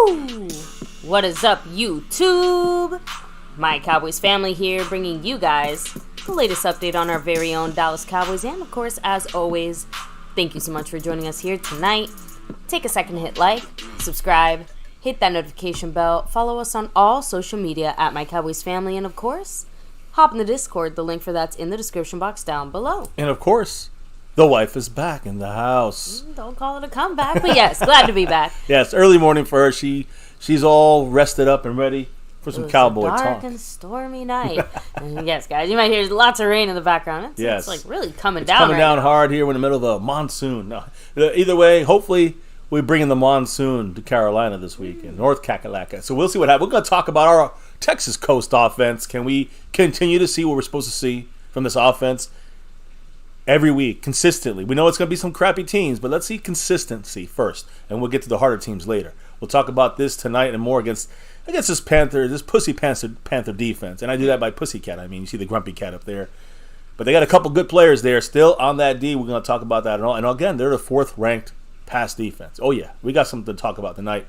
Woo! What is up, YouTube? My Cowboys family here, bringing you guys the latest update on our very own Dallas Cowboys. And of course, as always, thank you so much for joining us here tonight. Take a second to hit like, subscribe, hit that notification bell, follow us on all social media at MyCowboysFamily, and of course, hop in the Discord. The link for that's in the description box down below. And of course, the wife is back in the house. Don't call it a comeback, but yes, glad to be back. Yes, early morning for her. She's all rested up and ready for some cowboy talk. Dark and stormy night. And yes, guys, you might hear lots of rain in the background. It's like really coming down. Coming down hard here. We're in the middle of a monsoon. No, either way, hopefully we bring in the monsoon to Carolina this week in North Kakalaka. So we'll see what happens. We're going to talk about our Texas Coast offense. Can we continue to see what we're supposed to see from this offense every week, consistently? We know it's going to be some crappy teams, but let's see consistency first, and we'll get to the harder teams later. We'll talk about this tonight and more against this pussy Panther defense. And I do that by pussycat. I mean, you see the grumpy cat up there. But they got a couple good players there still on that D. We're going to talk about that and all. And again, they're the fourth-ranked pass defense. Oh, yeah. We got something to talk about tonight.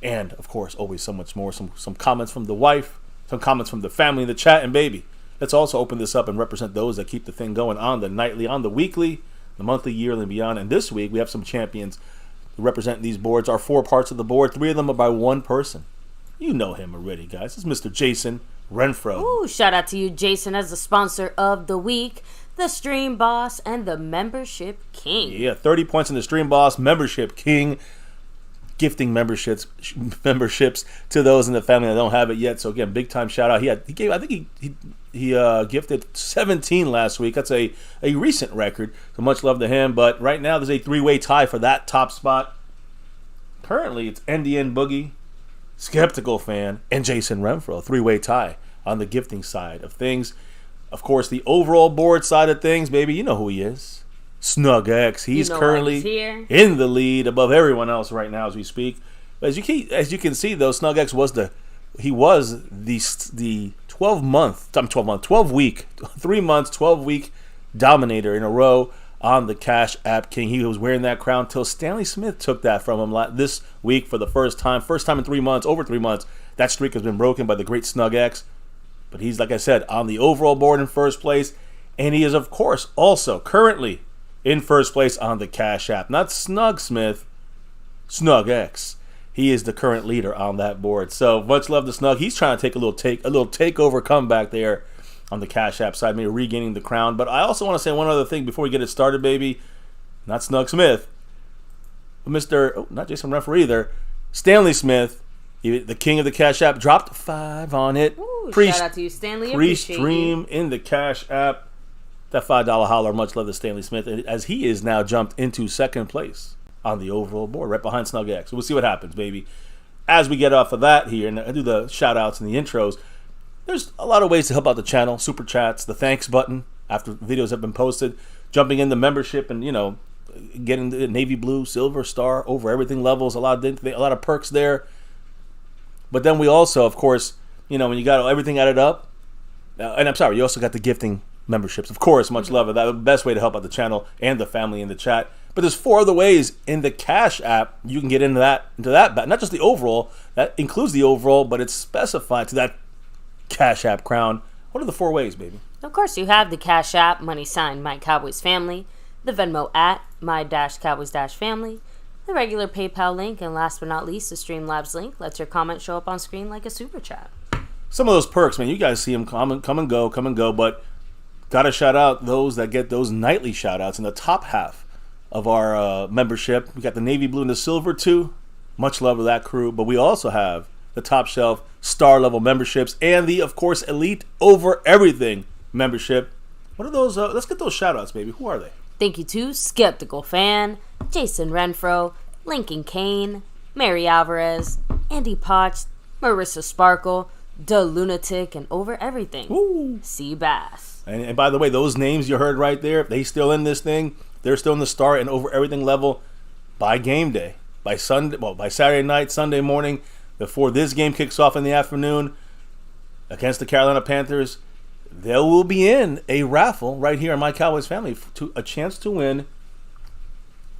And, of course, always so much more. Some comments from the wife, some comments from the family in the chat. And, baby, let's also open this up and represent those that keep the thing going on the nightly, on the weekly, the monthly, yearly, and beyond. And this week, we have some champions to represent these boards. Our 4 parts of the board, 3 of them are by one person. You know him already, guys. It's Mr. Jason Renfro. Ooh, shout out to you, Jason, as the sponsor of the week, the Stream Boss, and the Membership King. Yeah, 30 points in the Stream Boss, Membership King, gifting memberships to those in the family that don't have it yet. So again, big time shout out. He gifted 17 last week. That's a recent record. So much love to him. But right now there's a 3-way tie for that top spot. Currently it's NDN Boogie, Skeptical Fan, and Jason Renfro. 3-way tie on the gifting side of things. Of course, the overall board side of things, baby, you know who he is. Snug X. He's currently in the lead above everyone else right now as we speak. But as you can see, though, Snug X was the 12-week dominator in a row on the Cash App King. He was wearing that crown till Stanley Smith took that from him this week for the first time in 3 months, over 3 months. That streak has been broken by the great Snug X. But he's, like I said, on the overall board in first place. And he is, of course, also currently in first place on the Cash App. Not Snug Smith, Snug X. He is the current leader on that board. So much love to Snug. He's trying to take a little takeover comeback there on the Cash App side, maybe regaining the crown. But I also want to say one other thing before we get it started, baby. Not Snug Smith, but not Jason Renfro either. Stanley Smith, the king of the Cash App, dropped 5 on it. Ooh, shout out to you, Stanley. Pre-stream in the Cash App. That $5 holler, much love to Stanley Smith, as he is now jumped into second place on the overall board, right behind Snug X. So we'll see what happens, baby. As we get off of that here, and I do the shout-outs and the intros, there's a lot of ways to help out the channel. Super chats, the thanks button after videos have been posted, jumping in the membership and, getting the navy blue, silver, star, over everything levels, a lot of perks there. But then we also, of course, when you got everything added up, and I'm sorry, you also got the gifting memberships. Of course, much love of that. The best way to help out the channel and the family in the chat. But there's 4 other ways in the Cash App you can get into that. Not just the overall. That includes the overall, but it's specified to that Cash App crown. What are the 4 ways, baby? Of course, you have the Cash App, money sign My Cowboys Family, the Venmo at My-Cowboys-Family, the regular PayPal link, and last but not least, the Streamlabs link lets your comment show up on screen like a super chat. Some of those perks, man, you guys see them come and go, but gotta shout out those that get those nightly shout outs in the top half of our membership. We got the navy blue and the silver too. Much love to that crew. But we also have the top shelf star level memberships and the, of course, elite over everything membership. What are those? Let's get those shout outs, baby. Who are they? Thank you to Skeptical Fan, Jason Renfro, Lincoln Kane, Mary Alvarez, Andy Potts, Marissa Sparkle, The Lunatic, and over everything, Ooh. C Bass. And by the way, those names you heard right there, they still in this thing. They're still in the star and over everything level by game day, by Saturday night, Sunday morning, before this game kicks off in the afternoon against the Carolina Panthers. They will be in a raffle right here on My Cowboys Family to a chance to win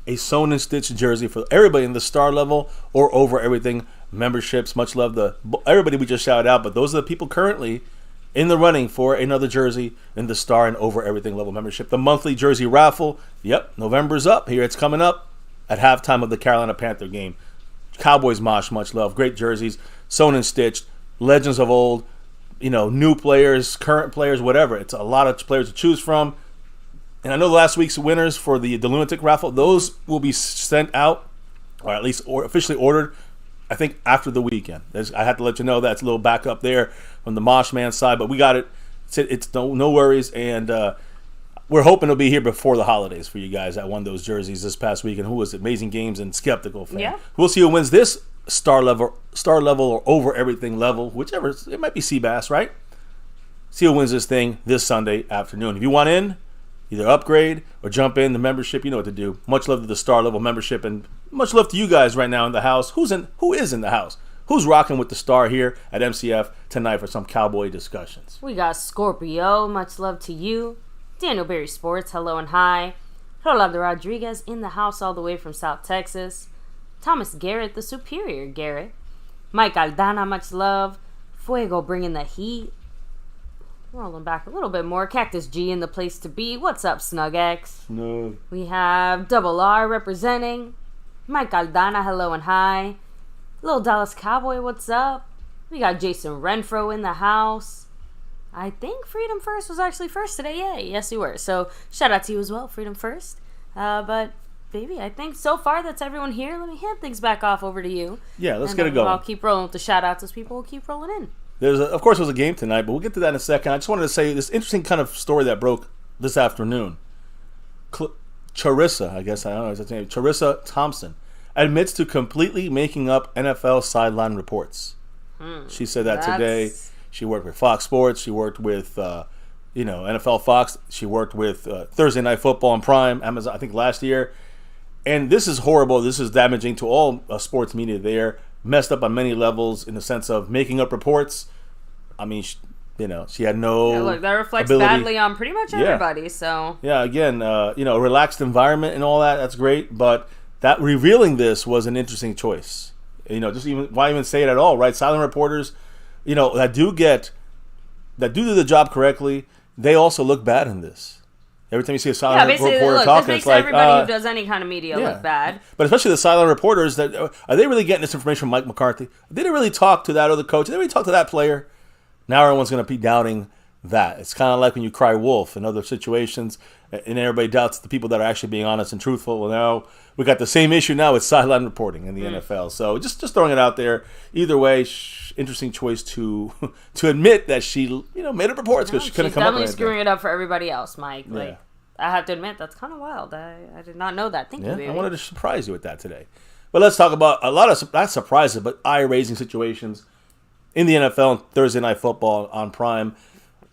a sewn and stitched jersey for everybody in the star level or over everything memberships. Much love to everybody we just shouted out, but those are the people currently in the running for another jersey in the Star and Over Everything level membership. The monthly jersey raffle, November's up. Here it's coming up at halftime of the Carolina Panther game. Cowboys mosh, much love. Great jerseys, sewn and stitched, legends of old, new players, current players, whatever. It's a lot of players to choose from. And I know last week's winners for the lunatic raffle, those will be sent out, or at least officially ordered, I think after the weekend. I have to let you know that's a little back up there from the Mosh Man side, but we got it. It's no worries, and we're hoping it'll be here before the holidays for you guys that won those jerseys this past weekend. Who was it? Amazing Games and Skeptical Fan. Yeah. We'll see who wins this star level or Over Everything level, whichever. It might be Seabass, right? See who wins this thing this Sunday afternoon. If you want in, either upgrade or jump in the membership, you know what to do. Much love to the star level membership, and much love to you guys right now in the house. Who is in the house? Who's rocking with the Star here at MCF tonight for some Cowboy discussions? We got Scorpio, much love to you. Daniel Berry Sports, hello and hi. Rolando Rodriguez in the house all the way from South Texas. Thomas Garrett, the superior Garrett. Mike Aldana, much love. Fuego bringing the heat. Rolling back a little bit more. Cactus G in the place to be. What's up, Snug X? No. We have Double R representing. Mike Aldana, hello and hi. Little Dallas Cowboy, what's up? We got Jason Renfro in the house. I think Freedom First was actually first today. Yay, yes you were. So shout out to you as well, Freedom First. But baby, I think so far that's everyone here. Let me hand things back off over to you. Yeah, let's get it going. I'll keep rolling with the shout outs as people will keep rolling in. Of course, there was a game tonight, but we'll get to that in a second. I just wanted to say this interesting kind of story that broke this afternoon. Charissa, I guess, I don't know his name, Charissa Thompson, admits to completely making up NFL sideline reports. She said that today. She worked with Fox Sports. She worked with, NFL Fox. She worked with Thursday Night Football on Prime, Amazon, I think last year. And this is horrible. This is damaging to all sports media there. Messed up on many levels in the sense of making up reports. I mean, she had no look, that reflects ability. Badly on pretty much everybody. So yeah, again, a relaxed environment and all that. That's great, but that revealing this was an interesting choice. Just why even say it at all, right? Silent reporters, that do the job correctly. They also look bad in this. Every time you see a silent reporter talking, it's like everybody who does any kind of media look bad. But especially the silent reporters, are they really getting this information from Mike McCarthy? They didn't really talk to that other coach. They didn't really talk to that player. Now everyone's going to be doubting that. It's kind of like when you cry wolf in other situations, and everybody doubts the people that are actually being honest and truthful. Well, now we got the same issue now with sideline reporting in the NFL. So just throwing it out there. Either way, interesting choice to admit that she made up reports because she couldn't come up with anything. She's definitely screwing it up for everybody else, Mike. Yeah. Like, I have to admit, that's kind of wild. I did not know that. Thank you, baby. I wanted to surprise you with that today. But let's talk about a lot of, not surprises, but eye-raising situations in the NFL and Thursday Night Football on Prime.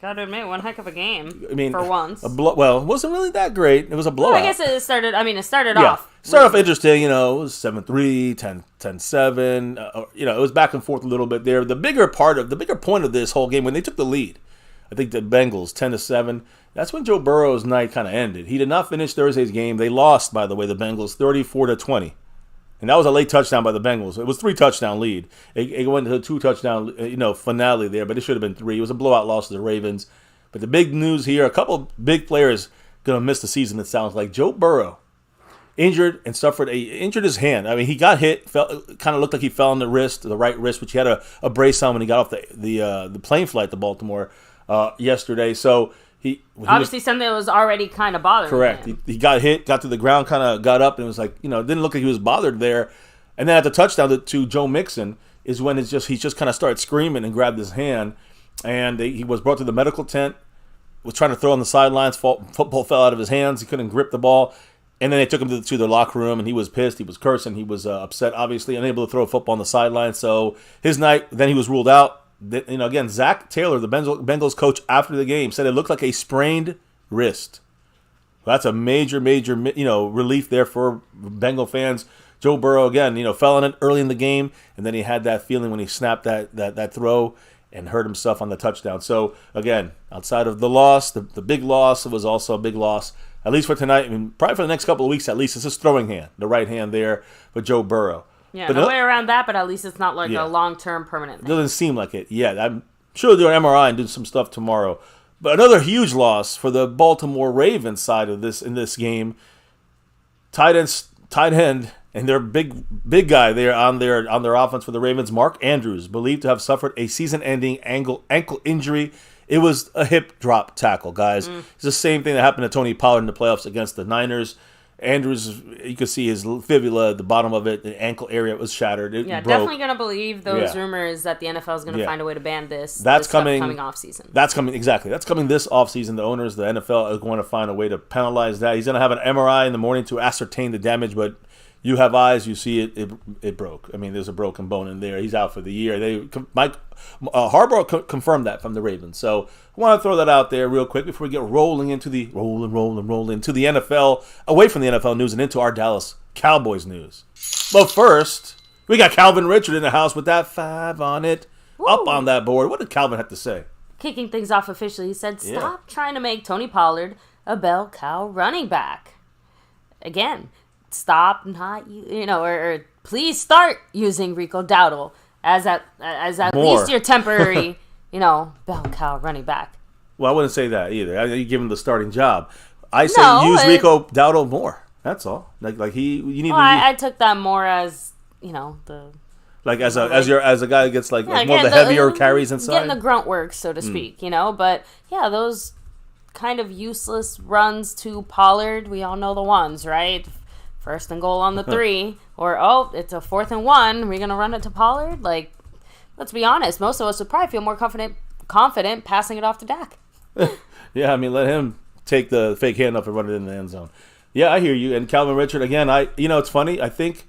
Gotta admit, one heck of a game. I mean, for once. It wasn't really that great. It was a blowout. Well, I guess it started off. Started off interesting, it was 7-3, 10-7. It was back and forth a little bit there. The bigger point of this whole game, when they took the lead, I think the Bengals 10-7, that's when Joe Burrow's night kind of ended. He did not finish Thursday's game. They lost, by the way, the Bengals 34-20. And that was a late touchdown by the Bengals. It was 3-touchdown lead. It went to a 2-touchdown, finale there, but it should have been 3. It was a blowout loss to the Ravens. But the big news here, a couple big players going to miss the season, it sounds like. Joe Burrow injured his hand. I mean, he got hit, kind of looked like he fell on the right wrist, which he had a brace on when he got off the plane flight to Baltimore yesterday. So he obviously something that was already kind of bothering correct. him. He got hit, got to the ground, kind of got up, and it was like, didn't look like he was bothered there. And then at the touchdown to Joe Mixon is when he just kind of started screaming and grabbed his hand, and he was brought to the medical tent, was trying to throw on the sidelines, football fell out of his hands, he couldn't grip the ball, and then they took him to the locker room, and he was pissed, he was cursing, he was upset, obviously, unable to throw a football on the sideline. So his night, then he was ruled out. Again, Zach Taylor, the Bengals coach, after the game said it looked like a sprained wrist. That's a major, relief there for Bengal fans. Joe Burrow, again, fell on it early in the game, and then he had that feeling when he snapped that throw and hurt himself on the touchdown. So, again, outside of the loss, the big loss, it was also a big loss, at least for tonight. I mean, probably for the next couple of weeks at least. It's his throwing hand, the right hand there for Joe Burrow. Yeah, but no way around that, but at least it's not like Yeah. a long-term permanent It thing. doesn't seem like it. Yeah, I'm sure they'll do an MRI and do some stuff tomorrow. But another huge loss for the Baltimore Ravens side of this in this game. Tight end, and their big guy there on their offense for the Ravens, Mark Andrews, believed to have suffered a season-ending ankle injury. It was a hip drop tackle, guys. It's the same thing that happened to Tony Pollard in the playoffs against the Niners. Andrews, you could see his fibula at the bottom of it, the ankle area was shattered. It broke. Definitely going to believe those Yeah. rumors that the NFL is going to find a way to ban this. That's this coming. upcoming offseason. That's coming, exactly. That's coming this offseason. The owners, the NFL, are going to find a way to penalize that. He's going to have an MRI in the morning to ascertain the damage, but you have eyes, you see it broke. I mean, there's a broken bone in there. He's out for the year. Harbaugh confirmed that from the Ravens. So I want to throw that out there real quick before we get rolling into the into the NFL, away from the NFL news and into our Dallas Cowboys news. But first, we got Calvin Richard in the house with that 5 on it. Woo. Up on that board. What did Calvin have to say? Kicking things off officially, he said, stop trying to make Tony Pollard a bell cow running back. Again, stop not, or please start using Rico Dowdle as at least your temporary, bell cow running back. Well, I wouldn't say that either. You give him the starting job. I say use Rico Dowdle more. That's all. Like you need. I took that more as the. Like as a guy that gets like more of the heavier carries inside. Getting the grunt work, so to speak, But, yeah, those kind of useless runs to Pollard, we all know the ones, right? First and goal on the 3. Or, it's a 4th and 1. We're going to run it to Pollard? Like, let's be honest. Most of us would probably feel more confident passing it off to Dak. Yeah, I mean, let him take the fake handoff and run it in the end zone. Yeah, I hear you. And Calvin Richard, again, it's funny. I think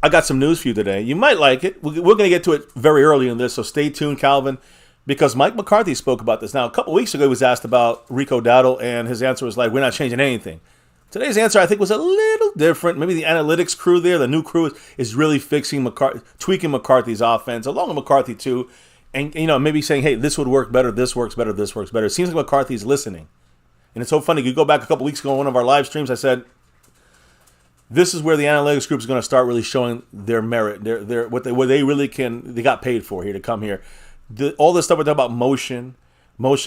I got some news for you today. You might like it. We're going to get to it very early in this, so stay tuned, Calvin, because Mike McCarthy spoke about this. Now, a couple weeks ago, he was asked about Rico Dowdle, and his answer was like, we're not changing anything. Today's answer, I think, was a little different. Maybe the analytics crew there, the new crew, is really tweaking McCarthy's offense, along with McCarthy, too, and, maybe saying, hey, this would work better, this works better, this works better. It seems like McCarthy's listening. And it's so funny. You go back a couple weeks ago on one of our live streams, I said, this is where the analytics group is going to start really showing their merit, what they really they got paid for here to come here. All this stuff we're talking about motion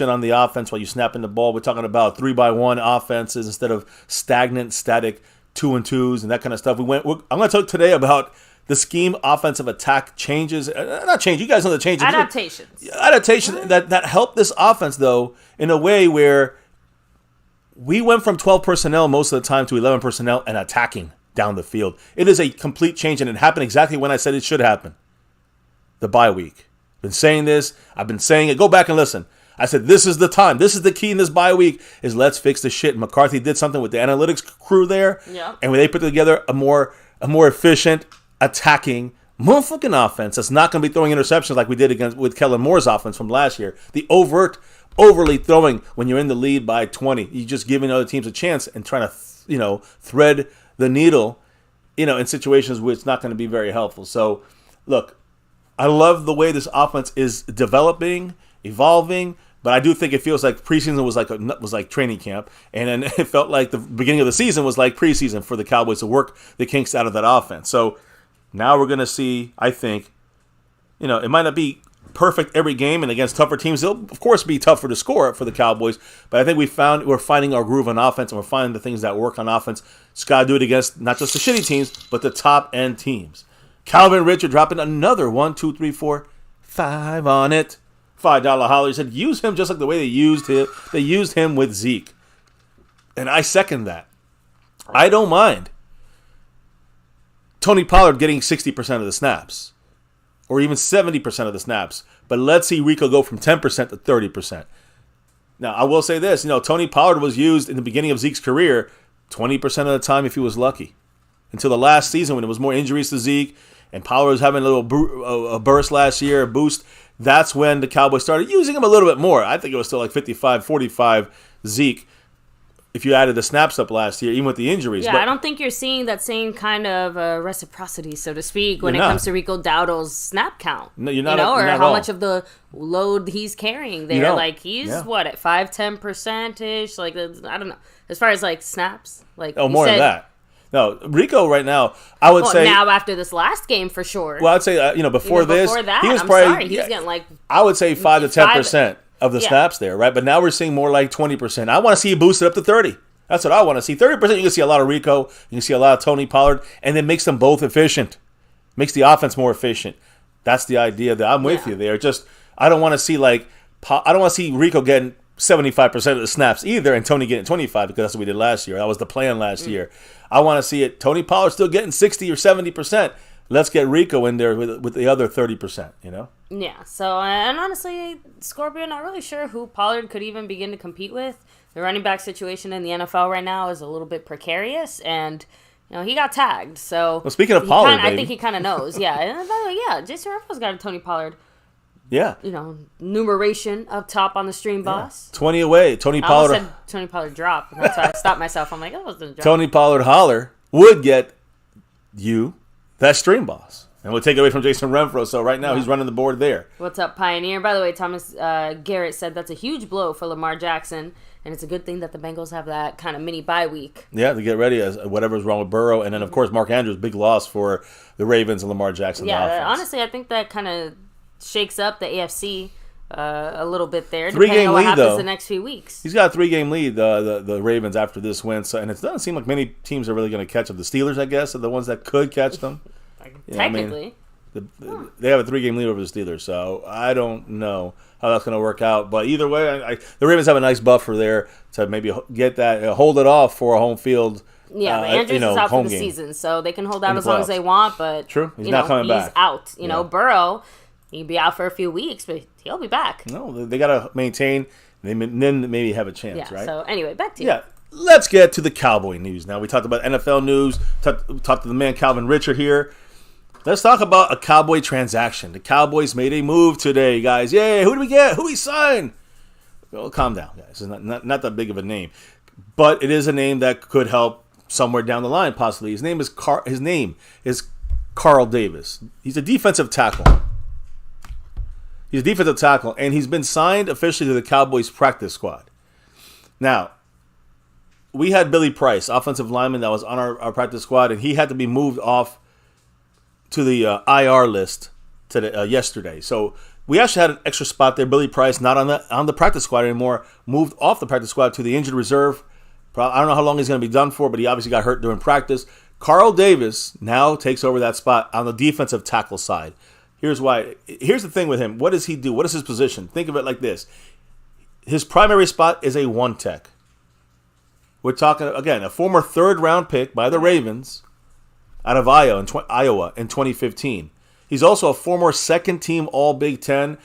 on the offense while you're snapping the ball. We're talking about 3-by-1 offenses instead of static 2-and-2s and that kind of stuff. I'm going to talk today about the scheme offensive attack changes. Not change. You guys know the changes. Adaptations that help this offense, though, in a way where we went from 12 personnel most of the time to 11 personnel and attacking down the field. It is a complete change, and it happened exactly when I said it should happen. The bye week. Been saying this. I've been saying it. Go back and listen. I said this is the time. This is the key in this bye week is let's fix the shit. McCarthy did something with the analytics crew there, and when they put together a more efficient, attacking, motherfucking offense that's not going to be throwing interceptions like we did with Kellen Moore's offense from last year. The overly throwing when you're in the lead by 20. You're just giving other teams a chance and trying to, thread the needle, in situations where it's not going to be very helpful. So, look, I love the way this offense is developing, evolving, but I do think it feels like preseason was like training camp, and then it felt like the beginning of the season was like preseason for the Cowboys to work the kinks out of that offense. So now we're going to see, I think, it might not be perfect every game, and against tougher teams, it'll of course be tougher to score for the Cowboys. But I think we're finding our groove on offense, and we're finding the things that work on offense. Just gotta do it against not just the shitty teams, but the top end teams. Calvin Richard dropping another 1, 2, 3, 4, 5 on it. $5 holler. He said use him just like the way they used him. They used him with Zeke, and I second that. I don't mind Tony Pollard getting 60% of the snaps, or even 70% of the snaps. But let's see Rico go from 10% to 30%. Now, I will say this. Tony Pollard was used in the beginning of Zeke's career 20% of the time if he was lucky. Until the last season when there was more injuries to Zeke and Pollard was having a little burst last year, a boost. That's when the Cowboys started using him a little bit more. I think it was still like 55-45 Zeke if you added the snaps up last year, even with the injuries. Yeah, but I don't think you're seeing that same kind of reciprocity, so to speak, when it comes to Rico Dowdle's snap count. No, you're not. Or not how much of the load he's carrying there. Like, he's, at 5-10%-ish? Like, I don't know. As far as, like, snaps. Like, more than that. No, Rico right now, I would say now after this last game for sure. Well, I'd say before that, he was he was getting like I would say 5 to 10% of the snaps there, right? But now we're seeing more like 20%. I want to see you boost it up to 30. That's what I want to see. 30%, you can see a lot of Rico, you can see a lot of Tony Pollard, and it makes them both efficient. Makes the offense more efficient. That's the idea that I'm with you there. Just I don't want to see Rico getting 75% of the snaps either, and Tony getting 25 because that's what we did last year. That was the plan last year. I want to see it. Tony Pollard still getting 60 or 70%. Let's get Rico in there with the other 30%. Yeah. So and honestly, Scorpio, not really sure who Pollard could even begin to compete with. The running back situation in the NFL right now is a little bit precarious, and he got tagged. So speaking of Pollard, I think he kind of knows. Yeah. And by the way, Jason Renfro's got a Tony Pollard. Yeah. Numeration up top on the stream, boss. 20 away. Tony Pollard. I almost said Tony Pollard drop, and that's why I stopped myself. I'm like, that wasn't a drop. Tony Pollard holler would get you that stream, boss. And we'll take it away from Jason Renfro. So right now he's running the board there. What's up, Pioneer? By the way, Thomas Garrett said that's a huge blow for Lamar Jackson, and it's a good thing that the Bengals have that kind of mini bye week. Yeah, to get ready as whatever's wrong with Burrow. And then, of course, Mark Andrews, big loss for the Ravens and Lamar Jackson. Yeah, honestly, I think that kind of shakes up the AFC a little bit there. 3-game on what lead, happens though. The next few weeks. He's got a 3-game lead, the Ravens, after this win. So, and it doesn't seem like many teams are really going to catch up. The Steelers, I guess, are the ones that could catch them. Technically. They have a 3-game lead over the Steelers, so I don't know how that's going to work out. But either way, the Ravens have a nice buffer there to maybe get that, hold it off for a home field. Yeah, but Andrews is out for the season, so they can hold out as long as they want. But true, he's not coming back. He's out. Burrow, he can be out for a few weeks, but he'll be back. No, they got to maintain. Then maybe have a chance, right? So anyway, back to you. Yeah. Let's get to the Cowboy news now. We talked about NFL news. Talked to the man Calvin Richard here. Let's talk about a Cowboy transaction. The Cowboys made a move today, guys. Yay! Who do we get? Who we sign? Well, calm down, guys. It's not that big of a name, but it is a name that could help somewhere down the line, possibly. His name is Carl Davis. He's a defensive tackle. And he's been signed officially to the Cowboys practice squad. Now, we had Billy Price, offensive lineman that was on our practice squad, and he had to be moved off to the IR list yesterday. So we actually had an extra spot there. Billy Price, not on the practice squad anymore, moved off the practice squad to the injured reserve. I don't know how long he's going to be done for, but he obviously got hurt during practice. Carl Davis now takes over that spot on the defensive tackle side. Here's why. Here's the thing with him. What does he do? What is his position? Think of it like this. His primary spot is a one tech. We're talking, again, a former third-round pick by the Ravens out of Iowa in 2015. He's also a former second-team All-Big Ten.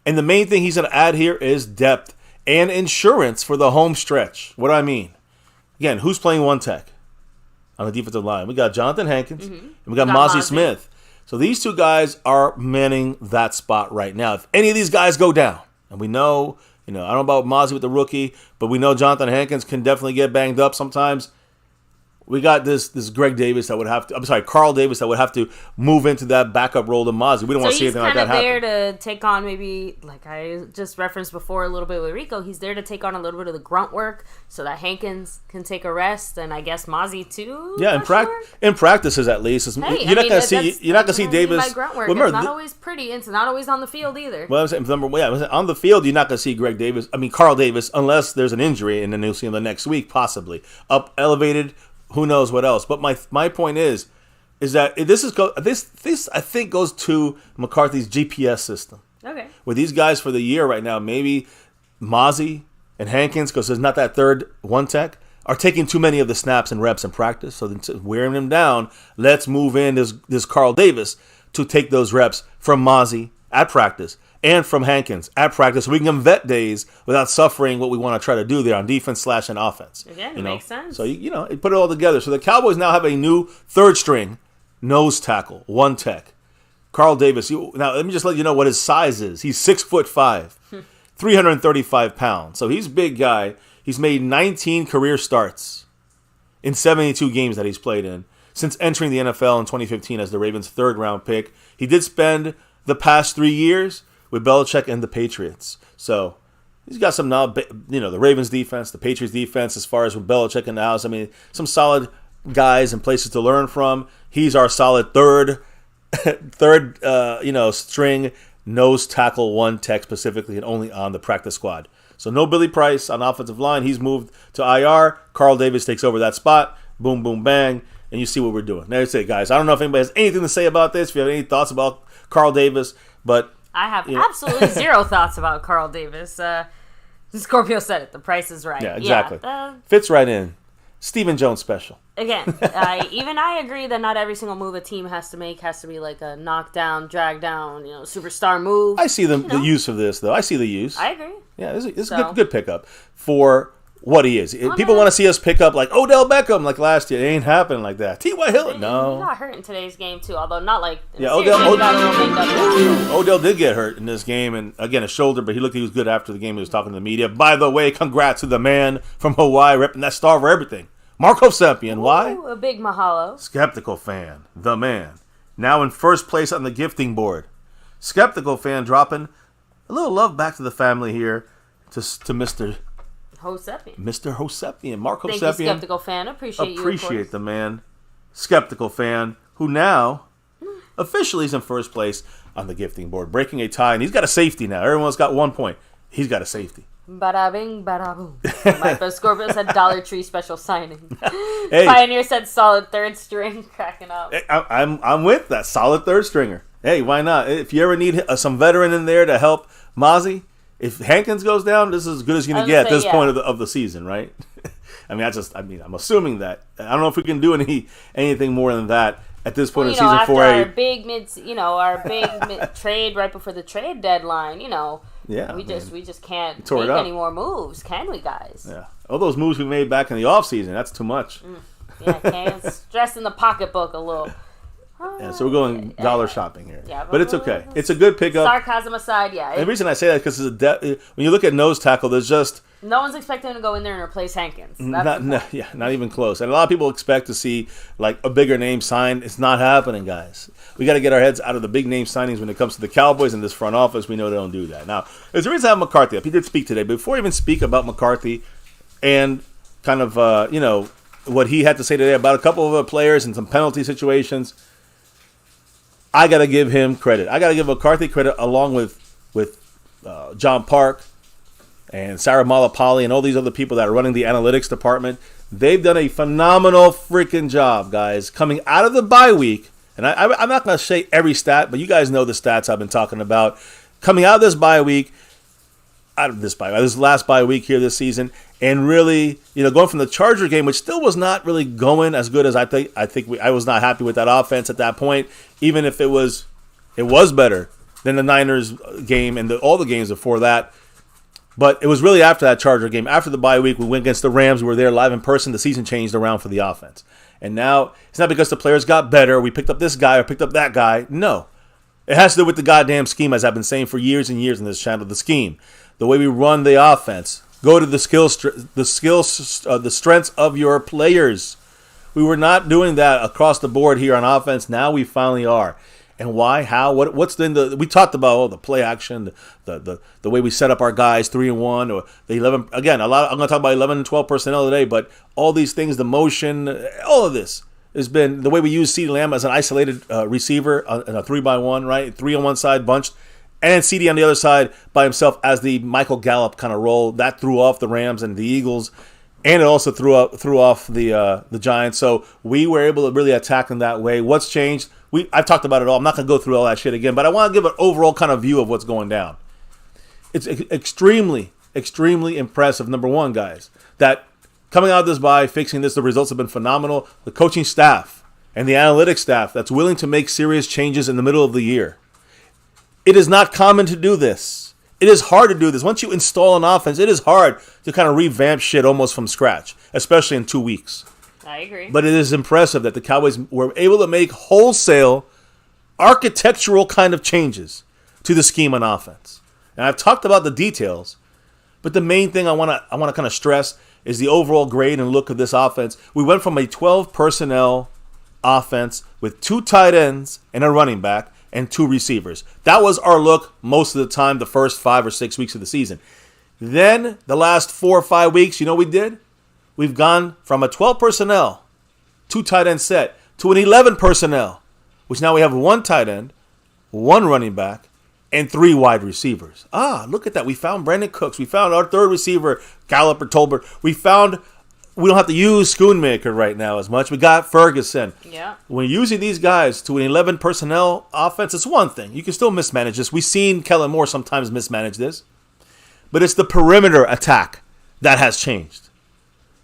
And the main thing he's going to add here is depth and insurance for the home stretch. What do I mean? Again, who's playing one tech on the defensive line? We got Jonathan Hankins, and we got Mozzie Smith. So these two guys are manning that spot right now. If any of these guys go down, and we know, I don't know about Mozzie with the rookie, but we know Jonathan Hankins can definitely get banged up sometimes. We got this Carl Davis that would have to move into that backup role to Mozzie. We don't want to see anything like that happen. So he's kind of there to take on maybe, like I just referenced before a little bit with Rico, he's there to take on a little bit of the grunt work so that Hankins can take a rest, and I guess Mozzie too. Yeah, in practices at least. You're not going to see Davis. Grunt work. It's not always pretty. It's not always on the field either. Well, I'm saying, on the field, you're not going to see Carl Davis, unless there's an injury, and then you'll see him the next week, possibly up elevated. Who knows what else? But my point is that this I think goes to McCarthy's GPS system. Okay. With these guys for the year right now, maybe Mozzie and Hankins, because there's not that third one tech, are taking too many of the snaps and reps in practice. So then wearing them down, let's move in this Carl Davis to take those reps from Mozzie at practice and from Hankins at practice, so we can get vet days without suffering what we want to try to do there on defense / and offense. Again, it makes sense. So, you put it all together. So the Cowboys now have a new third string nose tackle, one tech. Carl Davis. Now, let me just let you know what his size is. He's 6'5", 335 pounds. So he's a big guy. He's made 19 career starts in 72 games that he's played in since entering the NFL in 2015 as the Ravens' third-round pick. He did spend the past 3 years with Belichick and the Patriots. So he's got some knowledge, the Ravens defense, the Patriots defense, as far as with Belichick in the house. I mean, some solid guys and places to learn from. He's our solid third string nose tackle one tech specifically, and only on the practice squad. So no Billy Price on offensive line. He's moved to IR. Carl Davis takes over that spot. Boom, boom, bang. And you see what we're doing. That's it, guys. I don't know if anybody has anything to say about this, if you have any thoughts about Carl Davis, but... I have absolutely zero thoughts about Carl Davis. Scorpio said it. The price is right. Yeah, exactly. Fits right in. Stephen Jones special. Again, even I agree that not every single move a team has to make has to be like a knockdown, drag down, superstar move. I see the use of this, though. I see the use. I agree. Yeah, it's a good pickup for what he is. People want to see us pick up like Odell Beckham like last year. It ain't happening like that. T.Y. Hilton, no. He got hurt in today's game, too, although not like... Odell did get hurt in this game, and again, a shoulder, but he was good after the game. He was talking to the media. By the way, congrats to the man from Hawaii, repping that star for everything. Marco Sempian. Why? A big mahalo. Skeptical fan, the man. Now in first place on the gifting board. Skeptical fan dropping a little love back to the family here to Mr. Hosepian. Mr. Hosepian. Marco Sempian. Thank you, Skeptical fan. Appreciate the man. Skeptical fan, who now officially is in first place on the gifting board, breaking a tie, and he's got a safety now. Everyone's got 1 point. He's got a safety. Bada bing, bada boom. My Scorpio said Dollar Tree special signing. Hey, Pioneer said solid third string, cracking up. I'm with that solid third stringer. Hey, why not? If you ever need some veteran in there to help Mozzie, if Hankins goes down, this is as good as you're gonna get at this point of the season, right? I'm assuming that. I don't know if we can do anything more than that at this point in season 4A. After our big mid trade right before the trade deadline, Yeah, we just can't make any more moves, can we, guys? Yeah, all those moves we made back in the off season, that's too much. Can't stress in the pocketbook a little. Yeah, so we're going dollar shopping here. Yeah, but it's okay. It's a good pickup. Sarcasm aside, yeah. And the reason I say that is because when you look at nose tackle, there's just... No one's expecting him to go in there and replace Hankins. Not even close. And a lot of people expect to see like a bigger name signed. It's not happening, guys. We got to get our heads out of the big name signings when it comes to the Cowboys in this front office. We know they don't do that. Now, there's a reason I have McCarthy up. He did speak today. But before I even speak about McCarthy and kind of, what he had to say today about a couple of other players and some penalty situations, I got to give him credit. I got to give McCarthy credit along with John Park and Sarah Malapalli and all these other people that are running the analytics department. They've done a phenomenal freaking job, guys, coming out of the bye week. And I'm not going to say every stat, but you guys know the stats I've been talking about. Coming out of this bye week, this last bye week here this season, and really, going from the Charger game, which still was not really going as good as I think. I was not happy with that offense at that point, even if it was better than the Niners game and all the games before that. But it was really after that Charger game, after the bye week, we went against the Rams. We were there live in person. The season changed around for the offense. And now, it's not because the players got better. We picked up this guy or picked up that guy. No. It has to do with the goddamn scheme, as I've been saying for years and years in this channel. The scheme. The way we run the offense. Go to the strengths of your players. We were not doing that across the board here on offense. Now we finally are. And why? How? What's we talked about the play action, the way we set up our guys 3-1 or the 11. Again, I'm going to talk about 11 and 12 personnel today, but all these things, the motion, all of this has been the way we use CeeDee Lamb as an isolated receiver in a 3-by-1, right? 3 on one side, bunched. And CD on the other side by himself as the Michael Gallup kind of role. That threw off the Rams and the Eagles. And it also threw off the Giants. So we were able to really attack in that way. What's changed? I've talked about it all. I'm not going to go through all that shit again. But I want to give an overall kind of view of what's going down. It's extremely, extremely impressive, number one, guys, that coming out of this bye, fixing this, the results have been phenomenal. The coaching staff and the analytics staff that's willing to make serious changes in the middle of the year. It is not common to do this. It is hard to do this. Once you install an offense, it is hard to kind of revamp shit almost from scratch, especially in 2 weeks. I agree. But it is impressive that the Cowboys were able to make wholesale architectural kind of changes to the scheme on offense. And I've talked about the details, but the main thing I want to kind of stress is the overall grade and look of this offense. We went from a 12 personnel offense with 2 tight ends and a running back and 2 receivers. That was our look most of the time, the first 5 or 6 weeks of the season. Then, the last 4 or 5 weeks, you know what we did? We've gone from a 12 personnel 2 tight end set to an 11 personnel, which now we have 1 tight end, 1 running back, and 3 wide receivers. Look at that. We found Brandon Cooks. We found our 3rd receiver, Gallup or Tolbert. We don't have to use Schoonmaker right now as much. We got Ferguson. Yeah. When you're using these guys to an 11 personnel offense, it's one thing. You can still mismanage this. We've seen Kellen Moore sometimes mismanage this. But it's the perimeter attack that has changed.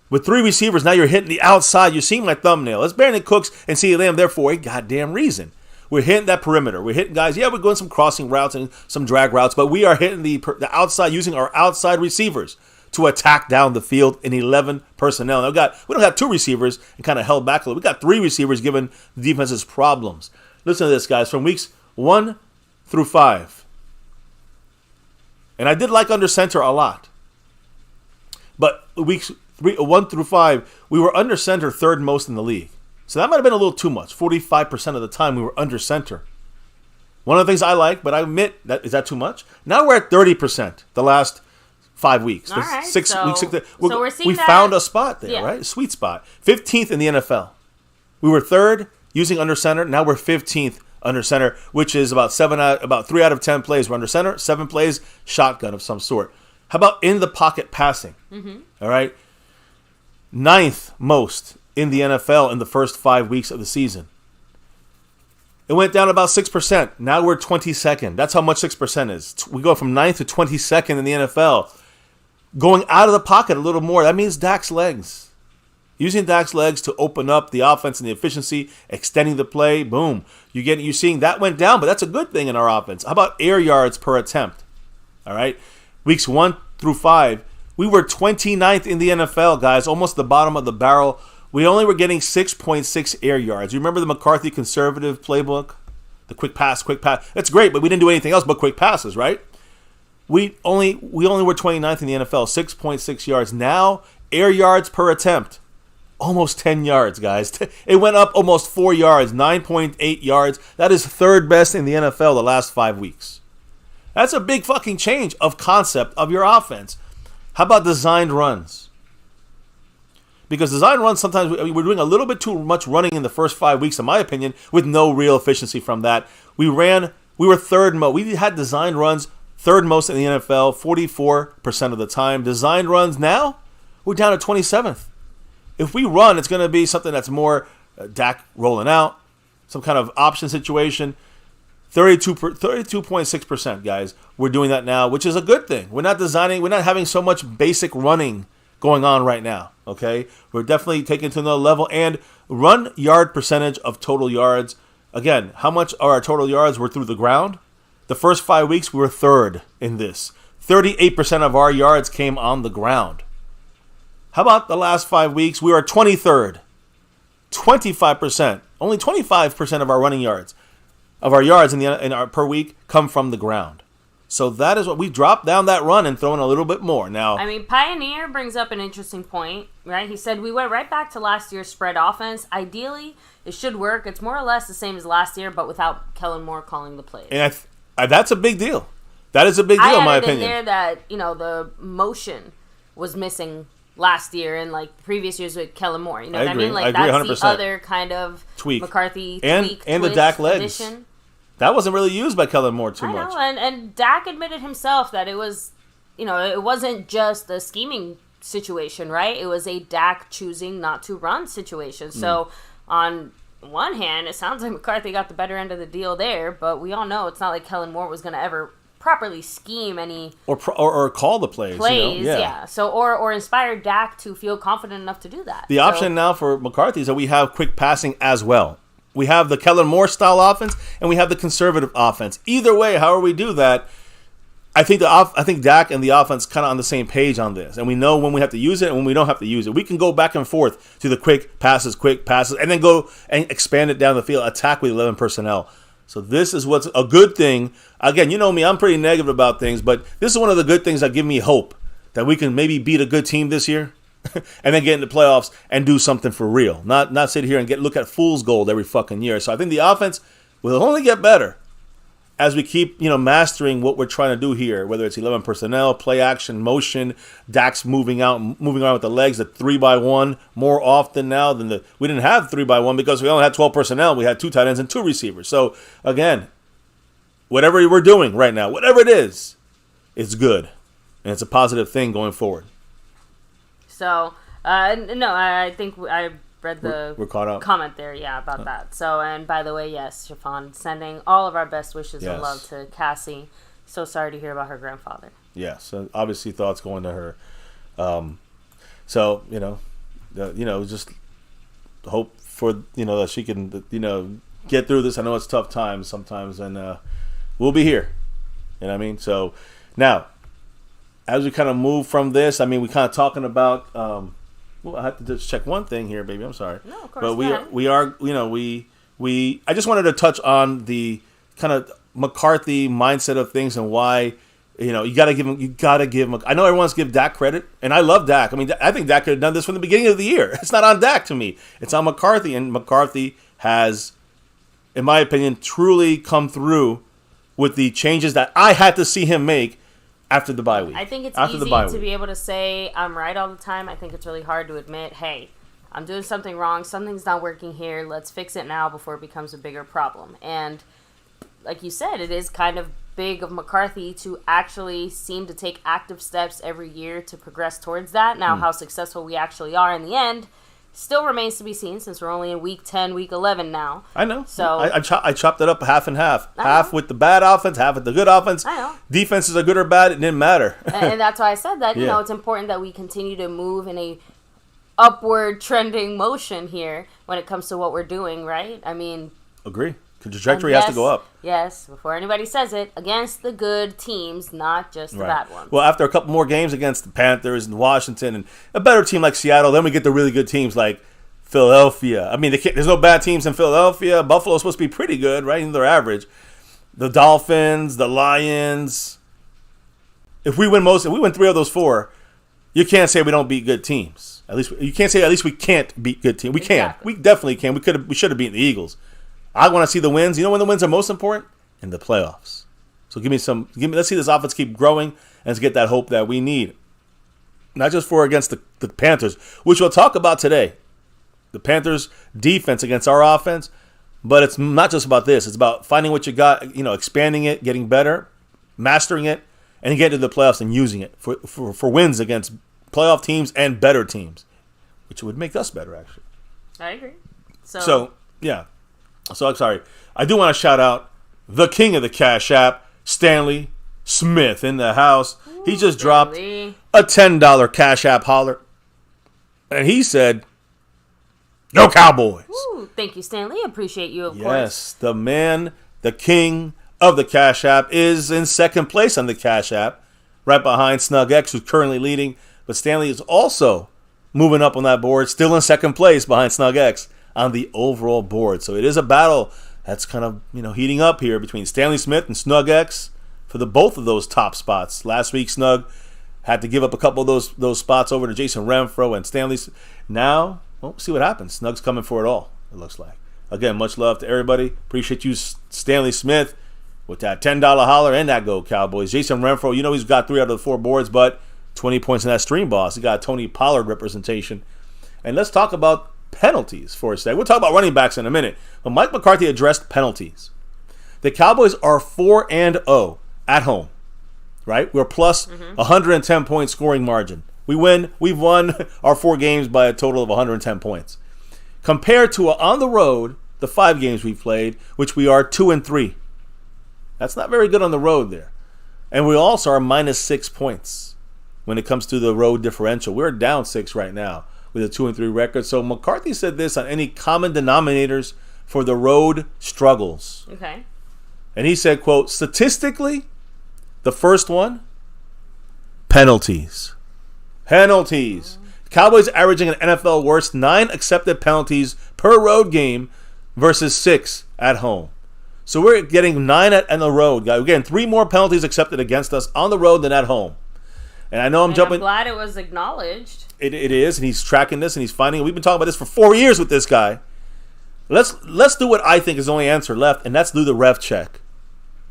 With 3 receivers, now you're hitting the outside. You're seeing my thumbnail. It's Brandon Cooks and CeeDee Lamb there for a goddamn reason. We're hitting that perimeter. We're hitting guys. Yeah, we're going some crossing routes and some drag routes, but we are hitting the outside using our outside receivers to attack down the field in 11 personnel. Now we don't have 2 receivers and kind of held back a little. We got 3 receivers giving the defenses problems. Listen to this, guys. From weeks 1 through 5. And I did like under center a lot. But weeks 1 through 5, we were under center 3rd most in the league. So that might have been a little too much. 45% of the time we were under center. One of the things I like, but I admit, is that too much? Now we're at 30% the last 5 weeks. All right. Weeks. So we're seeing we that. found a spot there, Yeah. right? A sweet spot. 15th in the NFL. We were 3rd using under center. Now we're 15th under center, which is about 3 out of 10 plays we're under center. 7 plays shotgun of some sort. How about in the pocket passing? Mm-hmm. All right. 9th most in the NFL in the first 5 weeks of the season. It went down about 6%. Now we're 22nd. That's how much 6% is. We go from 9th to 22nd in the NFL. Going out of the pocket a little more. That means Dak's legs. Using Dak's legs to open up the offense and the efficiency, extending the play. Boom. You're seeing that went down, but that's a good thing in our offense. How about air yards per attempt? All right. Weeks 1 through 5, we were 29th in the NFL, guys. Almost the bottom of the barrel. We only were getting 6.6 air yards. You remember the McCarthy conservative playbook? The quick pass. That's great, but we didn't do anything else but quick passes, right? We only were 29th in the NFL, 6.6 yards. Now, air yards per attempt, almost 10 yards, guys. It went up almost 4 yards, 9.8 yards. That is 3rd best in the NFL the last 5 weeks. That's a big fucking change of concept of your offense. How about designed runs? Because design runs, sometimes we're doing a little bit too much running in the first 5 weeks, in my opinion, with no real efficiency from that. We were 3rd most. We had designed runs 3rd most in the NFL, 44% of the time. Designed runs now, we're down to 27th. If we run, it's going to be something that's more Dak rolling out, some kind of option situation. 32.6%, guys. We're doing that now, which is a good thing. We're not having so much basic running going on right now, okay? We're definitely taking it to another level. And run yard percentage of total yards. Again, how much are our total yards were through the ground? The first 5 weeks, we were 3rd in this. 38% of our yards came on the ground. How about the last 5 weeks? We are 23rd. 25%. Only 25% of our running yards, of our yards in our per week, come from the ground. So that is what we dropped down that run and thrown a little bit more. Now, I mean, Pioneer brings up an interesting point, right? He said we went right back to last year's spread offense. Ideally, it should work. It's more or less the same as last year, but without Kellen Moore calling the plays. And that's a big deal. That is a big deal, in my opinion. I added in there that, the motion was missing last year and previous years with Kellen Moore. You know what I mean? I agree 100%. That's the other kind of tweak. McCarthy tweak. And the Dak legs. Addition. That wasn't really used by Kellen Moore too much. I know, and Dak admitted himself that it was, it wasn't just a scheming situation, right? It was a Dak choosing not to run situation. So, on one hand, it sounds like McCarthy got the better end of the deal there, but we all know it's not like Kellen Moore was going to ever properly scheme any or call the plays. Yeah. So or inspire Dak to feel confident enough to do that. The option now for McCarthy is that we have quick passing as well. We have the Kellen Moore style offense, and we have the conservative offense. Either way, however we do that, I think Dak and the offense kind of on the same page on this, and we know when we have to use it and when we don't have to use it. We can go back and forth to the quick passes, and then go and expand it down the field, attack with 11 personnel. So this is what's a good thing. Again, you know me, I'm pretty negative about things, but this is one of the good things that give me hope that we can maybe beat a good team this year. And then get into the playoffs and do something for real. Not sit here and look at fool's gold every fucking year. So I think the offense will only get better as we keep, mastering what we're trying to do here, whether it's 11 personnel, play action, motion, Dak's moving around with the legs, the 3x1 more often now than we didn't have 3x1 because we only had 12 personnel. We had 2 tight ends and 2 receivers. So again, whatever we're doing right now, whatever it is, it's good. And it's a positive thing going forward. So, no, I think I read we're caught up. Comment there, about that. So, and by the way, yes, Chiffon, sending all of our best wishes and love to Cassie. So sorry to hear about her grandfather. Yes, so obviously thoughts going to her. Just hope for that she can get through this. I know it's tough times sometimes, and we'll be here. You know what I mean? So now, as we kind of move from this, we kind of talking about. I have to just check one thing here, baby. I'm sorry. No, of course. But we are. I just wanted to touch on the kind of McCarthy mindset of things and why. You got to give him. I know everyone's give Dak credit, and I love Dak. I think Dak could have done this from the beginning of the year. It's not on Dak to me. It's on McCarthy, and McCarthy has, in my opinion, truly come through with the changes that I had to see him make after the bye week. I think it's easy to be able to say I'm right all the time. I think it's really hard to admit, hey, I'm doing something wrong. Something's not working here. Let's fix it now before it becomes a bigger problem. And like you said, it is kind of big of McCarthy to actually seem to take active steps every year to progress towards that. Now, how successful we actually are in the end still remains to be seen, since we're only in week 10, week 11 now. I know. So I chopped it up half and half. Half with the bad offense, half with the good offense. I know. Defenses are good or bad, it didn't matter. and that's why I said that, it's important that we continue to move in a upward trending motion here when it comes to what we're doing, right? Agree. The trajectory has to go up. Yes, before anybody says it, against the good teams, not just the bad ones. Well, after a couple more games against the Panthers and Washington and a better team like Seattle, then we get the really good teams like Philadelphia. There's no bad teams in Philadelphia. Buffalo's supposed to be pretty good, right? They're average. The Dolphins, the Lions. If we win 3 of those 4, you can't say we don't beat good teams. You can't say we can't beat good teams. We can. We definitely can. We should have beaten the Eagles. I want to see the wins. You know when the wins are most important? In the playoffs. So let's see this offense keep growing and let's get that hope that we need. Not just for against the Panthers, which we'll talk about today. The Panthers' defense against our offense. But it's not just about this. It's about finding what you got, expanding it, getting better, mastering it, and getting to the playoffs and using it for wins against playoff teams and better teams, which would make us better, actually. I agree. So yeah. So I'm sorry. I do want to shout out the king of the Cash App, Stanley Smith, in the house. He just dropped a $10 Cash App holler. And he said, "Go Cowboys." Ooh, thank you, Stanley. Appreciate you, of course. Yes, the man, the king of the Cash App, is in second place on the Cash App, right behind Snug X, who's currently leading. But Stanley is also moving up on that board, still in second place behind Snug X on the overall board. So it is a battle that's kind of heating up here between Stanley Smith and Snug X for both of those top spots. Last week, Snug had to give up a couple of those spots over to Jason Renfro and Stanley. Now, we'll see what happens. Snug's coming for it all, it looks like. Again, much love to everybody. Appreciate you, Stanley Smith, with that $10 holler and that Go Cowboys. Jason Renfro, he's got 3 out of the 4 boards, but 20 points in that stream boss. He got Tony Pollard representation. And let's talk about penalties for a second. We'll talk about running backs in a minute. But Mike McCarthy addressed penalties. The Cowboys are 4-0 at home, right? We're plus 110 point scoring margin. We've won our 4 games by a total of 110 points. Compared to on the road, the 5 games we've played, which we are 2-3. That's not very good on the road there. And we also are minus 6 points when it comes to the road differential. We're down 6 right now with a 2-3 record. So McCarthy said this on any common denominators for the road struggles. Okay. And he said, quote, statistically, the first one, penalties. Cowboys averaging an NFL worst 9 accepted penalties per road game versus 6 at home. So we're getting 9 on the road, guys. We're getting 3 more penalties accepted against us on the road than at home. And I know I'm jumping. I'm glad it was acknowledged. It is, and he's tracking this, and he's finding it. We've been talking about this for 4 years with this guy. Let's do what I think is the only answer left, and that's do the ref check.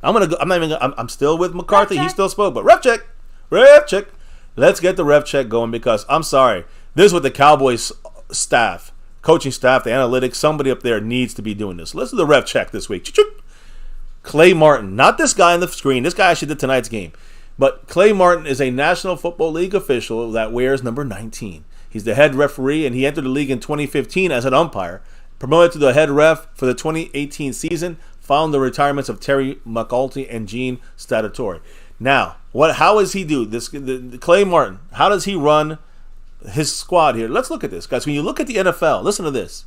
I'm still with McCarthy. He still spoke, but ref check. Let's get the ref check going because I'm sorry. This is what the Cowboys staff, coaching staff, the analytics, somebody up there needs to be doing this. Listen to the ref check this week. Clay Martin, not this guy on the screen. This guy actually did tonight's game. But Clay Martin is a National Football League official that wears number 19. He's the head referee, and he entered the league in 2015 as an umpire. Promoted to the head ref for the 2018 season, following the retirements of Terry McAulty and Gene Statatore. Now, how does he do this? Clay Martin, how does he run his squad here? Let's look at this, guys. When you look at the NFL, listen to this.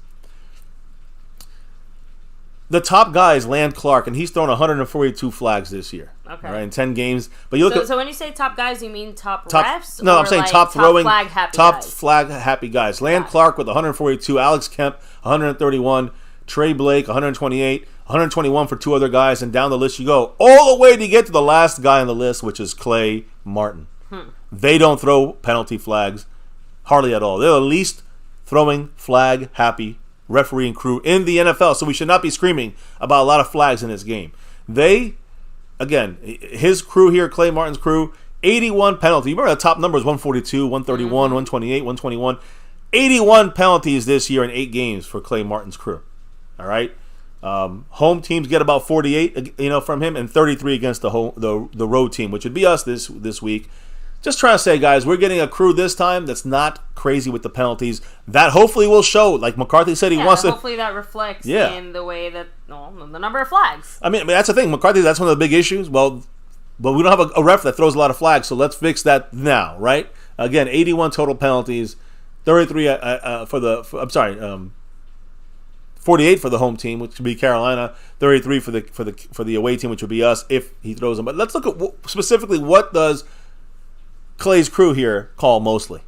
The top guy is Land Clark, and he's thrown 142 flags this year. Okay. Right, in 10 games. But you look so when you say top guys, you mean top refs? No, I'm saying like top throwing, top flag happy guys. Land Clark with 142, Alex Kemp 131, Trey Blake 128, 121 for two other guys, and down the list you go. All the way to get to the last guy on the list, which is Clay Martin. They don't throw penalty flags hardly at all. They're the least throwing flag happy refereeing crew in the NFL, so we should not be screaming about a lot of flags in this game. Again, his crew here, Clay Martin's crew, 81 penalties. Remember the top number is 142, 131, 128, 121. 81 penalties this year in 8 games for Clay Martin's crew. All right? Home teams get about 48, from him, and 33 against the road team, which would be us this week. Just trying to say, guys, we're getting a crew this time that's not crazy with the penalties. That hopefully will show, like McCarthy said, he wants to. Hopefully that reflects in the way that the number of flags. I mean, that's the thing. McCarthy, that's one of the big issues. Well, but we don't have a ref that throws a lot of flags, so let's fix that now, right? Again, 81 total penalties, 33 48 for the home team, which would be Carolina, 33 for the away team, which would be us if he throws them. But let's look at specifically what does Clay's crew here call mostly.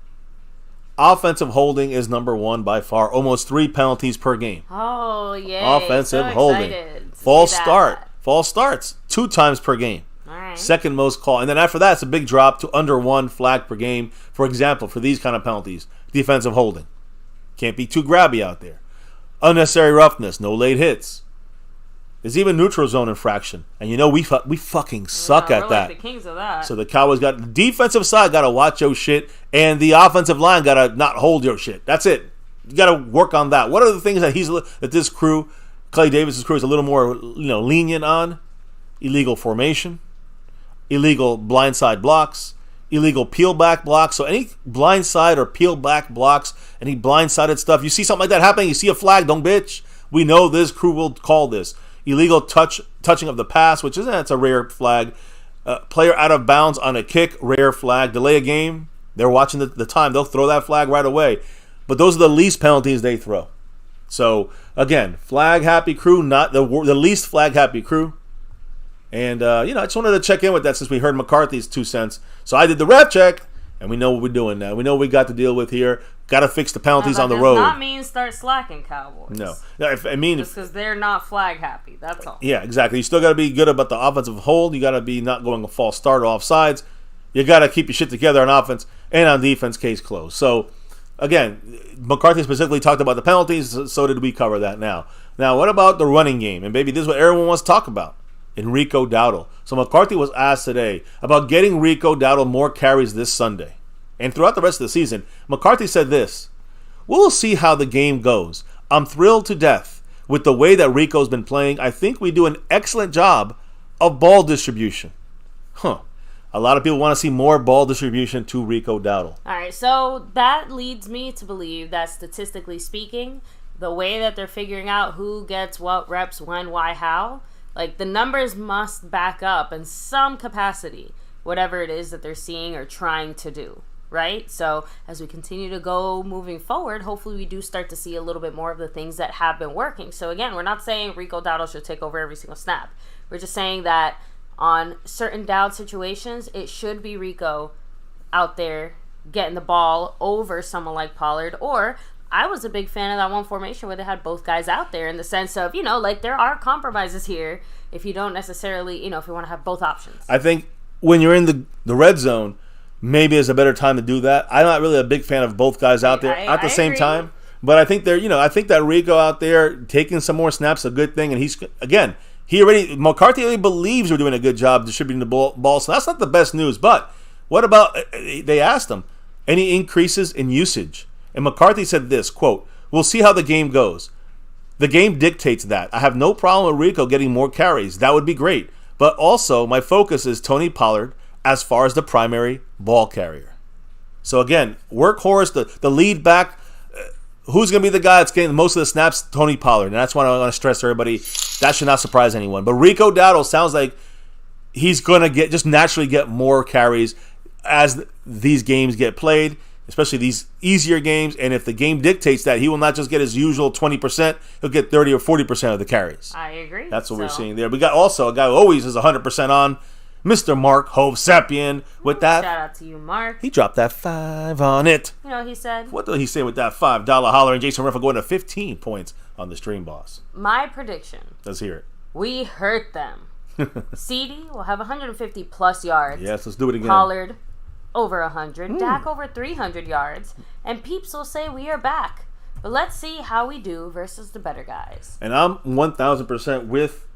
Offensive holding is number 1 by far. Almost 3 penalties per game. Oh, yay. Offensive holding. False starts 2 times per game. All right. Second most call. And then after that, it's a big drop to under 1 flag per game. For example, for these kind of penalties, defensive holding. Can't be too grabby out there. Unnecessary roughness, no late hits. There's even neutral zone infraction. And we fucking suck at that. Like the kings of that. So the Cowboys got the defensive side got to watch your shit, and the offensive line got to not hold your shit. That's it. You got to work on that. What are the things that this crew, Clay Davis's crew, is a little more lenient on? Illegal formation, illegal blindside blocks, illegal peel back blocks. So any blindside or peel back blocks, any blindsided stuff, you see something like that happening, you see a flag, don't bitch. We know this crew will call this. Illegal touching of the pass, which it's a rare flag. Player out of bounds on a kick, rare flag. Delay a game, they're watching the time. They'll throw that flag right away. But those are the least penalties they throw. So, again, flag happy crew, not the least flag happy crew. And, I just wanted to check in with that since we heard McCarthy's 2 cents. So I did the ref check, and we know what we're doing now. We know what we got to deal with here. Got to fix the penalties on the road. That does not mean start slacking, Cowboys. No. Just because they're not flag happy. That's all. Yeah, exactly. You still got to be good about the offensive hold. You got to be not going a false start or offsides. You got to keep your shit together on offense and on defense, case closed. So, again, McCarthy specifically talked about the penalties, so did we cover that now. Now, what about the running game? And, baby, this is what everyone wants to talk about. Rico Dowdle. So McCarthy was asked today about getting Rico Dowdle more carries this Sunday. And throughout the rest of the season, McCarthy said this: "We'll see how the game goes. I'm thrilled to death with the way that Rico's been playing. I think we do an excellent job of ball distribution." A lot of people want to see more ball distribution to Rico Dowdle. All right, so that leads me to believe that statistically speaking, the way that they're figuring out who gets what reps, when, why, how, like the numbers must back up in some capacity whatever it is that they're seeing or trying to do. Right? So as we continue to go moving forward, hopefully we do start to see a little bit more of the things that have been working. So again, we're not saying Rico Dowdle should take over every single snap. We're just saying that on certain down situations, it should be Rico out there getting the ball over someone like Pollard. Or I was a big fan of that one formation where they had both guys out there in the sense of, like there are compromises here if you don't necessarily, if you want to have both options. I think when you're in the red zone, maybe it's a better time to do that. I'm not really a big fan of both guys out there at the same time. But I think I think that Rico out there taking some more snaps is a good thing. And McCarthy already believes we're doing a good job distributing the ball, so that's not the best news. But what about, they asked him, any increases in usage? And McCarthy said this, quote, "We'll see how the game goes. The game dictates that. I have no problem with Rico getting more carries. That would be great. But also, my focus is Tony Pollard as far as the primary ball carrier." So again, workhorse, the lead back, who's going to be the guy that's getting most of the snaps? Tony Pollard. And that's why I want to stress to everybody, that should not surprise anyone. But Rico Dowdle sounds like he's going to just naturally get more carries as these games get played, especially these easier games. And if the game dictates that, he will not just get his usual 20%, he'll get 30 or 40% of the carries. I agree. That's what we're seeing there. We got also a guy who always is 100% on, Mr. Mark Hovsepian with that. Shout out to you, Mark. He dropped that 5 on it. You know, he said. What did he say with that $5 holler? And Jason Renfro going to 15 points on the Stream Boss. My prediction. Let's hear it. We hurt them. CD will have 150 plus yards. Yes, let's do it again. Pollard over 100. Dak over 300 yards. And Peeps will say we are back. But let's see how we do versus the better guys. And I'm 1,000% with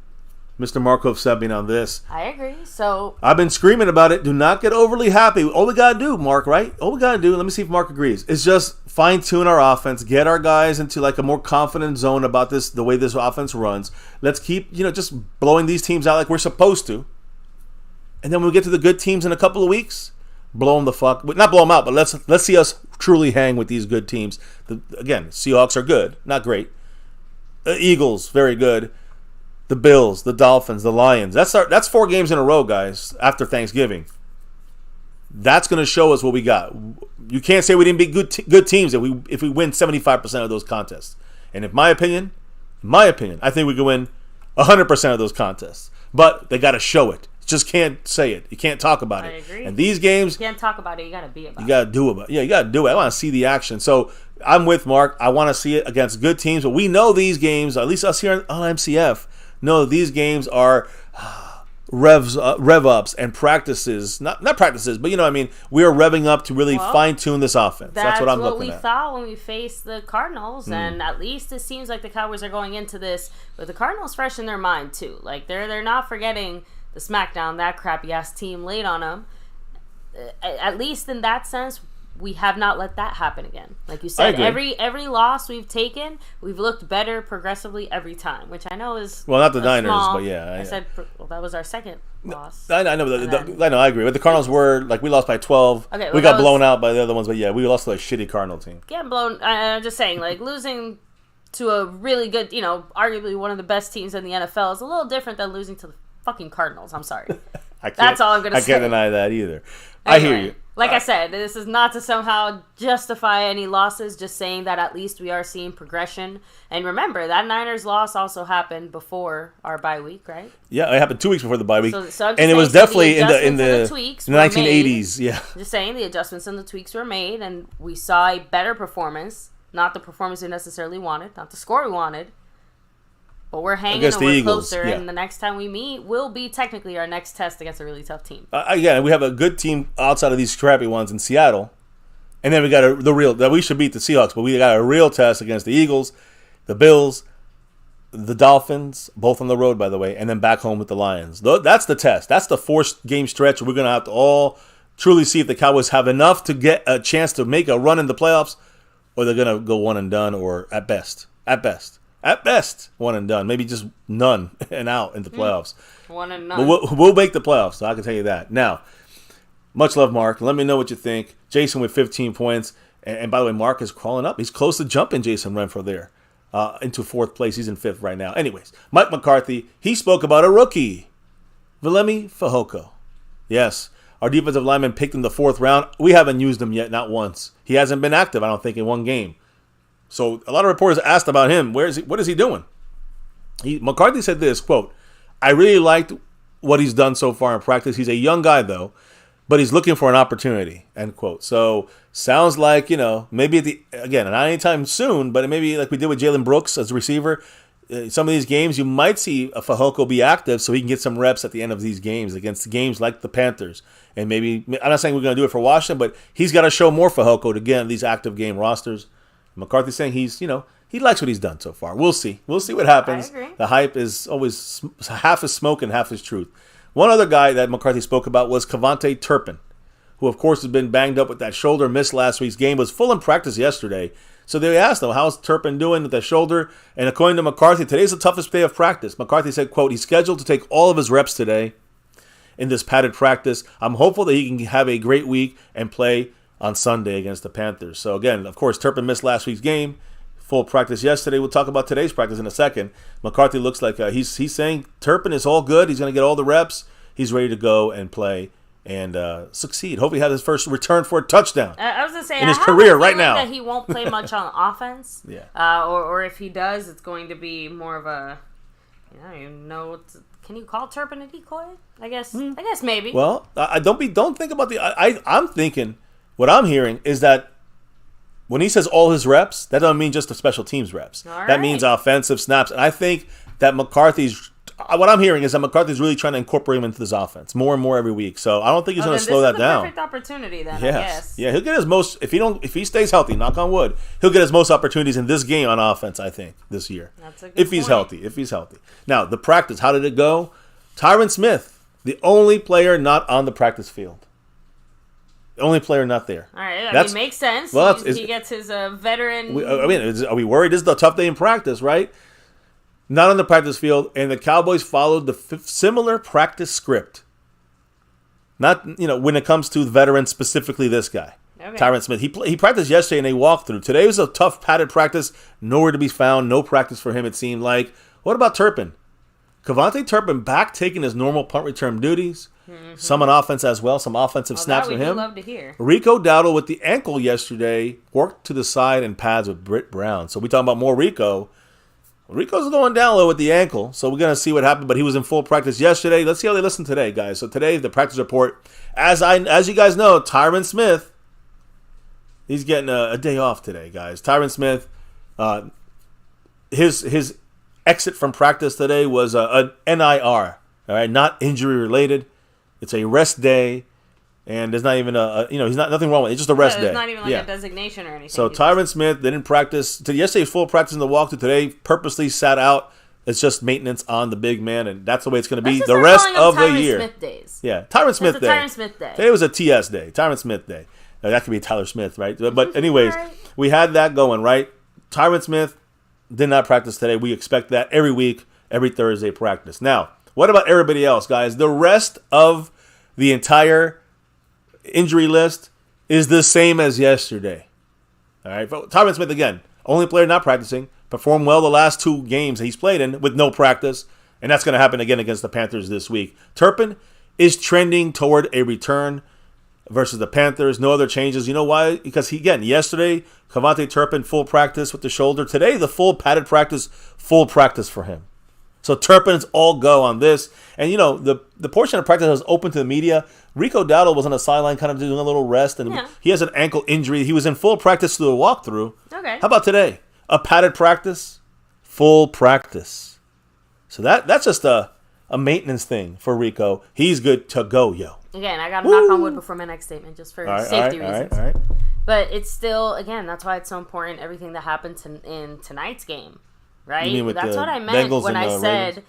Mr. Mark Hovsepian on this. I agree. So I've been screaming about it. Do not get overly happy. All we got to do, Mark, right? All we got to do, let me see if Mark agrees, is just fine-tune our offense, get our guys into like a more confident zone about this, the way this offense runs. Let's keep, just blowing these teams out like we're supposed to. And then when we get to the good teams in a couple of weeks, blow them the fuck. Not blow them out, but let's see us truly hang with these good teams. Again, Seahawks are good, not great. The Eagles, very good. The Bills, the Dolphins, the Lions. That's 4 games in a row, guys, after Thanksgiving. That's going to show us what we got. You can't say we didn't beat good teams if we win 75% of those contests. And in my opinion, I think we can win 100% of those contests. But they got to show it. You just can't say it. You can't talk about it. I agree. And these games, you can't talk about it. You got to be about it. You got to do it. Yeah, you got to do it. I want to see the action. So I'm with Mark. I want to see it against good teams. But we know these games, at least us here on MCF, know these games are rev ups and practices. Not practices, but you know what I mean. We are revving up to really fine tune this offense. That's what I'm looking at. That's what we thought when we faced the Cardinals, and at least it seems like the Cowboys are going into this with the Cardinals fresh in their mind too. Like they're not forgetting the smackdown that crappy ass team laid on them. At least in that sense, we have not let that happen again. Like you said, every loss we've taken, we've looked better progressively every time, which I know is not the Niners, small. But yeah, that was our second loss. I know, I agree. But the Cardinals were like we lost by 12. Okay, we got blown out by the other ones, but yeah, we lost to a shitty Cardinal team. Getting blown. I'm just saying, like losing to a really good, arguably one of the best teams in the NFL is a little different than losing to the fucking Cardinals. I'm sorry. That's all I'm going to say. I can't deny that either. Anyway, I hear you. Like I said, this is not to somehow justify any losses, just saying that at least we are seeing progression. And remember, that Niners loss also happened before our bye week, right? Yeah, it happened 2 weeks before the bye week. So and it was definitely in the 1980s. Yeah. Just saying, the adjustments and the tweaks were made, and we saw a better performance. Not the performance we necessarily wanted, not the score we wanted. But we're hanging and we're closer, and the next time we meet will be technically our next test against a really tough team. Again, we have a good team outside of these crappy ones in Seattle. And then we got the real, that we should beat the Seahawks, but we got a real test against the Eagles, the Bills, the Dolphins, both on the road, by the way, and then back home with the Lions. That's the test. That's the 4-game stretch. We're going to have to all truly see if the Cowboys have enough to get a chance to make a run in the playoffs, or they're going to go one and done, or at best, one and done. Maybe just none and out in the playoffs. One and none. But we'll make the playoffs, so I can tell you that. Now, much love, Mark. Let me know what you think. Jason with 15 points. And by the way, Mark is crawling up. He's close to jumping Jason Renfro there into 4th place. He's in 5th right now. Anyways, Mike McCarthy, he spoke about a rookie, Vilemi Fehoko. Yes, our defensive lineman picked in the 4th round. We haven't used him yet, not once. He hasn't been active, I don't think, in one game. So a lot of reporters asked about him. What is he doing? McCarthy said this, quote, "I really liked what he's done so far in practice. He's a young guy, though, but he's looking for an opportunity," end quote. So sounds like, maybe not anytime soon, but maybe like we did with Jalen Brooks as a receiver. Some of these games, you might see a Fehoko be active so he can get some reps at the end of these games against games like the Panthers. And maybe, I'm not saying we're going to do it for Washington, but he's got to show more Fehoko to get on these active game rosters. McCarthy's saying he's he likes what he's done so far. We'll see. We'll see what happens. I agree. The hype is always half is smoke and half is truth. One other guy that McCarthy spoke about was Cavante Turpin, who, of course, has been banged up with that shoulder, missed last week's game, was full in practice yesterday. So they asked him, how's Turpin doing with that shoulder? And according to McCarthy, today's the toughest day of practice. McCarthy said, quote, he's scheduled to take all of his reps today in this padded practice. I'm hopeful that he can have a great week and play on Sunday against the Panthers. So again, of course, Turpin missed last week's game. Full practice yesterday. We'll talk about today's practice in a second. McCarthy looks like he's saying Turpin is all good. He's going to get all the reps. He's ready to go and play and succeed. Hopefully, he has his first return for a touchdown. I was going to say, in his career right now. That he won't play much on offense. Yeah. Or if he does, it's going to be more of a, I don't even know. Can you call Turpin a decoy? I guess maybe. Well, don't think about I'm thinking. What I'm hearing is that when he says all his reps, that doesn't mean just the special teams reps. That means offensive snaps. And I think that what I'm hearing is that McCarthy's really trying to incorporate him into this offense more and more every week. So I don't think he's going to slow that down. Perfect opportunity then, yes. I guess. Yeah, he'll get his most, if he stays healthy, knock on wood, he'll get his most opportunities in this game on offense, I think, this year. That's a good If he's healthy. Now, the practice, how did it go? Tyron Smith, the only player not on the practice field. The only player not there. All right, I mean, makes sense. Well, he gets his veteran. Are we worried? This is a tough day in practice, right? Not on the practice field, and the Cowboys followed the similar practice script. Not, when it comes to the veterans, specifically this guy, Tyron Smith. He practiced yesterday in a walkthrough. Today was a tough padded practice. Nowhere to be found. No practice for him, it seemed like. What about Turpin? Cavante Turpin back taking his normal punt return duties. Mm-hmm. Some on offense as well. Some offensive snaps for him. Love to hear. Rico Dowdle with the ankle yesterday worked to the side and pads with Britt Brown. So we talking about more Rico. Rico's going down low with the ankle, so we're going to see what happened. But he was in full practice yesterday. Let's see how they listen today, guys. So today, the practice report, as you guys know, Tyron Smith, he's getting a day off today, guys. Tyron Smith, his exit from practice today was an NIR, all right, not injury related. It's a rest day, and there's not even he's not nothing wrong with it. It's just a rest day. It's not even like a designation or anything. So Tyron Smith, they didn't practice. Yesterday was full practice in the walkthrough. Today, purposely sat out. It's just maintenance on the big man, and that's the way it's going to be the rest of the year. Smith days. Yeah, Tyron Smith day. Tyron Smith day. Today was a TS day. Tyron Smith day. Now, that could be Tyler Smith, right? But anyways, we had that going, right? Tyron Smith did not practice today. We expect that every week, every Thursday practice. Now, what about everybody else, guys? The rest of the entire injury list is the same as yesterday. All right, Tyron Smith, again, only player not practicing, performed well the last two games he's played in with no practice, and that's going to happen again against the Panthers this week. Turpin is trending toward a return versus the Panthers. No other changes. You know why? Because yesterday, Cavante Turpin, full practice with the shoulder. Today, the full padded practice, full practice for him. So Turpin's all go on this. And, the portion of practice that was open to the media, Rico Dowdle was on the sideline kind of doing a little rest, and he has an ankle injury. He was in full practice through the walkthrough. Okay. How about today? A padded practice, full practice. So that's just a maintenance thing for Rico. He's good to go, yo. Again, I got to knock on wood before my next statement just for safety reasons. All right. But it's still, again, that's why it's so important, everything that happened in tonight's game. Right? That's what I meant Bengals when I said,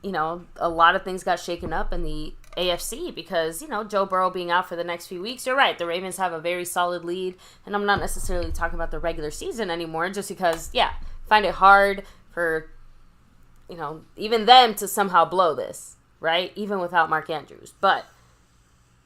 Ravens? A lot of things got shaken up in the AFC because, Joe Burrow being out for the next few weeks. You're right. The Ravens have a very solid lead. And I'm not necessarily talking about the regular season anymore just because, find it hard for, even them to somehow blow this, right? Even without Mark Andrews. But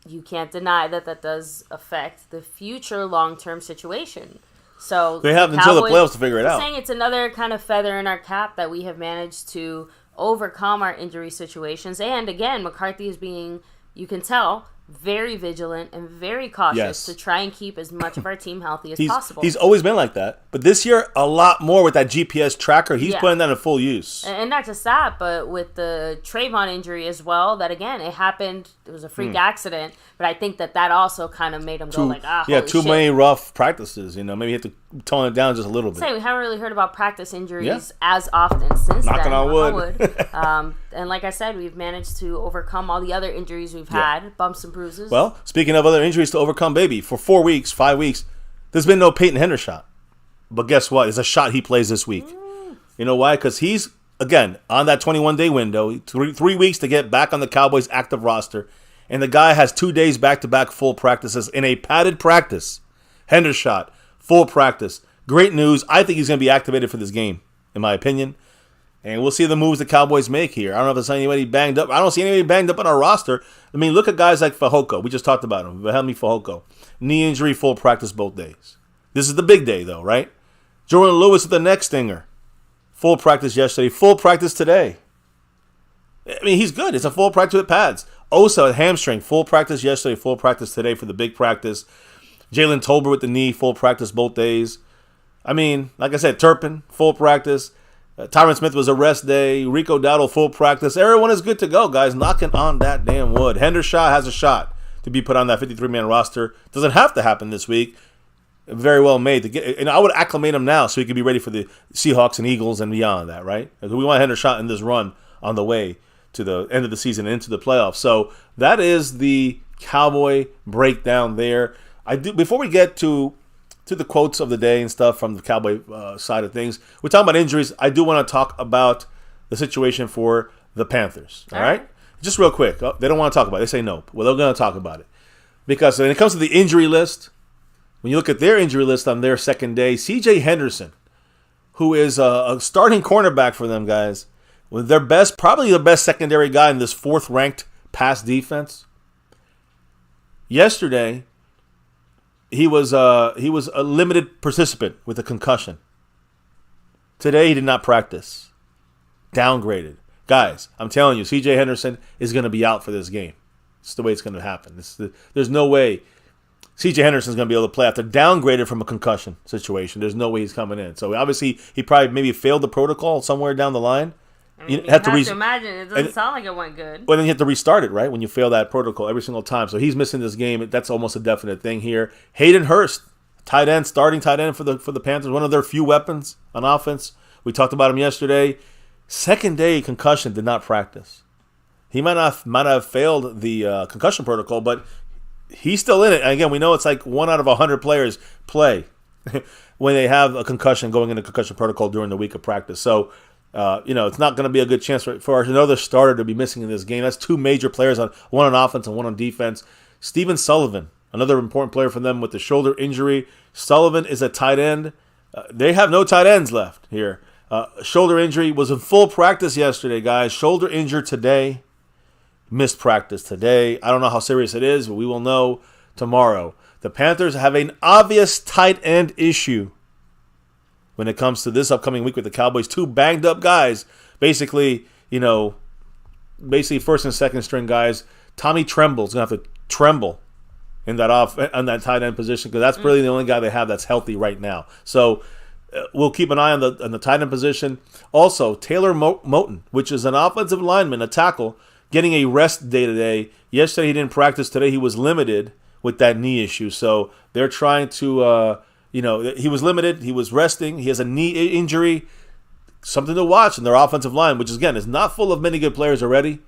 you can't deny that does affect the future long-term situation. So they have until the playoffs to figure it out. I'm saying it's another kind of feather in our cap that we have managed to overcome our injury situations. And again, McCarthy is being, you can tell, very vigilant and very cautious to try and keep as much of our team healthy as possible. He's always been like that. But this year, a lot more with that GPS tracker. He's putting that in full use. And not just that, but with the Trayvon injury as well, that again, it happened, it was a freak accident, but I think that also kind of made him go like, holy too shit. Many rough practices, maybe you have to tone it down just a little bit. We haven't really heard about practice injuries as often since Knocking then. on wood. And like I said, we've managed to overcome all the other injuries we've had, bumps and bruises. Well, speaking of other injuries to overcome, baby, for 4 weeks, 5 weeks, there's been no Peyton Hendershot. But guess what? It's a shot he plays this week. You know why? Because he's, again, on that 21-day window, 3 weeks to get back on the Cowboys' active roster. And the guy has 2 days back-to-back full practices in a padded practice. Hendershot, full practice. Great news. I think he's going to be activated for this game, in my opinion. And we'll see the moves the Cowboys make here. I don't know if there's anybody banged up. I don't see anybody banged up on our roster. I mean, look at guys like Fehoko. We just talked about him. Helmi Fehoko. Knee injury, full practice both days. This is the big day, though, right? Jordan Lewis with the neck stinger. Full practice yesterday. Full practice today. I mean, he's good. It's a full practice with pads. Osa, hamstring. Full practice yesterday. Full practice today for the big practice. Jalen Tolbert with the knee. Full practice both days. I mean, like I said, Turpin, full practice. Tyron Smith was a rest day. Rico Dowdle, full practice. Everyone is good to go, guys. Knocking on that damn wood. Hendershot has a shot to be put on that 53-man roster. Doesn't have to happen this week. Very well made to get, and I would acclimate him now so he could be ready for the Seahawks and Eagles and beyond that, right? We want Hendershot in this run on the way to the end of the season and into the playoffs. So that is the Cowboy breakdown there. Before we get to the quotes of the day and stuff from the Cowboy side of things, we're talking about injuries. I do want to talk about the situation for the Panthers. All right? Just real quick. They don't want to talk about it. They say no. Well, they're going to talk about it. Because when it comes to the injury list, when you look at their injury list on their second day, C.J. Henderson, who is a starting cornerback for them, guys, with their best, probably the best secondary guy in this fourth-ranked pass defense. Yesterday, he was a limited participant with a concussion. Today, he did not practice. Downgraded. Guys, I'm telling you, C.J. Henderson is going to be out for this game. It's the way it's going to happen. There's no way C.J. Henderson's going to be able to play after downgraded from a concussion situation. There's no way he's coming in. So obviously, he probably maybe failed the protocol somewhere down the line. I mean, you have to imagine. It doesn't sound like it went good. Well, then you have to restart it, right? When you fail that protocol every single time. So he's missing this game. That's almost a definite thing here. Hayden Hurst, starting tight end for the Panthers, one of their few weapons on offense. We talked about him yesterday. Second day concussion, did not practice. He might have failed the concussion protocol, but he's still in it. And again, we know it's like 1 out of 100 players play when they have a concussion going into concussion protocol during the week of practice. So, it's not going to be a good chance for another starter to be missing in this game. That's two major players, one on offense and one on defense. Steven Sullivan, another important player for them with the shoulder injury. Sullivan is a tight end. They have no tight ends left here. Shoulder injury, was in full practice yesterday, guys. Shoulder injured today. Missed practice today. I don't know how serious it is, but we will know tomorrow. The Panthers have an obvious tight end issue when it comes to this upcoming week with the Cowboys. Two banged up guys. Basically first and second string guys. Tommy Tremble's going to have to tremble in that tight end position because that's really the only guy they have that's healthy right now. So we'll keep an eye on the tight end position. Also, Taylor Moton, which is an offensive lineman, a tackle, getting a rest day today. Yesterday he didn't practice. Today he was limited with that knee issue. So they're trying to, he was limited. He was resting. He has a knee injury. Something to watch in their offensive line, which, again, is not full of many good players already.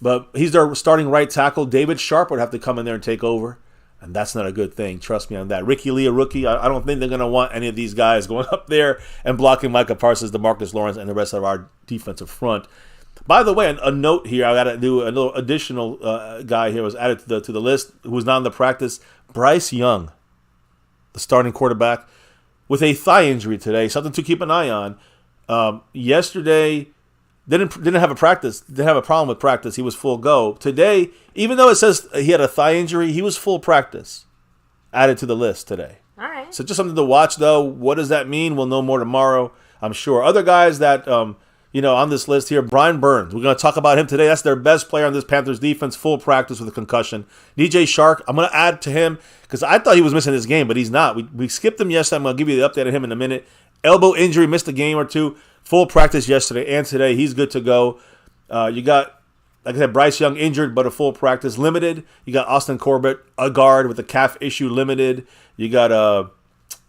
But he's their starting right tackle. David Sharp would have to come in there and take over. And that's not a good thing. Trust me on that. Ricky Lee, a rookie. I don't think they're going to want any of these guys going up there and blocking Micah Parsons, DeMarcus Lawrence, and the rest of our defensive front. By the way, a note here, I got to do a little additional guy here was added to the list who was not in the practice. Bryce Young, the starting quarterback, with a thigh injury today, something to keep an eye on. Yesterday, didn't have a practice, didn't have a problem with practice. He was full go. Today, even though it says he had a thigh injury, he was full practice, added to the list today. All right. So just something to watch, though. What does that mean? We'll know more tomorrow, I'm sure. Other guys that on this list here, Brian Burns. We're going to talk about him today. That's their best player on this Panthers defense, full practice with a concussion. DJ Shark, I'm going to add to him because I thought he was missing this game, but he's not. We skipped him yesterday. I'm going to give you the update on him in a minute. Elbow injury, missed a game or two. Full practice yesterday and today. He's good to go. You got, like I said, Bryce Young injured, but a full practice, limited. You got Austin Corbett, a guard with a calf issue, limited. You got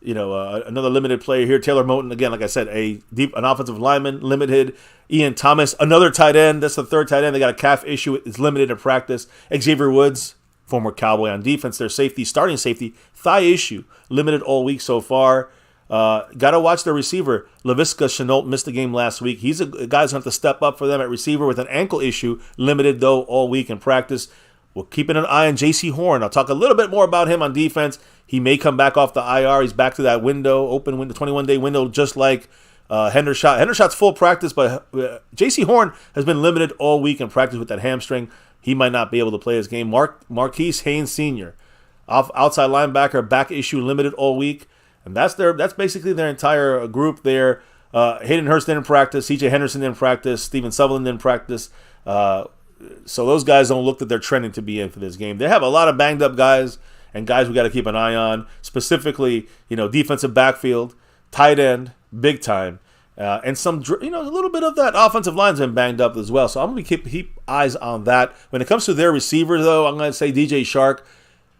another limited player here. Taylor Moton, again, like I said, an offensive lineman, limited. Ian Thomas, another tight end. That's the third tight end. They got a calf issue. It's limited in practice. Xavier Woods, former Cowboy on defense, their starting safety, thigh issue, limited all week so far. Got to watch the receiver. Laviska Chenault missed the game last week. He's a guy who's going to have to step up for them at receiver with an ankle issue, limited, though, all week in practice. We're keeping an eye on J.C. Horn. I'll talk a little bit more about him on defense. He may come back off the IR. He's back to that window, open window, 21-day window, just like Hendershot. Hendershot's full practice, but J.C. Horn has been limited all week in practice with that hamstring. He might not be able to play his game. Marquise Haynes Sr., outside linebacker, back issue limited all week. And that's basically their entire group there. Hayden Hurst didn't practice. C.J. Henderson didn't practice. Stephen Sutherland didn't practice. So those guys don't look that they're trending to be in for this game. They have a lot of banged up guys and guys we got to keep an eye on. Specifically, defensive backfield, tight end, big time, and some, a little bit of that offensive line's been banged up as well. So I'm going to keep eyes on that. When it comes to their receiver, though, I'm going to say DJ Shark.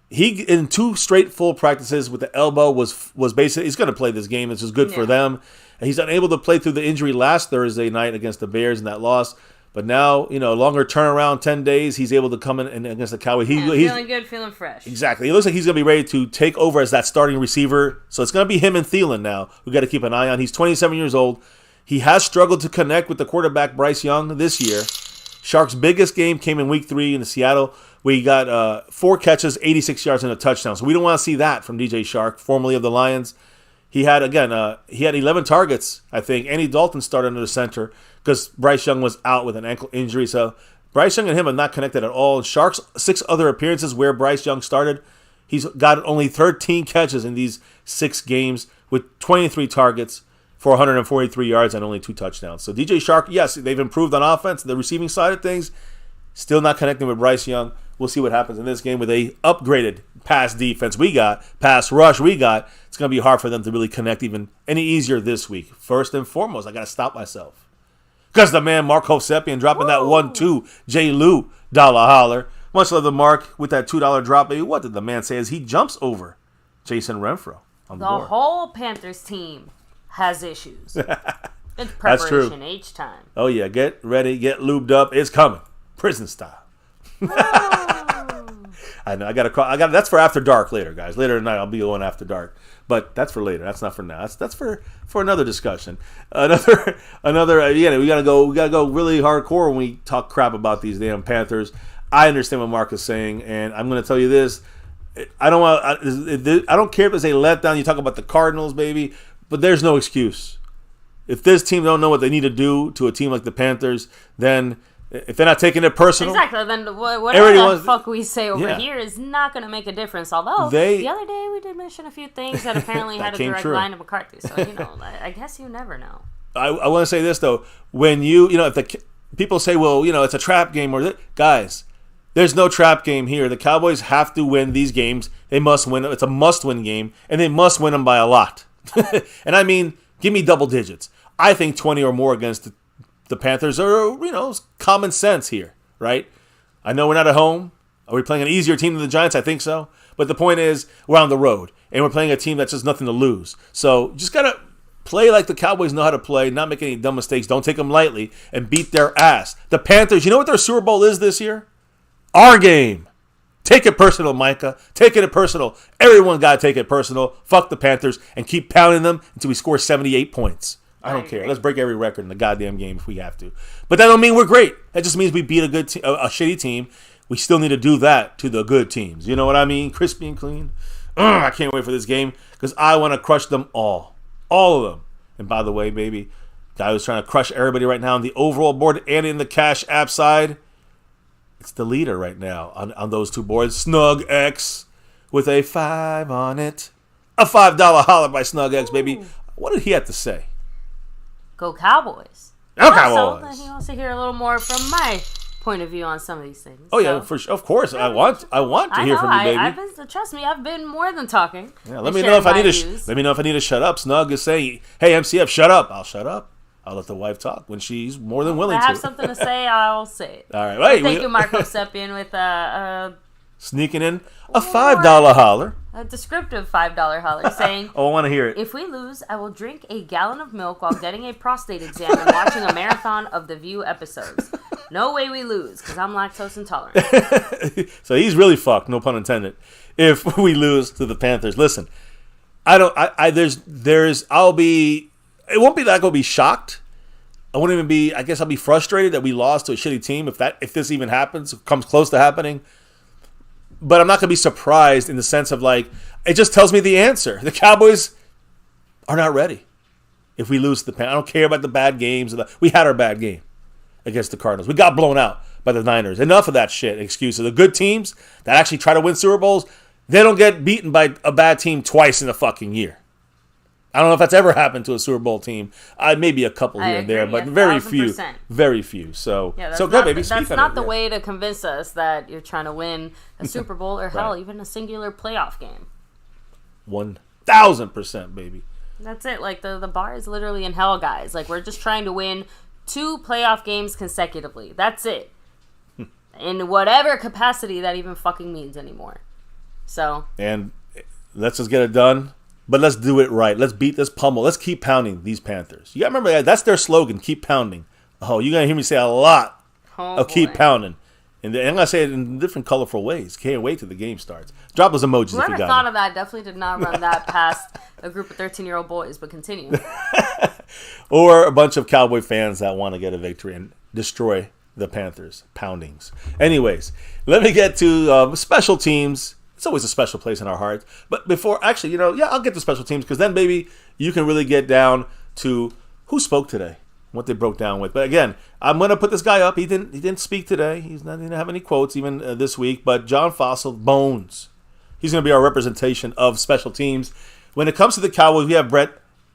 He in 2 straight full practices with the elbow was basically he's going to play this game. This is good for them. And he's unable to play through the injury last Thursday night against the Bears in that loss. But now, longer turnaround, 10 days, he's able to come in and against the Cowboys. He's feeling good, feeling fresh. Exactly. It looks like he's going to be ready to take over as that starting receiver. So it's going to be him and Thielen now. We got to keep an eye on. He's 27 years old. He has struggled to connect with the quarterback, Bryce Young, this year. Shark's biggest game came in Week 3 in Seattle, where he got 4 catches, 86 yards, and a touchdown. So we don't want to see that from DJ Shark, formerly of the Lions. He had 11 targets, I think. Andy Dalton started under the center because Bryce Young was out with an ankle injury. So Bryce Young and him are not connected at all. Shark's 6 other appearances where Bryce Young started, he's got only 13 catches in these 6 games with 23 targets for 143 yards and only 2 touchdowns. So DJ Shark, yes, they've improved on offense, the receiving side of things, still not connecting with Bryce Young. We'll see what happens in this game with a upgraded pass defense pass rush we got. It's going to be hard for them to really connect even any easier this week. First and foremost, I got to stop myself. Because the man, Mark Hovsepian, dropping that 1-2 J. Lou dollar holler. Much love the Mark with that $2 drop. Baby, what did the man say as he jumps over Jason Renfro on the board? Whole Panthers team has issues. It's preparation That's true. each time. Oh, yeah. Get ready. Get lubed up. It's coming. Prison style. I know. I got. That's for after dark later, guys. Later tonight, I'll be going after dark. But that's for later. That's not for now. That's for another discussion. Another. Again, we gotta go really hardcore when we talk crap about these damn Panthers. I understand what Mark is saying, and I'm going to tell you this. I don't care if it's a letdown. You talk about the Cardinals, baby, but there's no excuse. If this team don't know what they need to do to a team like the Panthers, then if they're not taking it personal, exactly. Then whatever the fuck we say over here is not going to make a difference. Although the other day we did mention a few things that apparently had a direct line to McCarthy. So I guess you never know. I want to say this though: when if the people say, well, it's a trap game, guys, there's no trap game here. The Cowboys have to win these games. They must win. It's a must-win game, and they must win them by a lot. And I mean, give me double digits. I think 20 or more against the Panthers are, common sense here, right? I know we're not at home. Are we playing an easier team than the Giants? I think so. But the point is, we're on the road, and we're playing a team that's just nothing to lose. So just got to play like the Cowboys know how to play, not make any dumb mistakes, don't take them lightly, and beat their ass. The Panthers, you know what their Super Bowl is this year? Our game. Take it personal, Micah. Take it personal. Everyone got to take it personal. Fuck the Panthers and keep pounding them until we score 78 points. I don't care. Let's break every record in the goddamn game if we have to. But that don't mean we're great. That just means we beat a shitty team. We still need to do that to the good teams. You know what I mean? Crispy and clean. I can't wait for this game because I want to crush them all. All of them. And by the way, baby, guy who's trying to crush everybody right now on the overall board and in the Cash App side, it's the leader right now on those 2 boards. Snug X with a 5 on it. A $5 holler by Snug X, baby. What did he have to say? Go Cowboys. Go Cowboys. Also, he wants to hear a little more from my point of view on some of these things. Oh yeah, of course. I want to hear from you, baby. Trust me, I've been more than talking. Yeah, let me know if I need to shut up. Snug is saying, "Hey MCF, shut up." I'll shut up. I'll let the wife talk when she's more than willing to. If I have something to say, I'll say it. All right. Thank you, Marco Seppian, with sneaking in a $5 holler. A descriptive $5 holler saying, I want to hear it. If we lose, I will drink a gallon of milk while getting a prostate exam and watching a marathon of The View episodes. No way we lose, because I'm lactose intolerant. So he's really fucked, no pun intended, if we lose to the Panthers. Listen, I don't. There's. I'll be. It won't be that I'll be shocked. I won't even be. I guess I'll be frustrated that we lost to a shitty team if this even happens, comes close to happening. But I'm not going to be surprised in the sense of like it just tells me the answer. The Cowboys are not ready. If we lose to the Panthers, I don't care about the bad games. We had our bad game against the Cardinals. We got blown out by the Niners. Enough of that shit. Excuses. The good teams that actually try to win Super Bowls, they don't get beaten by a bad team twice in a fucking year. I don't know if that's ever happened to a Super Bowl team. Maybe a couple here and there, but very few. Very few. So, so good, baby. That's not the way to convince us that you're trying to win a Super Bowl or hell, even a singular playoff game. 1,000%, baby. That's it. Like, the bar is literally in hell, guys. Like, we're just trying to win 2 playoff games consecutively. That's it. In whatever capacity that even fucking means anymore. So. And let's just get it done. But let's do it right. Let's beat this pummel. Let's keep pounding these Panthers. You got to remember, that's their slogan, keep pounding. Oh, you're going to hear me say a lot of keep pounding. And I'm going to say it in different colorful ways. Can't wait till the game starts. Drop those emojis if you got Whoever thought of that definitely did not run that past a group of 13-year-old boys, but continue. Or a bunch of Cowboy fans that want to get a victory and destroy the Panthers. Poundings. Anyways, let me get to special teams. It's always a special place in our hearts. But before, actually, I'll get to special teams because then, baby, you can really get down to who spoke today, what they broke down with. But again, I'm going to put this guy up. He didn't speak today. He didn't have any quotes even this week. But John Fossil, Bones, he's going to be our representation of special teams. When it comes to the Cowboys, we have Brett.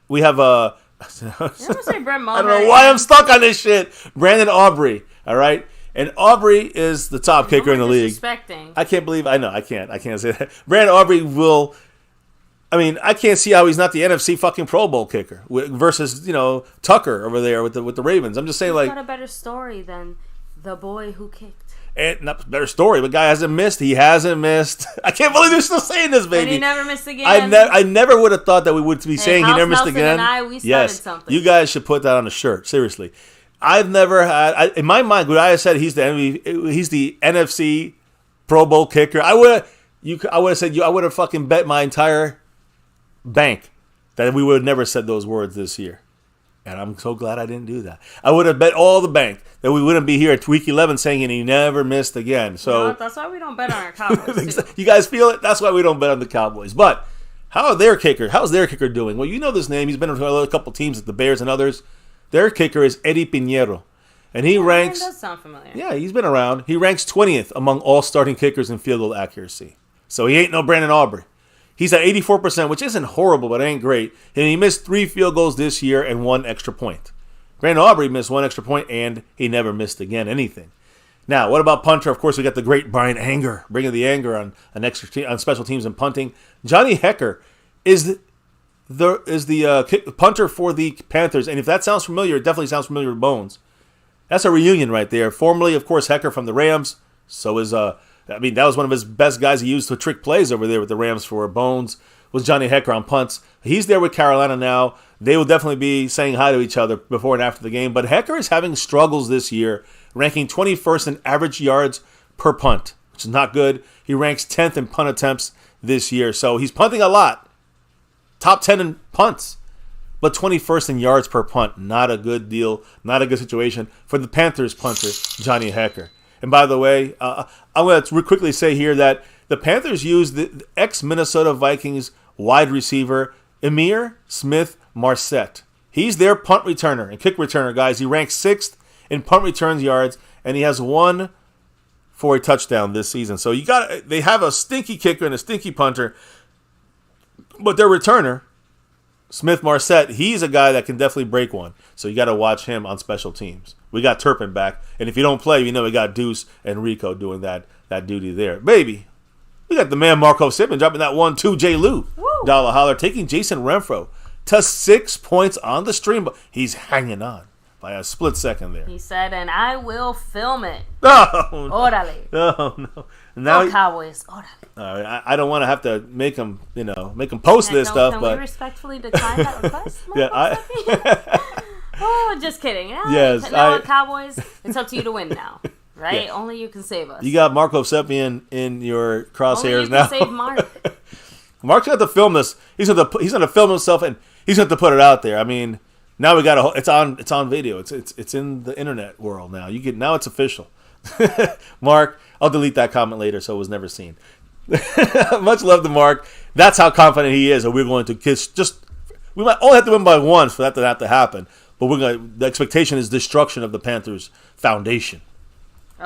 We have you never say Brett Mulder. I don't know why I'm stuck on this shit. Brandon Aubrey. All right. And Aubrey is the top kicker in the league. I can't believe. I know. I can't say that. Brandon Aubrey will. I mean, I can't see how he's not the NFC fucking Pro Bowl kicker versus Tucker over there with the Ravens. I'm just saying, he's got a better story than the boy who kicked. And not better story, but guy hasn't missed. He hasn't missed. I can't believe they're still saying this, baby. And he never missed again. I never would have thought that we would be saying he never missed again. We started something. You guys should put that on a shirt. Seriously. I've never had, in my mind, would I have said he's the NFC Pro Bowl kicker? I would have said I would have fucking bet my entire bank that we would have never said those words this year. And I'm so glad I didn't do that. I would have bet all the bank that we wouldn't be here at week 11 saying he never missed again. So that's why we don't bet on our Cowboys. You guys feel it? That's why we don't bet on the Cowboys. But how's their kicker doing? Well, you know this name. He's been on a couple teams like the Bears and others. Their kicker is Eddie Pinheiro. And he ranks... That does sound familiar. Yeah, he's been around. He ranks 20th among all starting kickers in field goal accuracy. So he ain't no Brandon Aubrey. He's at 84%, which isn't horrible, but ain't great. And he missed 3 field goals this year and 1 extra point. Brandon Aubrey missed 1 extra point, and he never missed again anything. Now, what about punter? Of course, we got the great Brian Anger, bringing the anger on on special teams and punting. Johnny Hecker is the punter for the Panthers, and if that sounds familiar, it definitely sounds familiar with Bones. That's a reunion right there. Formerly, of course, Hecker from the Rams. So is that was one of his best guys he used to trick plays over there with the Rams for Bones. Was Johnny Hecker on punts. He's there with Carolina now. They will definitely be saying hi to each other before and after the game. But Hecker is having struggles this year, ranking 21st in average yards per punt, which is not good. He ranks 10th in punt attempts this year. So he's punting a lot. Top 10 in punts, but 21st in yards per punt. Not a good deal, not a good situation for the Panthers punter, Johnny Hecker. And by the way, I'm going to quickly say here that the Panthers used the ex-Minnesota Vikings wide receiver, Emir Smith-Marset. He's their punt returner and kick returner, guys. He ranks 6th in punt returns yards, and he has 1 for a touchdown this season. So they have a stinky kicker and a stinky punter. But their returner, Smith-Marset, he's a guy that can definitely break one. So you got to watch him on special teams. We got Turpin back. And if you don't play, we got Deuce and Rico doing that duty there. Baby, we got the man Marco Sippin dropping that 1-2 J. Lou. Dollar holler, taking Jason Renfro to 6 points on the stream. But he's hanging on by a split second there. He said, and I will film it. Oh, no. Orale. Oh, no. Now Cowboys. Orale. I don't want to have to make him post this stuff. Can but we respectfully decline that request? Just kidding. Yes, Cowboys, it's up to you to win now, right? Yeah. Only you can save us. You got Marco Seppian in your crosshairs now. Only you can save Mark. Mark's going to have to film this. He's going to film himself, and he's going to put it out there. I mean, now we got it's on video. It's in the internet world now. Now it's official. Mark, I'll delete that comment later, so it was never seen. Much love to Mark. That's how confident he is that we're going to kiss. We might only have to win by one for that to have to happen. But the expectation is destruction of the Panthers' foundation.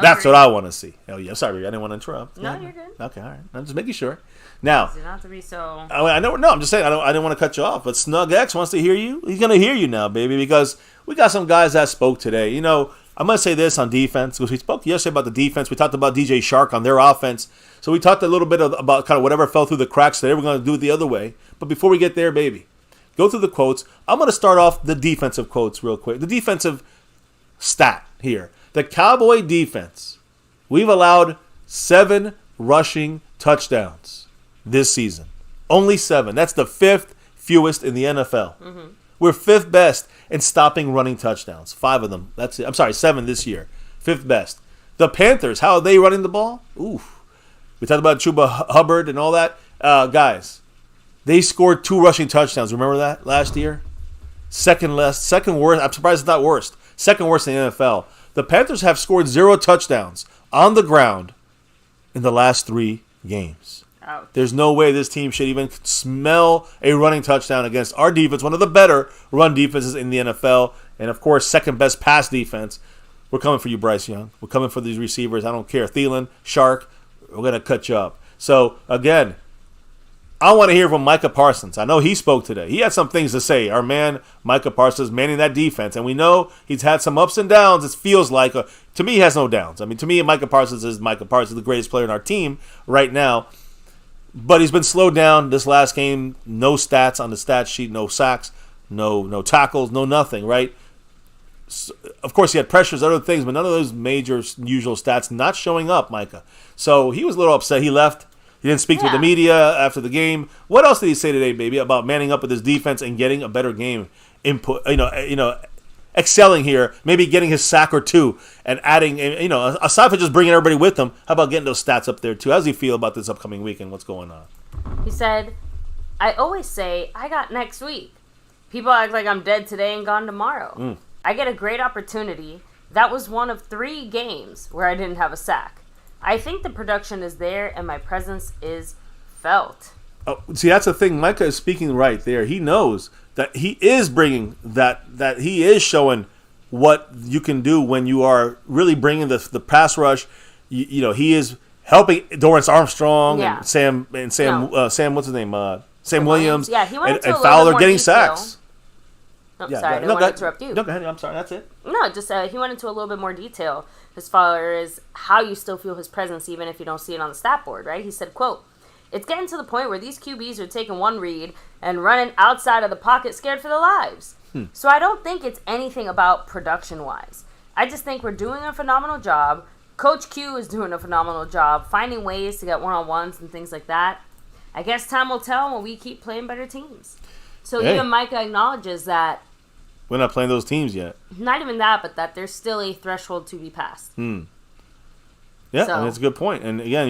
That's what I want to see. Hell yeah! Sorry, I didn't want to interrupt. No, you're good. Okay, all right. I'm just making sure. Now, not to be so. I know. No, I'm just saying. I didn't want to cut you off. But Snug X wants to hear you. He's gonna hear you now, baby, because we got some guys that spoke today. You know, I'm gonna say this on defense because we spoke yesterday about the defense. We talked about DJ Shark on their offense. So we talked a little bit about kind of whatever fell through the cracks today. We're gonna do it the other way. But before we get there, baby, go through the quotes. I'm gonna start off the defensive quotes real quick. The defensive stat here. The Cowboy defense. We've allowed 7 rushing touchdowns this season. Only 7. That's the 5th fewest in the NFL. Mm-hmm. We're 5th best in stopping running touchdowns. 5 of them. That's it. I'm sorry, 7 this year. 5th best. The Panthers, how are they running the ball? Oof. We talked about Chuba Hubbard and all that. Guys, they scored 2 rushing touchdowns. Remember that last year? Second worst. I'm surprised it's not worst. Second worst in the NFL. The Panthers have scored 0 touchdowns on the ground in the last 3 games. Ouch. There's no way this team should even smell a running touchdown against our defense, one of the better run defenses in the NFL, and of course, second best pass defense. We're coming for you, Bryce Young. We're coming for these receivers. I don't care. Thielen, Shark, we're going to cut you up. So, again, I want to hear from Micah Parsons. I know he spoke today. He had some things to say. Our man, Micah Parsons, manning that defense. And we know he's had some ups and downs. It feels like, to me, he has no downs. I mean, to me, Micah Parsons is the greatest player in our team right now. But he's been slowed down this last game. No stats on the stat sheet. No sacks. No tackles. No nothing, right? So, of course, he had pressures, other things, but none of those major usual stats not showing up, Micah. So he was a little upset. He left. He didn't speak to the media after the game. What else did he say today, baby, about manning up with his defense and getting a better game input? Excelling here, maybe getting his sack or 2 and adding. Aside from just bringing everybody with him, how about getting those stats up there too? How does he feel about this upcoming weekend? What's going on? He said, "I always say I got next week. People act like I'm dead today and gone tomorrow. I get a great opportunity. That was one of 3 games where I didn't have a sack. I think the production is there and my presence is felt." Oh, see, that's the thing. Micah is speaking right there. He knows that he is bringing that he is showing what you can do when you are really bringing the pass rush. He is helping Dorrance Armstrong and Sam what's his name? Sam Williams. Yeah, he went into and a little Fowler more getting detail. sacks. Oh, sorry, I didn't want to interrupt you. No, go ahead. I'm sorry. That's it. No, just he went into a little bit more detail as far as how you still feel his presence even if you don't see it on the stat board, right? He said, quote, "It's getting to the point where these QBs are taking one read and running outside of the pocket scared for their lives. So I don't think it's anything about production-wise. I just think we're doing a phenomenal job. Coach Q is doing a phenomenal job finding ways to get one-on-ones and things like that. I guess time will tell when we keep playing better teams." So even Micah acknowledges that we're not playing those teams yet. Not even that, but that there's still a threshold to be passed. Yeah, and that's a good point. And again,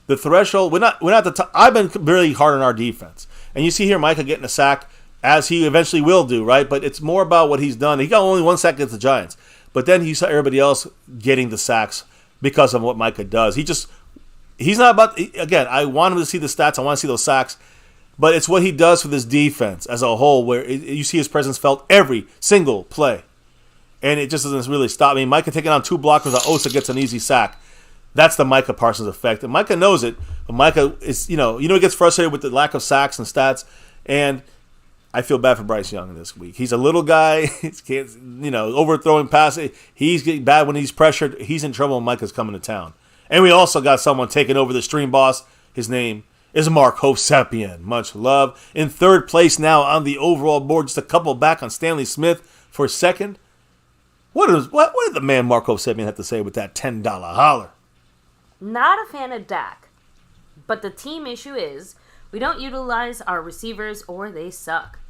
the threshold. We're not at the top. I've been really hard on our defense, and you see here Micah getting a sack, as he eventually will do, right? But it's more about what he's done. He got only 1 sack against the Giants, but then you saw everybody else getting the sacks because of what Micah does. He's not about. Again, I want him to see the stats. I want to see those sacks. But it's what he does for this defense as a whole, where you see his presence felt every single play. And it just doesn't really stop. I mean, Micah taking on 2 blockers, Osa gets an easy sack. That's the Micah Parsons effect. And Micah knows it. But Micah is, he gets frustrated with the lack of sacks and stats. And I feel bad for Bryce Young this week. He's a little guy. He overthrowing passes. He's getting bad when he's pressured. He's in trouble when Micah's coming to town. And we also got someone taking over the stream boss. His name is Mark Hovsepian. Much love. In 3rd place now on the overall board, just a couple back on Stanley Smith for 2nd. What did the man Mark Hovsepian have to say with that $10 holler? Not a fan of Dak, but the team issue is we don't utilize our receivers or they suck.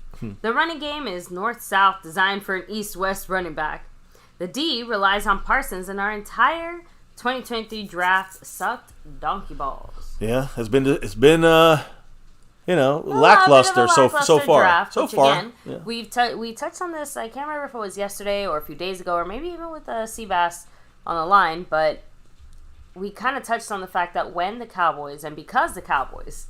The running game is north-south designed for an east-west running back. The D relies on Parsons, and our entire 2023 draft sucked donkey balls. Yeah, it's been lackluster so far. Draft, so far, again, we touched on this. I can't remember if it was yesterday or a few days ago, or maybe even with Seabass on the line. But we kind of touched on the fact that when the Cowboys, and because the Cowboys,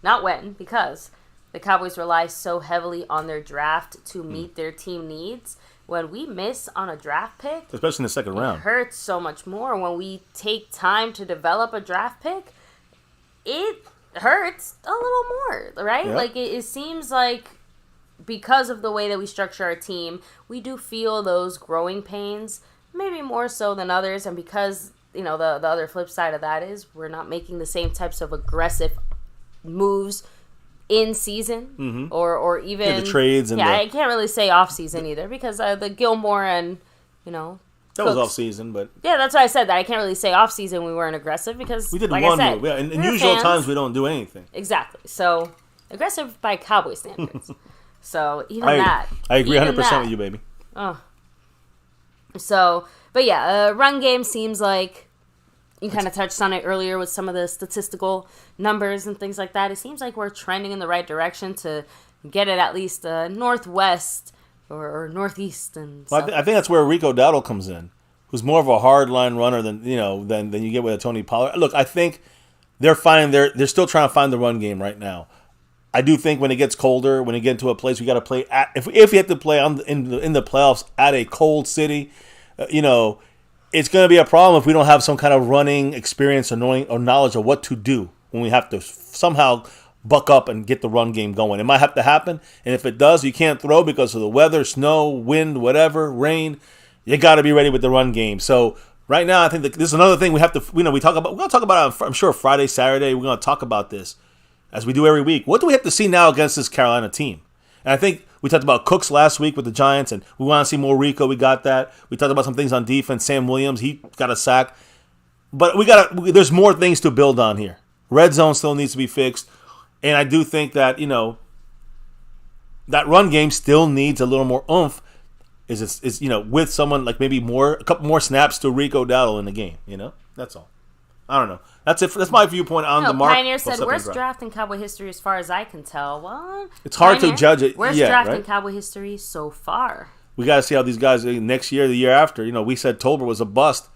not when, because the Cowboys rely so heavily on their draft to meet their team needs. When we miss on a draft pick, especially in the second round, it hurts so much more. When we take time to develop a draft pick, it hurts a little more, right? Yeah. Like, it seems like because of the way that we structure our team, we do feel those growing pains, maybe more so than others. And because, the other flip side of that is we're not making the same types of aggressive moves in season or even the trades. And I can't really say off season either because the Gilmore and, that was off season, but yeah, that's why I said that. I can't really say off season we weren't aggressive because we did like one I said, move. Yeah, in usual times we don't do anything. Exactly. So aggressive by Cowboy standards. So even I agree 100% with you, baby. Oh. So, but yeah, run game seems like you kind of touched on it earlier with some of the statistical numbers and things like that. It seems like we're trending in the right direction to get it at least northwest or northeast. And well, I think that's where Rico Dowdle comes in, who's more of a hardline runner than you get with a Tony Pollard. Look, I think they're still trying to find the run game right now. I do think when it gets colder, when you get into a place we got to play at, if you have to play in the playoffs at a cold city, it's going to be a problem if we don't have some kind of running experience or knowledge of what to do when we have to somehow buck up and get the run game going. It might have to happen, and if it does, you can't throw because of the weather, snow, wind, whatever, rain. You got to be ready with the run game. So right now, I think this is another thing we have to. We're going to talk about it. I'm sure Friday, Saturday, we're going to talk about this as we do every week. What do we have to see now against this Carolina team? And I think we talked about Cooks last week with the Giants, and we want to see more Rico. We got that. We talked about some things on defense. Sam Williams, he got a sack. But there's more things to build on here. Red zone still needs to be fixed. And I do think that, that run game still needs a little more oomph. Is with someone like maybe a couple more snaps to Rico Dowdle in the game. That's all. I don't know. That's it. That's my viewpoint on the mark. Pioneer said, worst draft in Cowboy history as far as I can tell. Well, it's hard to judge it. Worst draft in Cowboy history so far. We got to see how these guys next year, the year after. We said Tolbert was a bust.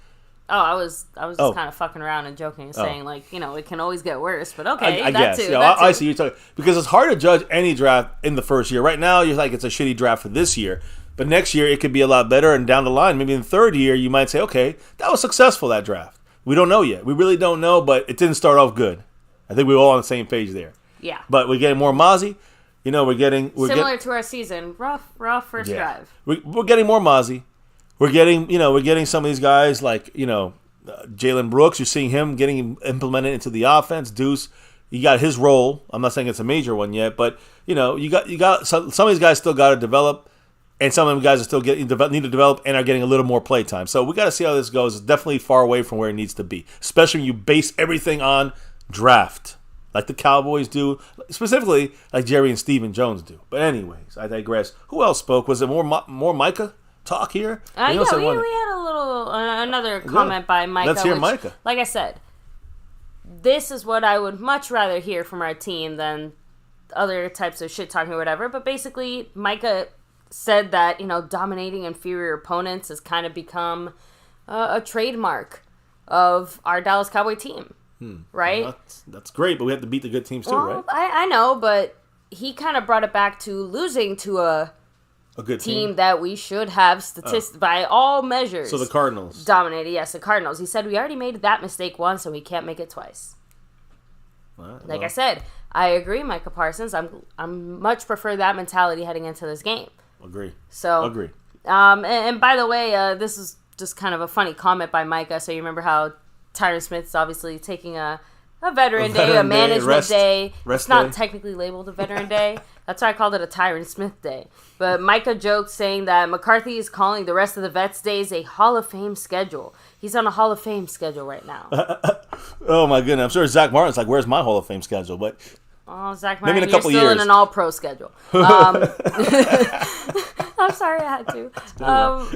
Oh, I was just kind of fucking around and joking and saying, it can always get worse. But okay, I guess. Too. I see you talking. Because it's hard to judge any draft in the first year. Right now, you're like, it's a shitty draft for this year. But next year, it could be a lot better. And down the line, maybe in the third year, you might say, okay, that was successful, that draft. We don't know yet. We really don't know, but it didn't start off good. I think we were all on the same page there. Yeah. But we're getting more Mozzie. We're similar to our season. Rough first drive. We're getting more Mozzie. We're getting some of these guys like, Jalen Brooks. You're seeing him getting implemented into the offense. Deuce, he got his role. I'm not saying it's a major one yet, but you got some of these guys still got to develop. And some of them guys are still need to develop and are getting a little more play time. So we got to see how this goes. It's definitely far away from where it needs to be, especially when you base everything on draft, like the Cowboys do, specifically like Jerry and Stephen Jones do. But anyways, I digress. Who else spoke? Was it more Micah talk here? We had a little another comment by Micah. Let's hear Micah. Like I said, this is what I would much rather hear from our team than other types of shit talking or whatever. But basically, Micah said that, dominating inferior opponents has kind of become a trademark of our Dallas Cowboy team, right? Well, that's great, but we have to beat the good teams too, right? I know, but he kind of brought it back to losing to a good team that we should have by all measures. So the Cardinals. Dominated, yes, the Cardinals. He said we already made that mistake once and we can't make it twice. I said, I agree, Micah Parsons. I'm much prefer that mentality heading into this game. Agree. Agree. And by the way, this is just kind of a funny comment by Micah. So you remember how Tyron Smith's obviously taking a veteran day, a management day. It's not technically labeled a veteran day. That's why I called it a Tyron Smith day. But Micah joked saying that McCarthy is calling the rest of the vets' days a Hall of Fame schedule. He's on a Hall of Fame schedule right now. Oh my goodness! I'm sure Zach Martin's like, "Where's my Hall of Fame schedule?" But Zach Martin, maybe in a couple you're still years. in an all-pro schedule. I'm sorry I had to.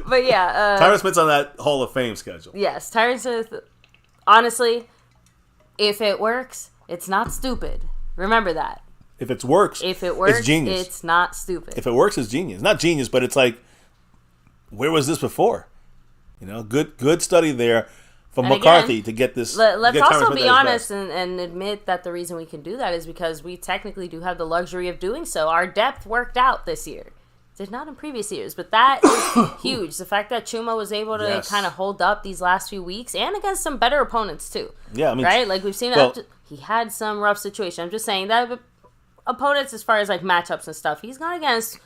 But yeah. Tyron Smith's on that Hall of Fame schedule. Yes, Tyron Smith, honestly, if it works, it's not stupid. Remember that. If it works, it's genius. It's not stupid. If it works, it's genius. Not genius, but it's like, where was this before? Good study there from and McCarthy again, to get this. Let's also be honest and admit that the reason we can do that is because we technically do have the luxury of doing so. Our depth worked out this year. Did not in previous years, but that is huge. The fact that Chuma was able to kind of hold up these last few weeks and against some better opponents too. Yeah, I mean, right? Like we've seen he had some rough situations. I'm just saying that opponents, as far as like matchups and stuff, he's gone against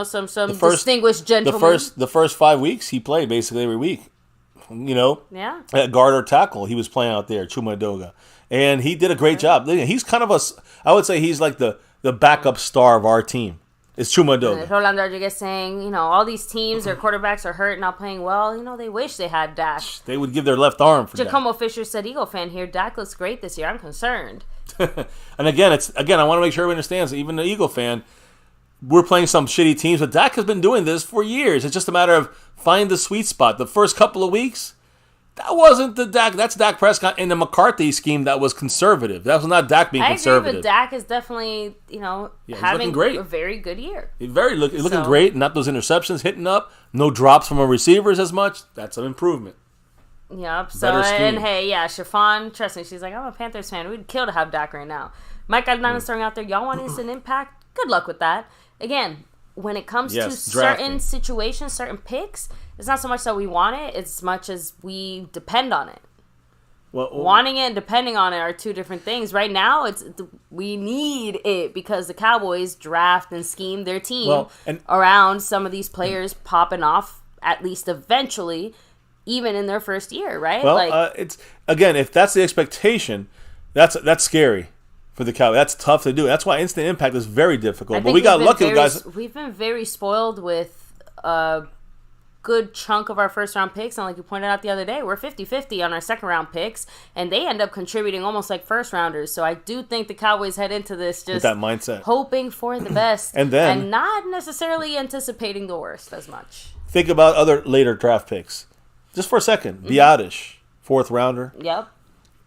some distinguished gentlemen. The first 5 weeks he played basically every week. Yeah. At guard or tackle, he was playing out there, Chuma Edoga, and he did a great job. He's kind of I would say he's like the backup star of our team. It's Chuma Edoga. Roland Rodriguez saying, all these teams, their quarterbacks are hurt, not playing well. They wish they had Dak. They would give their left arm for Giacomo Fisher said, Eagle fan here, Dak looks great this year. I'm concerned. And again, I want to make sure everyone understands, even the Eagle fan, we're playing some shitty teams, but Dak has been doing this for years. It's just a matter of finding the sweet spot. The first couple of weeks, that wasn't the Dak. That's Dak Prescott in the McCarthy scheme that was conservative. That was not Dak being conservative. I agree, but Dak is definitely, having great. a very good year. He's looking great. Not those interceptions hitting up. No drops from our receivers as much. That's an improvement. Yep. So, and hey, Chiffon, trust me, she's like, I'm a Panthers fan. We'd kill to have Dak right now. Mike Aldana's throwing out there, y'all want instant impact? Good luck with that. Again, when it comes to certain situations, certain picks, it's not so much that we want it, as much as we depend on it. Wanting it and depending on it are two different things. Right now, we need it because the Cowboys draft and scheme their team around some of these players popping off, at least eventually, even in their first year, right? Well, it's again, if that's the expectation, that's scary for the Cowboys. That's tough to do. That's why instant impact is very difficult. But we got lucky with guys. We've been very spoiled with a good chunk of our first-round picks, and like you pointed out the other day, we're 50-50 on our second-round picks, and they end up contributing almost like first-rounders. So I do think the Cowboys head into this just with that mindset, hoping for the best, and not necessarily anticipating the worst as much. Think about other later draft picks. Just for a second, Biadish, 4th rounder. Yep.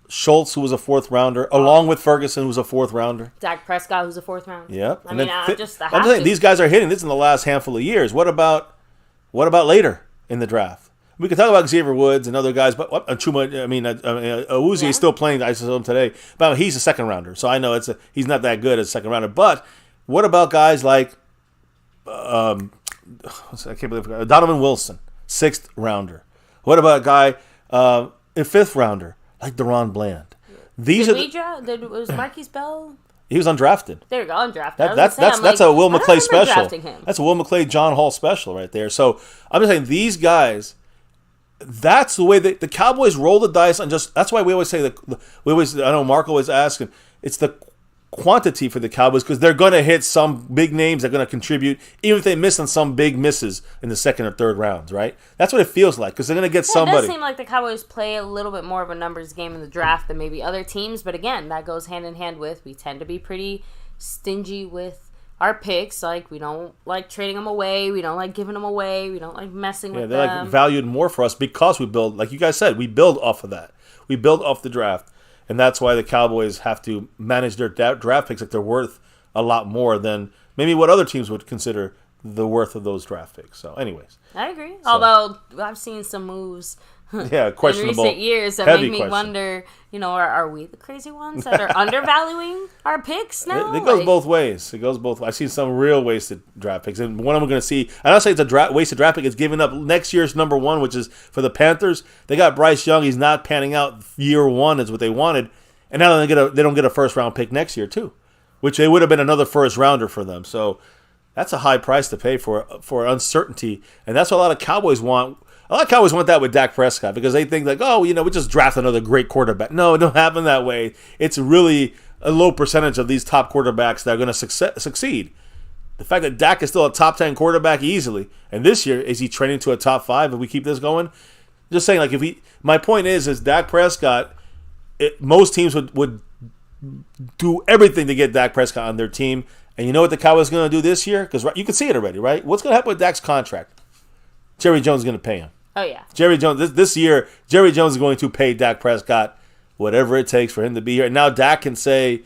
Schultz, who was a 4th rounder, along with Ferguson, who was a 4th rounder. Dak Prescott, who's a 4th rounder. Yep. I'm just saying, these guys are hitting this in the last handful of years. What about later in the draft? We can talk about Xavier Woods and other guys, but Awuzie is still playing. I saw him today, but he's a 2nd rounder, so I know he's not that good as a 2nd rounder. But what about guys like I can't believe Donovan Wilson, 6th rounder? What about a guy a 5th rounder like Deron Bland? Was Marquise Bell? He was undrafted. There you go, undrafted. That's a Will McClay special. That's a Will McClay, John Hall special right there. So I'm just saying these guys. That's the way the Cowboys roll the dice, and that's why we always say that. I know Mark always asks, and it's the quantity for the Cowboys because they're going to hit some big names that are going to contribute, even if they miss on some big misses in the 2nd or 3rd rounds, right? That's what it feels like because they're going to get somebody. It does seem like the Cowboys play a little bit more of a numbers game in the draft than maybe other teams, but again, that goes hand in hand with we tend to be pretty stingy with our picks. Like, we don't like trading them away. We don't like giving them away. We don't like messing with them. They're like valued more for us because we build, like you guys said, we build off of that. We build off the draft. And that's why the Cowboys have to manage their draft picks like they're worth a lot more than maybe what other teams would consider the worth of those draft picks. So, anyways. I agree. Although, I've seen some moves questionable. In recent years that make me wonder, are we the crazy ones that are undervaluing our picks now? It goes both ways. I've seen some real wasted draft picks. And one I'm going to see, I don't say it's a wasted draft pick, it's giving up next year's number 1, which is for the Panthers. They got Bryce Young. He's not panning out year 1 is what they wanted. And now they don't get a first-round pick next year, too, which they would have been another first-rounder for them. So that's a high price to pay for uncertainty. And that's what a lot of Cowboys want. A lot of Cowboys want that with Dak Prescott because they think like, we just draft another great quarterback. No, it don't happen that way. It's really a low percentage of these top quarterbacks that are going to succeed. The fact that Dak is still a top 10 quarterback easily, and this year, is he trending to a top 5 if we keep this going? Just saying, like, my point is Dak Prescott, most teams would do everything to get Dak Prescott on their team. And you know what the Cowboys are going to do this year? Because you can see it already, right? What's going to happen with Dak's contract? Jerry Jones is going to pay him. Oh, yeah. Jerry Jones, this year, Jerry Jones is going to pay Dak Prescott whatever it takes for him to be here. And now Dak can say,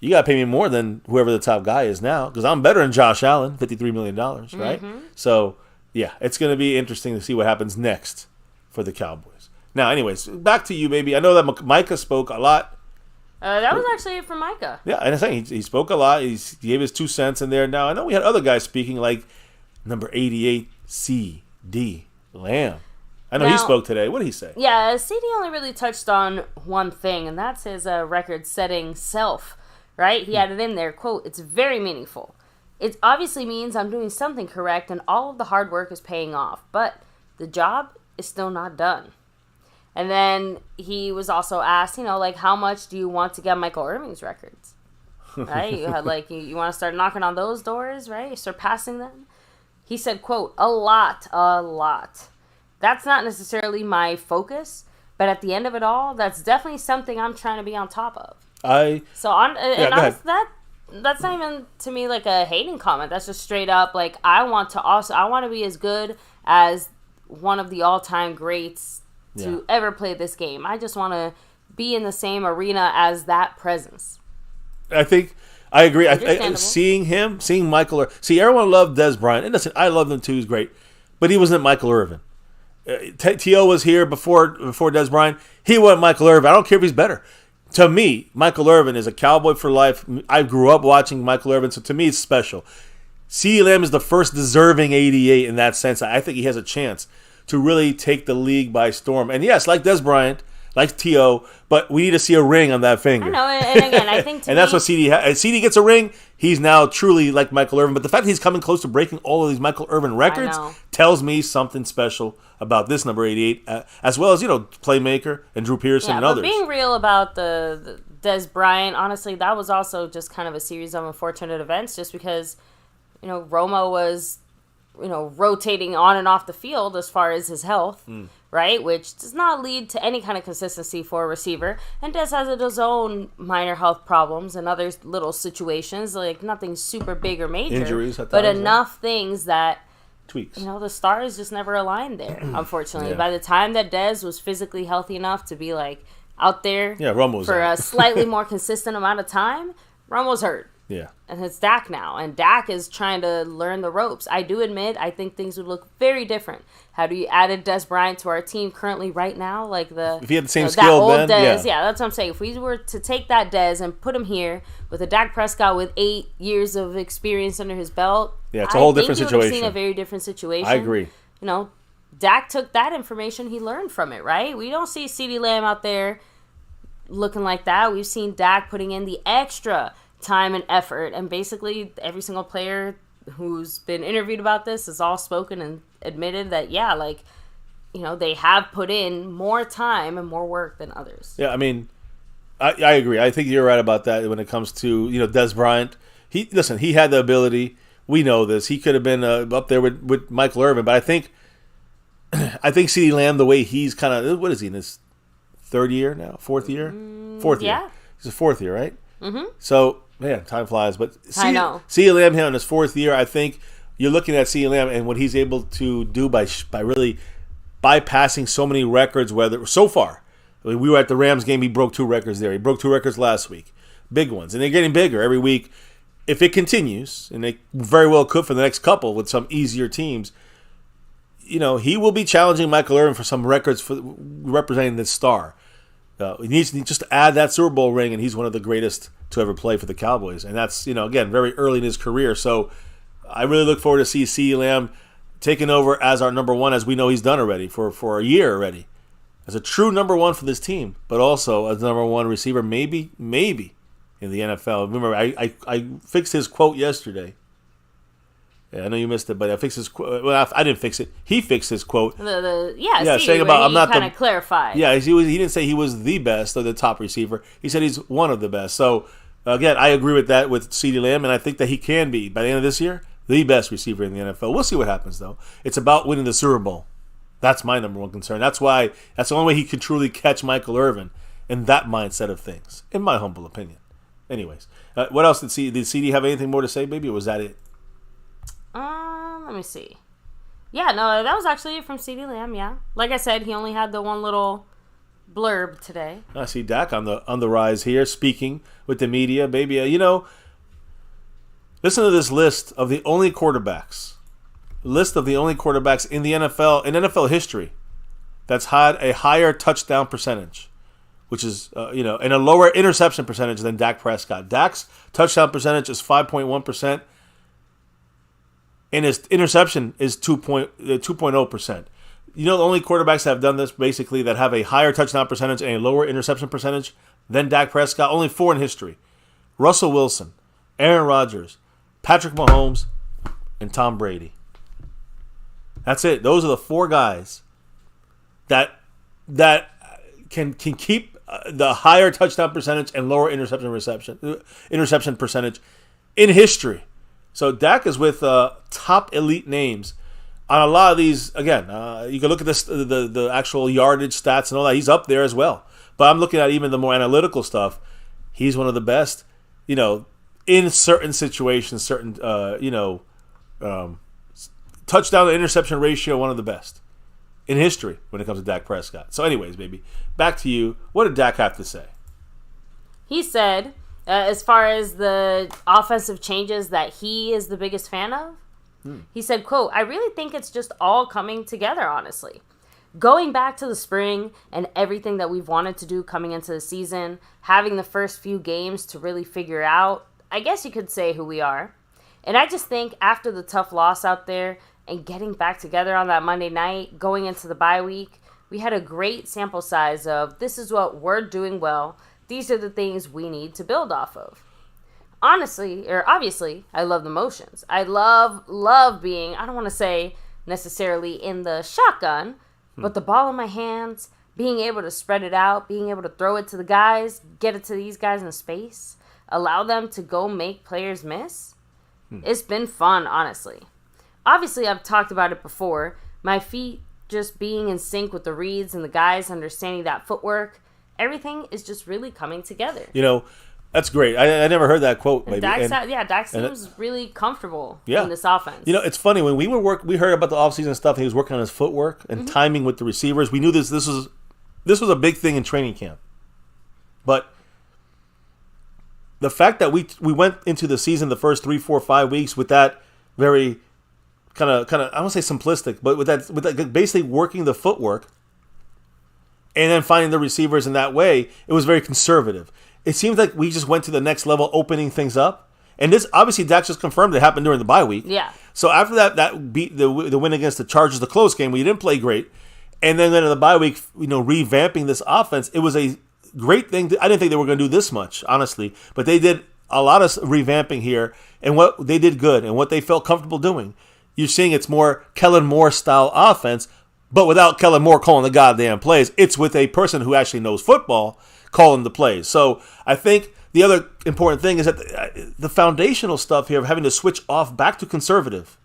you got to pay me more than whoever the top guy is now because I'm better than Josh Allen, $53 million, right? So, yeah, it's going to be interesting to see what happens next for the Cowboys. Now, anyways, back to you, baby. I know that Micah spoke a lot. That was actually it for Micah. Yeah, and I'm saying he spoke a lot. He gave his 2 cents in there. Now, I know we had other guys speaking, like number 88, C.D. Lamb. I know he spoke today. What did he say? Yeah, CD only really touched on one thing, and that's his record-setting self, right? He added in there, quote, "It's very meaningful. It obviously means I'm doing something correct, and all of the hard work is paying off, but the job is still not done." And then he was also asked, like, how much do you want to get Michael Irving's records? Right? You had, like, you want to start knocking on those doors, right? Surpassing them? He said, quote, a lot. That's not necessarily my focus, but at the end of it all, that's definitely something I'm trying to be on top of. That's not even to me like a hating comment. That's just straight up like I want to be as good as one of the all-time greats to ever play this game. I just want to be in the same arena as that presence. I think I agree. Seeing Michael. Everyone loved Des Bryant, and listen, I love him too. He's great, but he wasn't Michael Irvin. T.O. was here before Des Bryant. He wasn't Michael Irvin. I don't care if he's better. To me, Michael Irvin is a Cowboy for life. I grew up watching Michael Irvin, so to me, it's special. CeeDee Lamb is the first deserving 88 in that sense. I think he has a chance to really take the league by storm. And yes, like Des Bryant, like T.O., but we need to see a ring on that finger. I know, and again, I think and that's what CD has. CD gets a ring, he's now truly like Michael Irvin. But the fact that he's coming close to breaking all of these Michael Irvin records tells me something special about this number 88, as well as, Playmaker and Drew Pearson and others. But being real about the Des Bryant, honestly, that was also just kind of a series of unfortunate events just because, Romo was, rotating on and off the field as far as his health. Right, which does not lead to any kind of consistency for a receiver. And Des has his own minor health problems and other little situations, like nothing super big or major. Injuries at but times, enough things that, tweaks. The stars just never aligned there, unfortunately. By the time that Des was physically healthy enough to be, like, out there for a slightly more consistent amount of time, Romo's hurt. Yeah. And it's Dak now. And Dak is trying to learn the ropes. I do admit, I think things would look very different had we added Des Bryant to our team currently right now. Like if he had the same skill then, Dez, that's what I'm saying. If we were to take that Des and put him here with a Dak Prescott with 8 years of experience under his belt, it's a whole different situation. I think you would have seen a very different situation. I agree. Dak took that information. He learned from it, right? We don't see CeeDee Lamb out there looking like that. We've seen Dak putting in the extra time and effort, and basically every single player who's been interviewed about this has all spoken and admitted that they have put in more time and more work than others. I agree. I think you're right about that when it comes to Des Bryant. He had the ability. We know this. He could have been up there with Michael Irvin, but I think CeeDee Lamb, the way he's kind of, what is he, in his fourth year? Fourth year. He's a fourth year, right? So, man, time flies. But I know. CeeDee Lamb here in his fourth year, I think you're looking at CeeDee Lamb and what he's able to do by really bypassing so many records. So far, we were at the Rams game. He broke 2 records there. He broke 2 records last week, big ones, and they're getting bigger every week. If it continues, and they very well could for the next couple with some easier teams, he will be challenging Michael Irvin for some records for representing this star. He needs to just add that Super Bowl ring, and he's one of the greatest to ever play for the Cowboys. And that's, again, very early in his career. So I really look forward to see CeeDee Lamb taking over as our number 1, as we know he's done already for a year already, as a true number 1 for this team, but also as number 1 receiver, maybe in the NFL. Remember, I fixed his quote yesterday. Yeah, I know you missed it, but I fixed his quote. Well, I didn't fix it. He fixed his quote. Saying about I'm not kind of clarified. Yeah, he didn't say he was the best or the top receiver. He said he's one of the best. So again, I agree with that with CeeDee Lamb, and I think that he can be by the end of this year the best receiver in the NFL. We'll see what happens though. It's about winning the Super Bowl. That's my number 1 concern. That's the only way he can truly catch Michael Irvin in that mindset of things, in my humble opinion. Anyways, what else did CD have anything more to say, baby, or was that it? Let me see. Yeah, no, that was actually it from CeeDee Lamb, yeah. Like I said, he only had the one little blurb today. I see Dak on the rise here, speaking with the media. Baby, listen to this list of the only quarterbacks. List of the only quarterbacks in the NFL, in NFL history, that's had a higher touchdown percentage, which is, and a lower interception percentage than Dak Prescott. Dak's touchdown percentage is 5.1%, and his interception is 2.0%. The only quarterbacks that have done this, basically, that have a higher touchdown percentage and a lower interception percentage than Dak Prescott, only 4 in history. Russell Wilson, Aaron Rodgers, Patrick Mahomes, and Tom Brady. That's it. Those are the 4 guys that can keep the higher touchdown percentage and lower interception percentage in history. So Dak is with top elite names on a lot of these. Again, you can look at this, the actual yardage stats and all that. He's up there as well. But I'm looking at even the more analytical stuff. He's one of the best, in certain situations, certain, touchdown to interception ratio, one of the best in history when it comes to Dak Prescott. So anyways, baby, back to you. What did Dak have to say? He said, as far as the offensive changes that he is the biggest fan of, he said, quote, "I really think it's just all coming together, honestly. Going back to the spring and everything that we've wanted to do coming into the season, having the first few games to really figure out, I guess you could say, who we are. And I just think after the tough loss out there and getting back together on that Monday night, going into the bye week, we had a great sample size of this is what we're doing well. These are the things we need to build off of. Obviously, I love the motions. I love being, I don't want to say necessarily in the shotgun, but the ball in my hands, being able to spread it out, being able to throw it to the guys, get it to these guys in space, allow them to go make players miss. It's been fun, honestly. Obviously, I've talked about it before. My feet just being in sync with the reads and the guys understanding that footwork, everything is just really coming together. That's great. I never heard that quote. Maybe. Dak seems really comfortable in this offense. It's funny when we heard about the offseason stuff. He was working on his footwork and timing with the receivers. We knew this was a big thing in training camp. But the fact that we went into the season the first 3, 4, 5 weeks with that very kind of I won't say simplistic, but with that basically working the footwork and then finding the receivers in that way, it was very conservative. It seems like we just went to the next level, opening things up. And this, obviously, Dak just confirmed it happened during the bye week. Yeah. So after that beat the win against the Chargers, the close game, we didn't play great. And then in the bye week, revamping this offense, it was a great thing. I didn't think they were going to do this much, honestly. But they did a lot of revamping here. And what they did good and what they felt comfortable doing. You're seeing it's more Kellen Moore style offense, but without Kellen Moore calling the goddamn plays. It's with a person who actually knows football calling the plays. So I think the other important thing is that the foundational stuff here of having to switch off back to conservative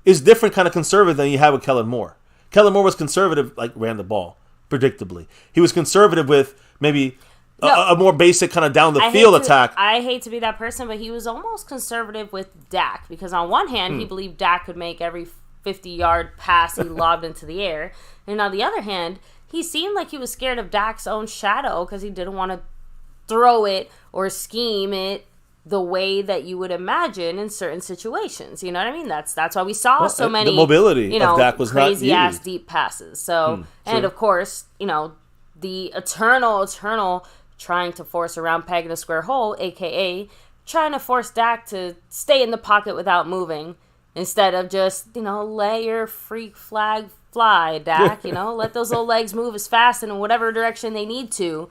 is different kind of conservative than you have with Kellen Moore. Kellen Moore was conservative, like ran the ball, predictably. He was conservative with maybe a more basic kind of down the field attack. I hate to be that person, but he was almost conservative with Dak because on one hand, he believed Dak could make every 50-yard pass he lobbed into the air. And on the other hand, he seemed like he was scared of Dak's own shadow because he didn't want to throw it or scheme it the way that you would imagine in certain situations. You know what I mean? That's why we saw so many the mobility of Dak was crazy not ass deep passes. So and of course, the eternal trying to force a round peg in a square hole, aka trying to force Dak to stay in the pocket without moving instead of just let your freak flag fly, Dak. Let those little legs move as fast and in whatever direction they need to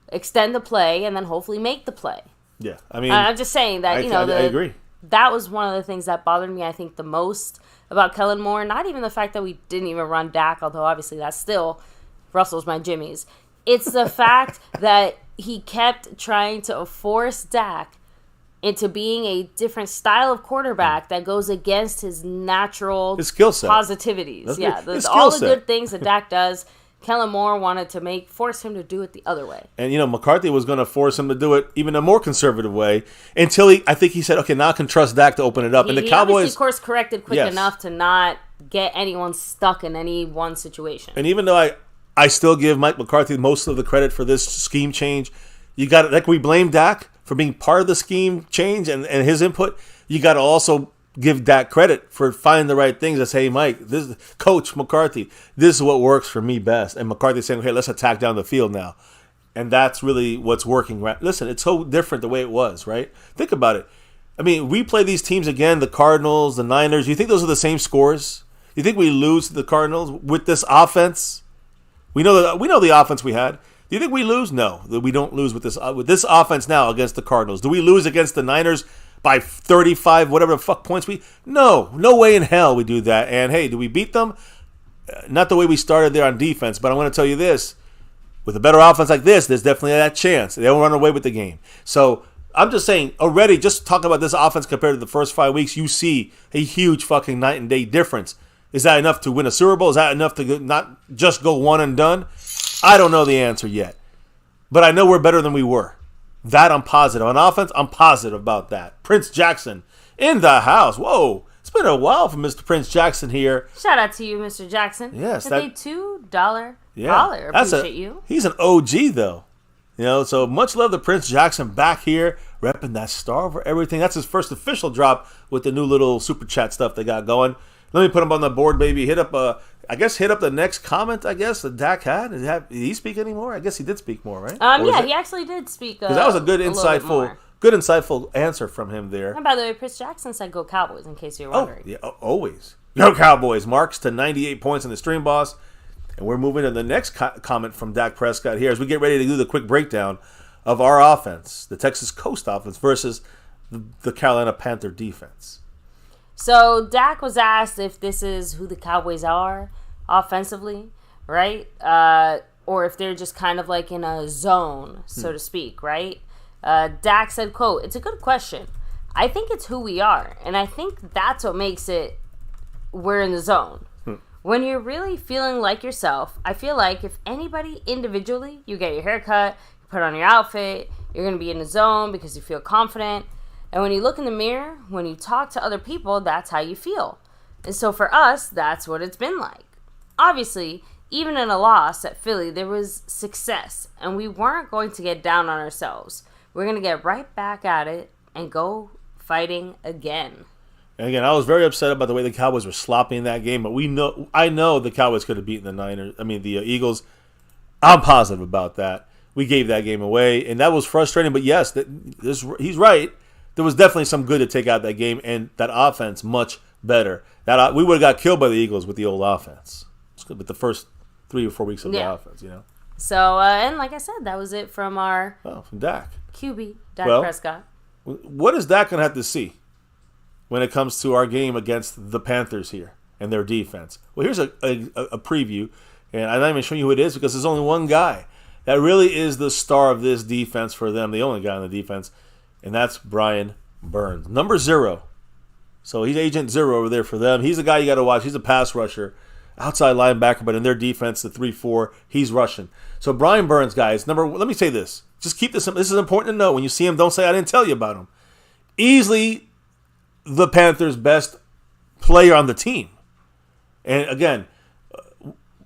extend the play and then hopefully make the play. Yeah, I mean, I'm just saying that I agree. That was one of the things that bothered me, I think, the most about Kellen Moore. Not even the fact that we didn't even run Dak, although obviously that's still Russell's my Jimmy's. It's the fact that he kept trying to force Dak into being a different style of quarterback that goes against his natural skill set positivities. His all the good things that Dak does. Kellen Moore wanted to force him to do it the other way. And, McCarthy was going to force him to do it even a more conservative way until I think he said, okay, now I can trust Dak to open it up. And the Cowboys, of course, corrected quick enough to not get anyone stuck in any one situation. And even though I still give Mike McCarthy most of the credit for this scheme change. You got like we blame Dak for being part of the scheme change and his input. You got to also give Dak credit for finding the right things and say, hey, Mike, this is Coach McCarthy. This is what works for me best. And McCarthy saying, okay, let's attack down the field now. And that's really what's working. Right? Listen, it's so different the way it was, right? Think about it. I mean, we play these teams again, the Cardinals, the Niners. You think those are the same scores? You think we lose to the Cardinals with this offense? We know the offense we had. Do you think we lose? No, we don't lose with this offense now against the Cardinals. Do we lose against the Niners by 35, whatever the fuck points we? No way in hell we do that. And hey, do we beat them? Not the way we started there on defense, but I'm going to tell you this. With a better offense like this, there's definitely that chance. They don't run away with the game. So I'm just saying, already, just talking about this offense compared to the first 5 weeks, you see a huge fucking night and day difference. Is that enough to win a Super Bowl? Is that enough to not just go one and done? I don't know the answer yet. But I know we're better than we were. That I'm positive. On offense, I'm positive about that. Prince Jackson in the house. Whoa. It's been a while for Mr. Prince Jackson here. Shout out to you, Mr. Jackson. Yes. That's a $2 dollar. Appreciate you. He's an OG, though. You know, so much love to Prince Jackson back here, repping that star over everything. That's his first official drop with the new little super chat stuff they got going. Let me put him on the board, baby. Hit up the next comment, that Dak had. Did he speak anymore? I guess he did speak more, right? Yeah, he actually did speak. Because that was a good, insightful answer from him there. And by the way, Prince Jackson said "Go Cowboys," in case you're wondering. Oh, yeah, always. Go Cowboys. Marks to 98 points in the stream boss. And we're moving to the next comment from Dak Prescott here as we get ready to do the quick breakdown of our offense, the Texas Coast offense versus the Carolina Panther defense. So Dak was asked if this is who the Cowboys are offensively, right? Or if they're just kind of like in a zone, so to speak, right? Dak said, quote, "It's a good question. I think it's who we are. And I think that's what makes it we're in the zone. When you're really feeling like yourself, I feel like if anybody individually, you get your hair cut, you put on your outfit, you're going to be in the zone because you feel confident. And when you look in the mirror, when you talk to other people, that's how you feel. And so for us, that's what it's been like. Obviously, even in a loss at Philly, there was success. And we weren't going to get down on ourselves. We're going to get right back at it and go fighting again." And again, I was very upset about the way the Cowboys were sloppy in that game, but I know the Cowboys could have beaten the Eagles. I'm positive about that. We gave that game away, and that was frustrating. But yes, he's right. There was definitely some good to take out of that game, and that offense much better. We would have got killed by the Eagles with the old offense, with the first 3 or 4 weeks of the offense, you know. So, and like I said, that was it from our from Dak. QB, Dak Prescott. What is Dak going to have to see when it comes to our game against the Panthers here and their defense? Well, here's a preview, and I'm not even showing you who it is because there's only one guy that really is the star of this defense for them, the only guy on the defense, and that's Brian Burns, number 0. So he's Agent 0 over there for them. He's the guy you got to watch. He's a pass rusher, outside linebacker, but in their defense, the 3-4, he's rushing. So Brian Burns, guys, let me say this. Just keep this. This is important to know. When you see him, don't say I didn't tell you about him. Easily the Panthers' best player on the team. And again,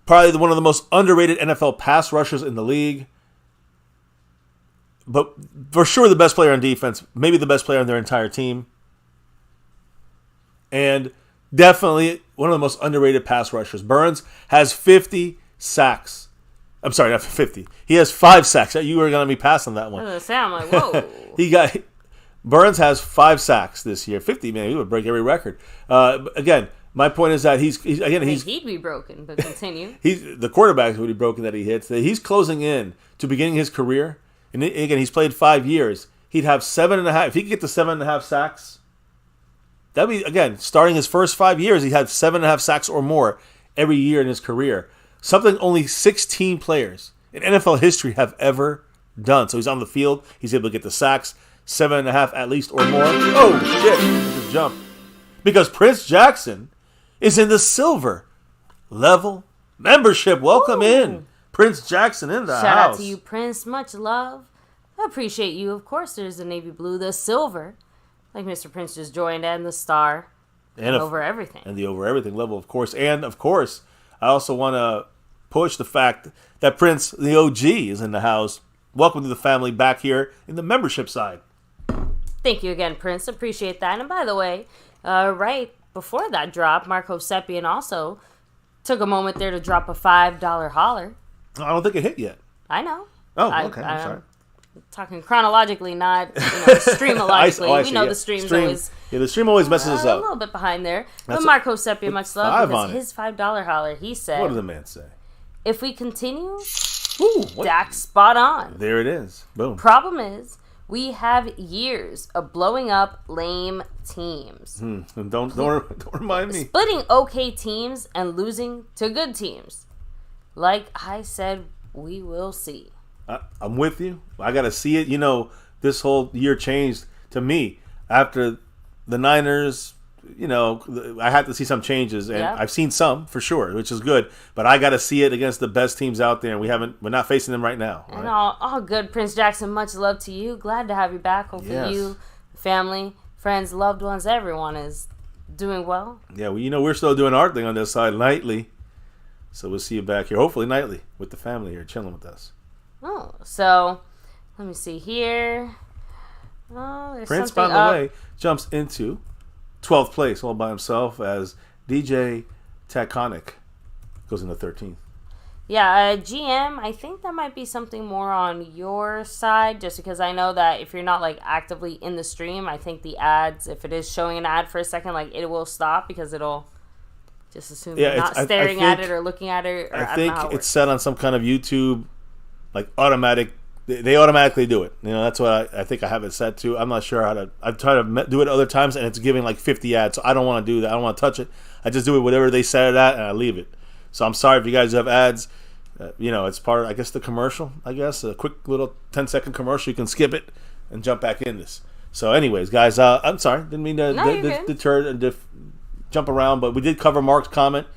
probably one of the most underrated NFL pass rushers in the league. But for sure the best player on defense, maybe the best player on their entire team. And definitely one of the most underrated pass rushers. Burns has 50 sacks. I'm sorry, not 50. He has 5 sacks. You were going to be passing that one. I was going to say, I'm like, whoa. Burns has 5 sacks this year. 50, man, he would break every record. Again, my point is that he'd be broken, but continue. The quarterback would be broken that he hits. He's closing in to beginning his career. And again, he's played 5 years. He'd have 7.5. If he could get to 7.5 sacks, that'd be, again, starting his first 5 years, he had 7.5 sacks or more every year in his career. Something only 16 players in NFL history have ever done. So he's on the field. He's able to get the sacks, 7.5 at least or more. Oh, shit. Just jump. Because Prince Jackson is in the silver level membership. Welcome in. Prince Jackson in the house. Shout out to you, Prince. Much love. I appreciate you. Of course, there's the navy blue, the silver, like Mr. Prince just joined, and the star, and over everything. And the over everything level, of course. And, of course, I also want to push the fact that Prince, the OG, is in the house. Welcome to the family back here in the membership side. Thank you again, Prince. Appreciate that. And by the way, right before that drop, Marco Seppian also took a moment there to drop a $5 holler. I don't think it hit yet. I know. Oh, okay. I'm sorry. Talking chronologically, not streamologically. We know the stream's always... Yeah, the stream always messes us up. A little bit behind there. But Marco Seppian, much love, because his $5 holler, he said... What did the man say? If we continue, Dak's spot on. There it is. Boom. Problem is, we have years of blowing up lame teams. Don't remind me. Splitting okay teams and losing to good teams. Like I said, we will see. I'm with you. I got to see it. You know, this whole year changed to me after the Niners. You know, I had to see some changes, and I've seen some for sure, which is good. But I got to see it against the best teams out there, and we're not facing them right now. And all good, Prince Jackson. Much love to you. Glad to have you back. Hopefully, you, family, friends, loved ones, everyone is doing well. Yeah, well, we're still doing our thing on this side nightly, so we'll see you back here, hopefully nightly, with the family here chilling with us. Oh, so let me see here. Oh, there's Prince, by the way, jumps into 12th place all by himself as DJ Taconic goes into 13th. Yeah, GM, I think that might be something more on your side, just because I know that if you're not like actively in the stream, I think the ads, if it is showing an ad for a second, like it will stop because it'll just assume you're not staring at it or looking at it. Or I think it's set on some kind of YouTube, like automatic. They automatically do it. You know, that's what I think I have it set to. I'm not sure how to. I've tried to do it other times, and it's giving like 50 ads. So I don't want to do that. I don't want to touch it. I just do it whatever they set it at, and I leave it. So I'm sorry if you guys have ads. It's part of, I guess, the commercial. I guess a quick little 10-second commercial. You can skip it and jump back in this. So, anyways, guys, I'm sorry. Didn't mean to deter and jump around, but we did cover Mark's comment.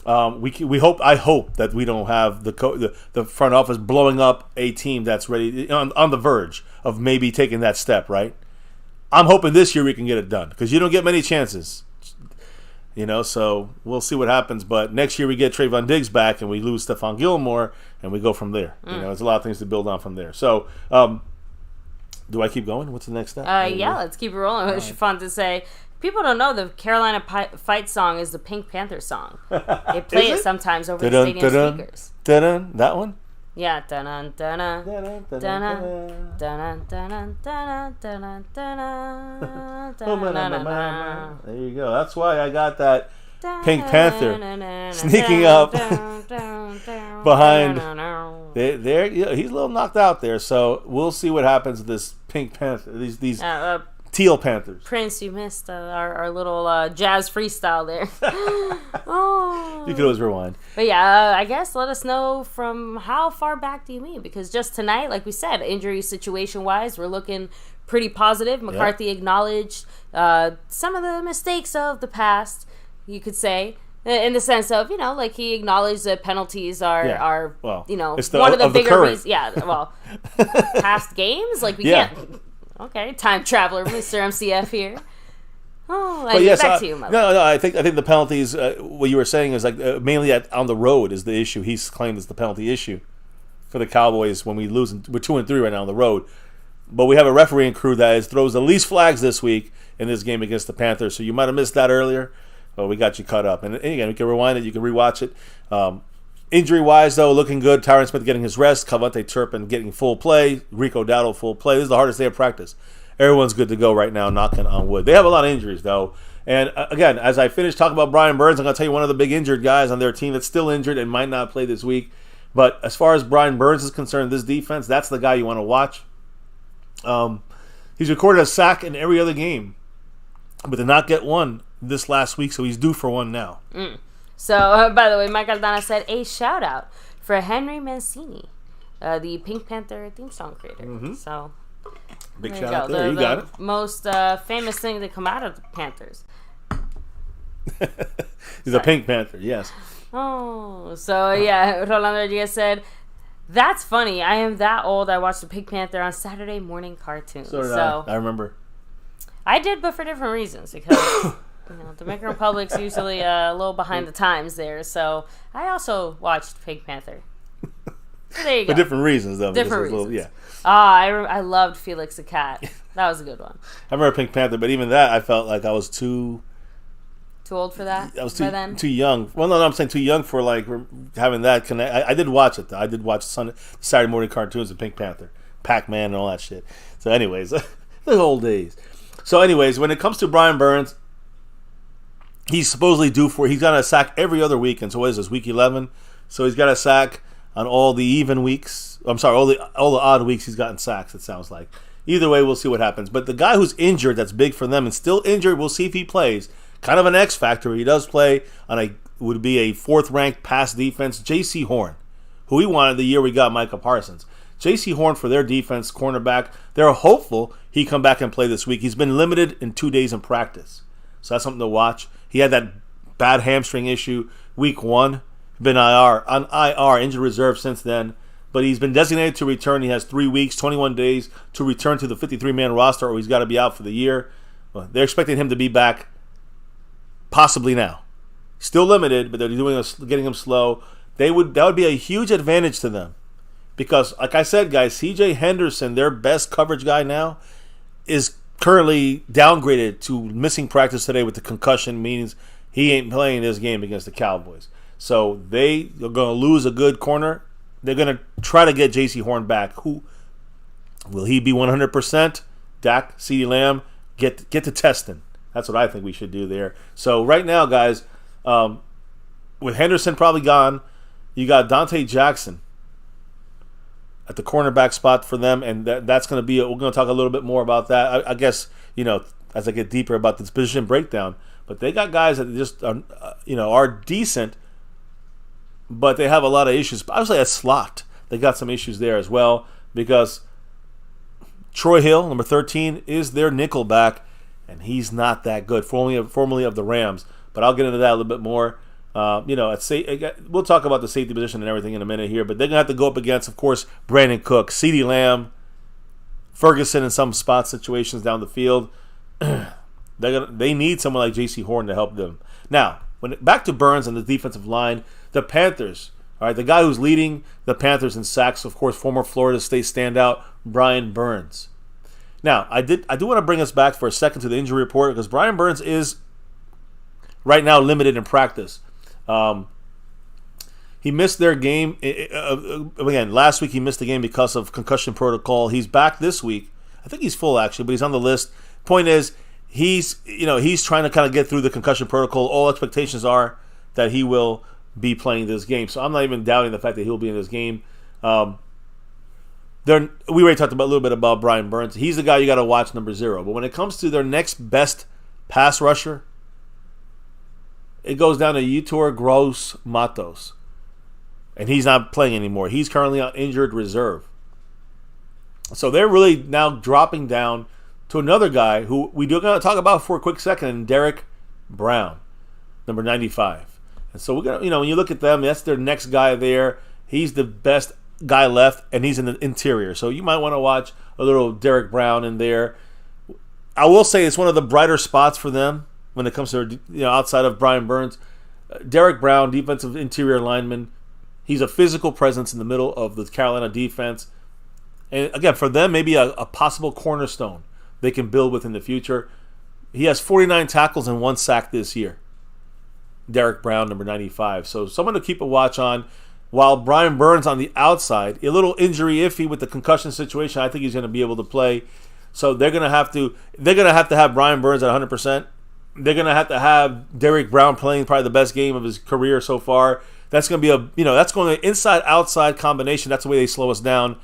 I hope that we don't have the front office blowing up a team that's ready on the verge of maybe taking that step. Right? I'm hoping this year we can get it done because you don't get many chances. So we'll see what happens. But next year we get Trayvon Diggs back and we lose Stephon Gilmore and we go from there. There's a lot of things to build on from there. So, do I keep going? What's the next step? Let's keep it rolling. It's fun to say. People don't know the Carolina fight song is the Pink Panther song. They play it sometimes over the stadium speakers. That one? Yeah. Dun dun dun dun dun dun dun dun. There you go. That's why I got that Pink Panther sneaking up behind. There, he's a little knocked out there. So we'll see what happens with this Pink Panther. These Teal Panthers. Prince, you missed our little jazz freestyle there. You could always rewind. But yeah, I guess let us know from how far back do you mean? Because just tonight, like we said, injury situation-wise, we're looking pretty positive. McCarthy acknowledged some of the mistakes of the past, you could say. In the sense of, like he acknowledged that penalties are one of the bigger reasons. Yeah, well, past games? Like we can't... Okay, time traveler, Mr. MCF here. Back to you, Mother. No. I think the penalties. What you were saying is like mainly on the road is the issue. He's claimed is the penalty issue for the Cowboys when we lose. We're 2-3 right now on the road, but we have a refereeing crew that throws the least flags this week in this game against the Panthers. So you might have missed that earlier, but we got you caught up. And again, you can rewind it. You can rewatch it. Injury-wise, though, looking good. Tyron Smith getting his rest. Cavante Turpin getting full play. Rico Dowdle full play. This is the hardest day of practice. Everyone's good to go right now, knocking on wood. They have a lot of injuries, though. And, again, as I finish talking about Brian Burns, I'm going to tell you one of the big injured guys on their team that's still injured and might not play this week. But as far as Brian Burns is concerned, this defense, that's the guy you want to watch. He's recorded a sack in every other game, but did not get one this last week, so he's due for one now. So, by the way, Mike Aldana said a shout-out for Henry Mancini, the Pink Panther theme song creator. So, big shout-out there. You got it. Most famous thing to come out of the Panthers. He's a Pink Panther, yes. Oh, so, Rolando Rodriguez said, that's funny. I am that old. I watched the Pink Panther on Saturday morning cartoons. So I remember. I did, but for different reasons. Because Dominican Republic's usually a little behind the times there. So I also watched Pink Panther. So there you go. For different reasons, though. Different reasons. Yeah. I loved Felix the Cat. That was a good one. I remember Pink Panther, but even that, I felt like I was too old for that. I was by then? too young. Well, no, I'm saying too young for like having that connect. I did watch it though. I did watch Saturday morning cartoons of Pink Panther, Pac-Man, and all that shit. So, anyways, the old days. So, anyways, when it comes to Brian Burns, he's supposedly due for. He's got a sack every other week, and so what is this, week 11? So he's got a sack on all the even weeks. I'm sorry, all the odd weeks he's gotten sacks. It sounds like. Either way, we'll see what happens. But the guy who's injured, that's big for them, and still injured, we'll see if he plays. Kind of an X factor. He does play on would be a 4th-ranked pass defense. J.C. Horn, who we wanted the year we got Micah Parsons. J.C. Horn for their defense, cornerback. They're hopeful he come back and play this week. He's been limited in 2 days in practice, so that's something to watch. He had that bad hamstring issue week 1. Been on IR, injured reserve since then. But he's been designated to return. He has 3 weeks, 21 days to return to the 53-man roster, or he's got to be out for the year. Well, they're expecting him to be back possibly now. Still limited, but they're getting him slow. That would be a huge advantage to them. Because, like I said, guys, C.J. Henderson, their best coverage guy now, is currently downgraded to missing practice today with the concussion, means he ain't playing this game against the Cowboys. So they are going to lose a good corner. They're going to try to get J.C. Horn back. Who will he be 100%? Dak, CeeDee Lamb, get to testing. That's what I think we should do there. So right now, guys, with Henderson probably gone, you got Dante Jackson at the cornerback spot for them, and that's going to be. We're going to talk a little bit more about that. I guess as I get deeper about this position breakdown. But they got guys that just are decent, but they have a lot of issues. Obviously, at slot, they got some issues there as well because Troy Hill, number 13, is their nickel back, and he's not that good. Formerly of the Rams, but I'll get into that a little bit more. We'll talk about the safety position and everything in a minute here, but they're gonna have to go up against, of course, Brandon Cook, CeeDee Lamb, Ferguson in some spot situations down the field. They need someone like J.C. Horn to help them. Now, back to Burns and the defensive line, the Panthers. All right, the guy who's leading the Panthers in sacks, of course, former Florida State standout Brian Burns. Now, I do want to bring us back for a second to the injury report because Brian Burns is right now limited in practice. He missed their game again last week. He missed the game because of concussion protocol. He's back this week. I think he's full actually, but he's on the list. Point is, he's trying to kind of get through the concussion protocol. All expectations are that he will be playing this game. So I'm not even doubting the fact that he'll be in this game. We already talked a little bit about Brian Burns. He's the guy you got to watch, number 0. But when it comes to their next best pass rusher, it goes down to Yetur Gross-Matos. And he's not playing anymore. He's currently on injured reserve. So they're really now dropping down to another guy who we do going to talk about for a quick second, Derek Brown, number 95. And so we're gonna, when you look at them, that's their next guy there. He's the best guy left, and he's in the interior. So you might want to watch a little Derek Brown in there. I will say it's one of the brighter spots for them when it comes to outside of Brian Burns. Derek Brown, defensive interior lineman. He's a physical presence in the middle of the Carolina defense. And again, for them, maybe a possible cornerstone they can build with in the future. He has 49 tackles and 1 sack this year. Derek Brown, number 95. So someone to keep a watch on. While Brian Burns on the outside, a little injury iffy with the concussion situation, I think he's going to be able to play. So they're going to have to have Brian Burns at 100%. They're going to have Derek Brown playing probably the best game of his career so far. That's going to be that's going to inside-outside combination. That's the way they slow us down.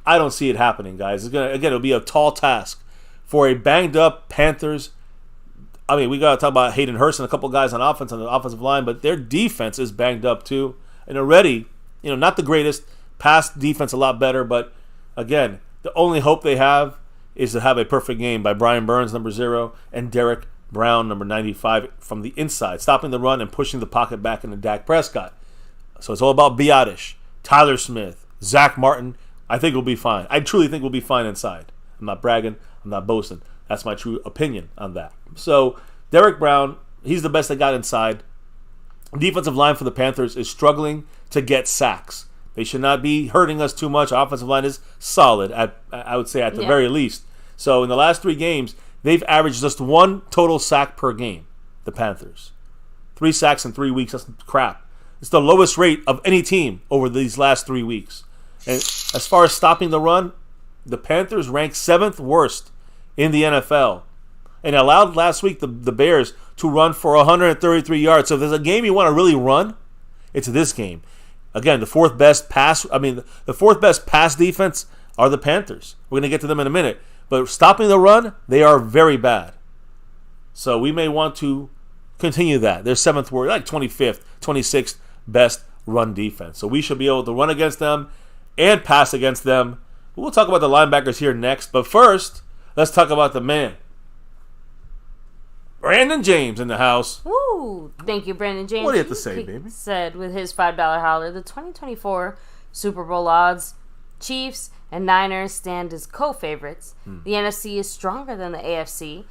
I don't see it happening, guys. It'll be a tall task for a banged-up Panthers. I mean, we got to talk about Hayden Hurst and a couple guys on offense on the offensive line, but their defense is banged up too. And already, not the greatest. Pass defense a lot better, but again, the only hope they have is to have a perfect game by Brian Burns, number 0, and Derek Brown, number 95, from the inside, stopping the run and pushing the pocket back into Dak Prescott. So it's all about Biotish, Tyler Smith, Zach Martin. I think we'll be fine. I truly think we'll be fine inside. I'm not bragging. I'm not boasting. That's my true opinion on that. So Derek Brown, He's the best they got inside. Defensive line for the Panthers is struggling to get sacks. They should not be hurting us too much. Offensive line is solid, I would say, at the very least. So in the last 3 games, they've averaged just 1 total sack per game, the Panthers. 3 sacks in 3 weeks, that's crap. It's the lowest rate of any team over these last 3 weeks. And as far as stopping the run, the Panthers ranked 7th worst in the NFL. And allowed last week the Bears to run for 133 yards. So if there's a game you want to really run, it's this game. Again, the fourth best pass defense are the Panthers. We're going to get to them in a minute. But stopping the run, they are very bad. So we may want to continue that. They're 7th worst, like 25th, 26th best run defense. So we should be able to run against them and pass against them. We'll talk about the linebackers here next. But first, let's talk about the man. Brandon James in the house. Woo! Thank you, Brandon James. What do you have to say, baby? Said with his $5 holler, the 2024 Super Bowl odds, Chiefs and Niners stand as co-favorites. The NFC is stronger than the AFC.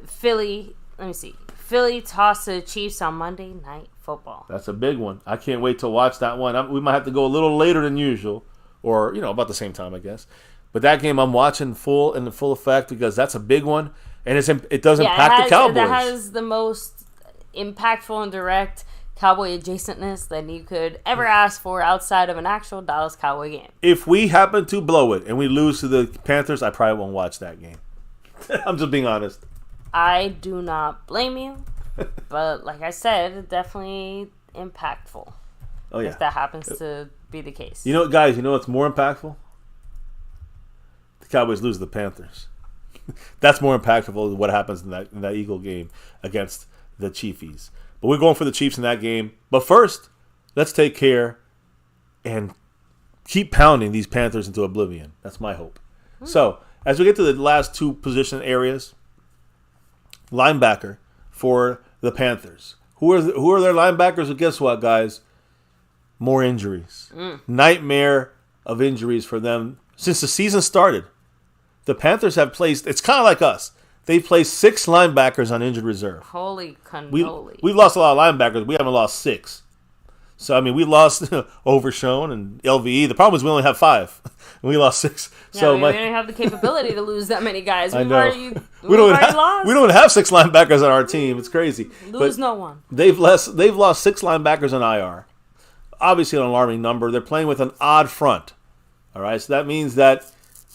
Philly tossed to the Chiefs on Monday Night Football. That's a big one. I can't wait to watch that one. We might have to go a little later than usual, or about the same time, I guess. But that game I'm watching in the full effect because that's a big one. And it does impact the Cowboys. That has the most impactful and direct Cowboy adjacentness that you could ever ask for outside of an actual Dallas Cowboy game. If we happen to blow it and we lose to the Panthers, I probably won't watch that game. I'm just being honest. I do not blame you. But like I said, definitely impactful. Oh, yeah. If that happens to be the case. Guys, what's more impactful? The Cowboys lose to the Panthers. That's more impactful than what happens in that Eagle game against the Chiefies. But we're going for the Chiefs in that game. But first, let's take care and keep pounding these Panthers into oblivion. That's my hope. So, as we get to the last 2 position areas, linebacker for the Panthers. Who are their linebackers? Well, guess what, guys? More injuries. Nightmare of injuries for them since the season started. The Panthers have placed, it's kind of like us. They've placed 6 linebackers on injured reserve. Holy cannoli. We've lost a lot of linebackers. We haven't lost 6. So, we lost Overshone and LVE. The problem is we only have 5. And we lost 6. Yeah, so we don't have the capability to lose that many guys. I know. We don't have 6 linebackers on our team. It's crazy. No one. They've lost 6 linebackers on IR. Obviously an alarming number. They're playing with an odd front. All right, so that means that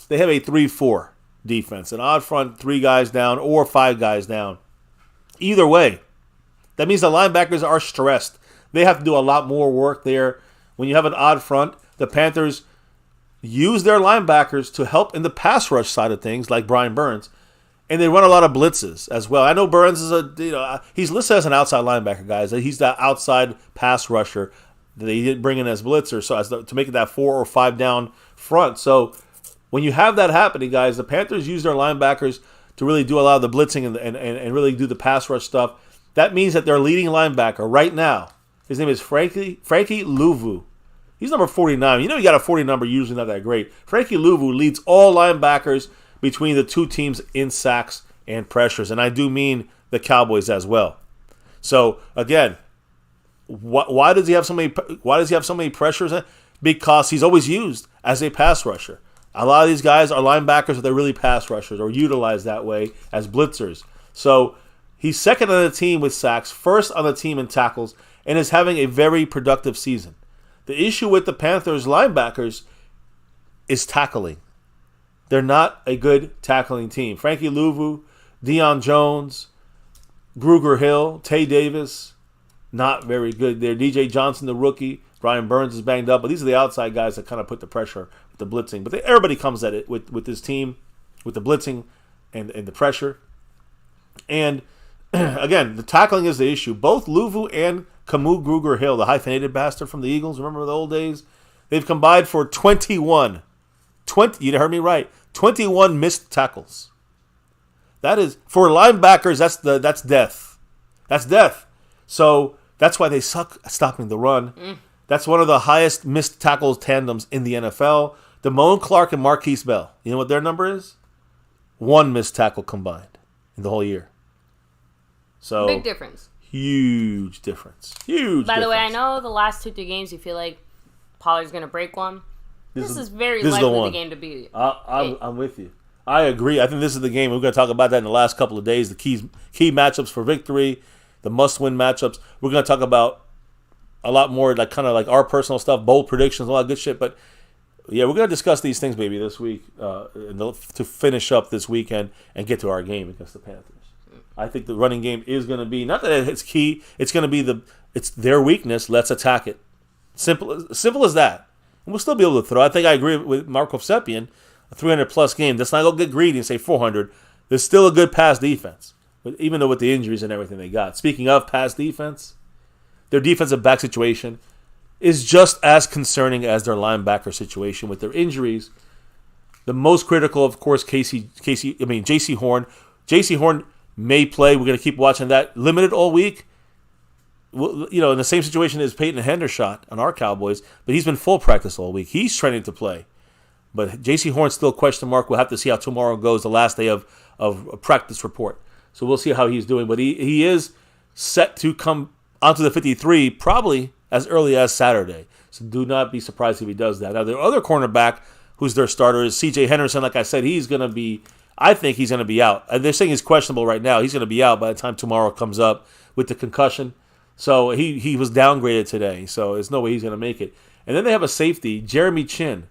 they have a 3-4 defense. An odd front, 3 guys down or 5 guys down. Either way, that means the linebackers are stressed. They have to do a lot more work there. When you have an odd front, the Panthers use their linebackers to help in the pass rush side of things, like Brian Burns, and they run a lot of blitzes as well. I know Burns is he's listed as an outside linebacker, guys. He's that outside pass rusher that they didn't bring in as blitzer, so to make it that 4 or 5 down front. So when you have that happening, guys, the Panthers use their linebackers to really do a lot of the blitzing and really do the pass rush stuff. That means that their leading linebacker right now, his name is Frankie Louvu. He's number 49. You got a 40 number, usually not that great. Frankie Louvu leads all linebackers between the 2 teams in sacks and pressures, and I do mean the Cowboys as well. So again, why does he have so many pressures? Because he's always used as a pass rusher. A lot of these guys are linebackers, but they're really pass rushers or utilized that way as blitzers. So he's second on the team with sacks, first on the team in tackles, and is having a very productive season. The issue with the Panthers linebackers is tackling. They're not a good tackling team. Frankie Louvu, Deion Jones, Gruger Hill, Tay Davis, not very good there. DJ Johnson, the rookie. Brian Burns is banged up, but these are the outside guys that kind of put the pressure with the blitzing. But everybody comes at it with this team, with the blitzing and the pressure. And again, the tackling is the issue. Both Louvu and Camus Gruger Hill, the hyphenated bastard from the Eagles, remember the old days? They've combined for 21. You heard me right. 21 missed tackles. That is, for linebackers, that's death. That's death. So that's why they suck at stopping the run. That's one of the highest missed tackles tandems in the NFL. Damone Clark and Marquise Bell. You know what their number is? 1 missed tackle combined in the whole year. So big difference. Huge difference. Huge. By the way, I know the last 2-3 games you feel like Pollard's going to break one. This is very likely the game to be. I'm with you. I agree. I think this is the game. We're going to talk about that in the last couple of days. The key matchups for victory, the must-win matchups. We're going to talk about a lot more, like kind of like our personal stuff, bold predictions, a lot of good shit. But yeah, we're going to discuss these things, baby, this week to finish up this weekend and get to our game against the Panthers. I think the running game is going to be, not that it's key, it's going to be it's their weakness. Let's attack it. Simple as that. And we'll still be able to throw. I think I agree with Marco Seppian. A 300-plus game. Let's not go get greedy and say 400. There's still a good pass defense, even though with the injuries and everything they got. Speaking of pass defense, their defensive back situation is just as concerning as their linebacker situation with their injuries. The most critical, of course, J.C. Horn. J.C. Horn may play. We're going to keep watching that. Limited all week. In the same situation as Peyton Hendershot on our Cowboys, but he's been full practice all week. He's training to play. But J.C. Horn's still question mark. We'll have to see how tomorrow goes, the last day of a practice report. So we'll see how he's doing. But he is set to come onto the 53 probably as early as Saturday. So do not be surprised if he does that. Now, the other cornerback who's their starter is C.J. Henderson. Like I said, I think he's going to be out. They're saying he's questionable right now. He's going to be out by the time tomorrow comes up with the concussion. So he was downgraded today. So there's no way he's going to make it. And then they have a safety, Jeremy Chin.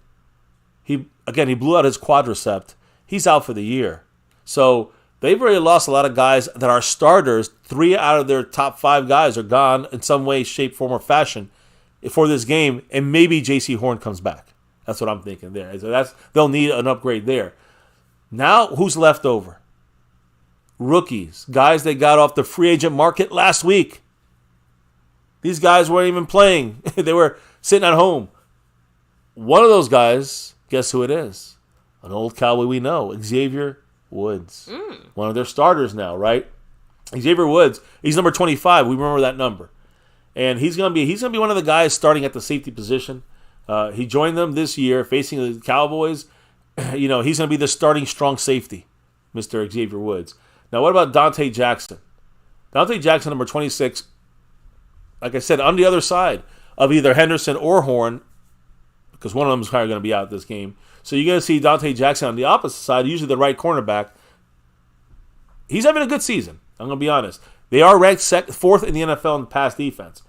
He blew out his quadricep. He's out for the year. So they've already lost a lot of guys that are starters. 3 out of their top 5 guys are gone in some way, shape, form, or fashion for this game. And maybe J.C. Horn comes back. That's what I'm thinking there. So they'll need an upgrade there. Now, who's left over? Rookies. Guys they got off the free agent market last week. These guys weren't even playing. They were sitting at home. One of those guys... Guess who it is? An old Cowboy we know, Xavier Woods. One of their starters now, right? Xavier Woods, he's number 25. We remember that number. And he's gonna be one of the guys starting at the safety position. He joined them this year, facing the Cowboys. He's gonna be the starting strong safety, Mr. Xavier Woods. Now, what about Dante Jackson? Dante Jackson, number 26. Like I said, on the other side of either Henderson or Horn, because one of them is probably going to be out this game. So you're going to see Dante Jackson on the opposite side, usually the right cornerback. He's having a good season. I'm going to be honest. They are ranked 4th in the NFL in pass defense.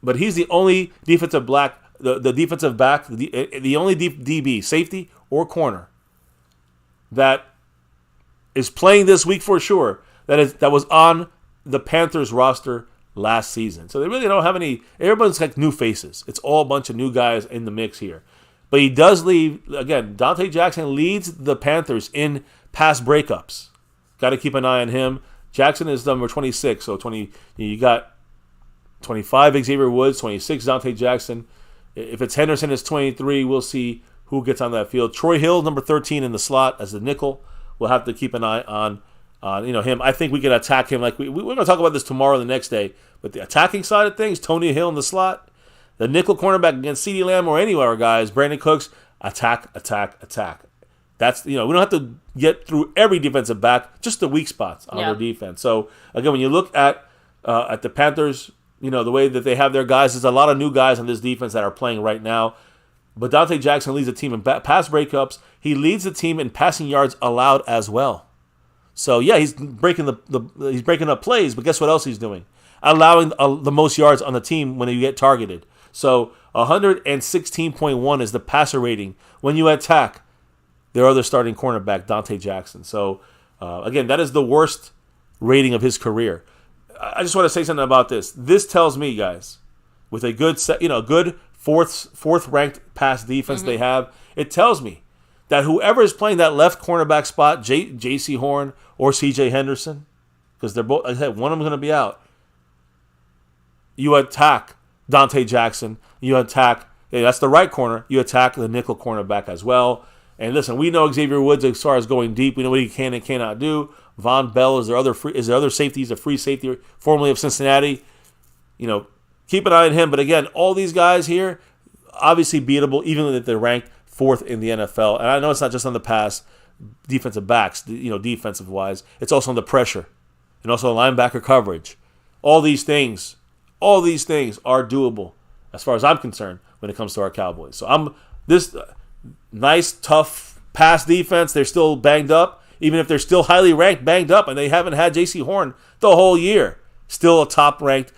But he's the only defensive back, the only DB, safety or corner, that is playing this week for sure, that was on the Panthers roster last season. So they really don't have any. Everybody's like new faces. It's all a bunch of new guys in the mix here. But he does lead. Again, Dante Jackson leads the Panthers in pass breakups. Got to keep an eye on him. Jackson is number 26. So you got 25 Xavier Woods, 26 Dante Jackson. If it's Henderson, it's 23. We'll see who gets on that field. Troy Hill, number 13 in the slot as the nickel. We'll have to keep an eye on him. I think we can attack him. Like we're going to talk about this tomorrow or the next day. But the attacking side of things, Tony Hill in the slot, the nickel cornerback against CeeDee Lamb or any of our guys, Brandon Cooks, attack. That's we don't have to get through every defensive back, just the weak spots on their defense. So again, when you look at the Panthers, the way that they have their guys, there's a lot of new guys on this defense that are playing right now. But Dante Jackson leads the team in pass breakups. He leads the team in passing yards allowed as well. So yeah, he's breaking up plays, but guess what else he's doing? Allowing the most yards on the team when you get targeted. So 116.1 is the passer rating when you attack their other starting cornerback, Dante Jackson. So again, that is the worst rating of his career. I just want to say something about this. This tells me, guys, with a good good fourth ranked pass defense they have, it tells me that whoever is playing that left cornerback spot, J.C. Horn or C.J. Henderson, because they're both, like I said, one of them is going to be out. You attack Dante Jackson. You attack, that's the right corner. You attack the nickel cornerback as well. And listen, we know Xavier Woods as far as going deep. We know what he can and cannot do. Von Bell is their other safety. He's a free safety, formerly of Cincinnati. Keep an eye on him. But again, all these guys here, obviously beatable, even if they're ranked 4th in the NFL. And I know it's not just on the pass defensive backs, defensive wise. It's also on the pressure. and also linebacker coverage. All these things are doable as far as I'm concerned when it comes to our Cowboys. So this nice, tough pass defense. They're still banged up, even if they're still highly ranked, banged up, and they haven't had J.C. Horn the whole year. Still a top-ranked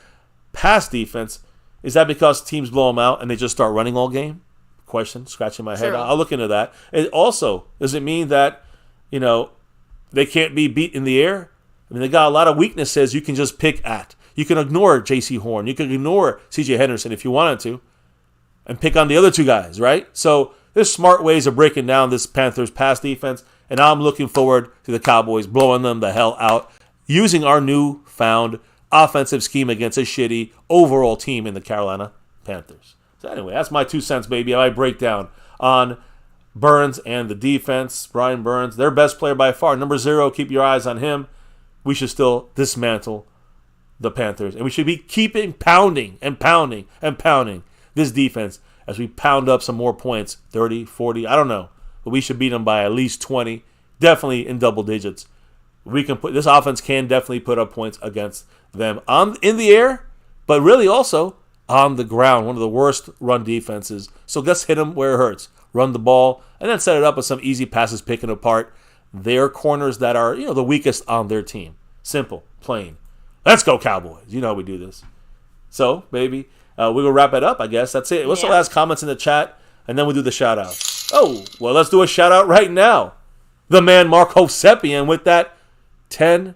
pass defense. Is that because teams blow them out and they just start running all game? Question, scratching my head. Sure. I'll look into that. And also, does it mean that, they can't be beat in the air? I mean, they got a lot of weaknesses you can just pick at. You can ignore J.C. Horn. You can ignore C.J. Henderson if you wanted to and pick on the other two guys, right? So there's smart ways of breaking down this Panthers pass defense, and I'm looking forward to the Cowboys blowing them the hell out using our newfound offensive scheme against a shitty overall team in the Carolina Panthers. So anyway, that's my 2 cents, baby. My breakdown on Burns and the defense. Brian Burns, their best player by far. Number 0, keep your eyes on him. We should still dismantle the Panthers. And we should be keeping pounding this defense as we pound up some more points. 30, 40, I don't know. But we should beat them by at least 20. Definitely in double digits. This offense can definitely put up points against them in the air, but really also on the ground. One of the worst run defenses. So let's hit them where it hurts. Run the ball, and then set it up with some easy passes, picking apart their corners that are, the weakest on their team. Simple, plain. Let's go, Cowboys. You know how we do this. So, baby, we're going to wrap it up, I guess. That's it. What's the last comments in the chat? And then we'll do the shout-out. Oh, well, let's do a shout-out right now. The man, Mark Hosepian, with that $10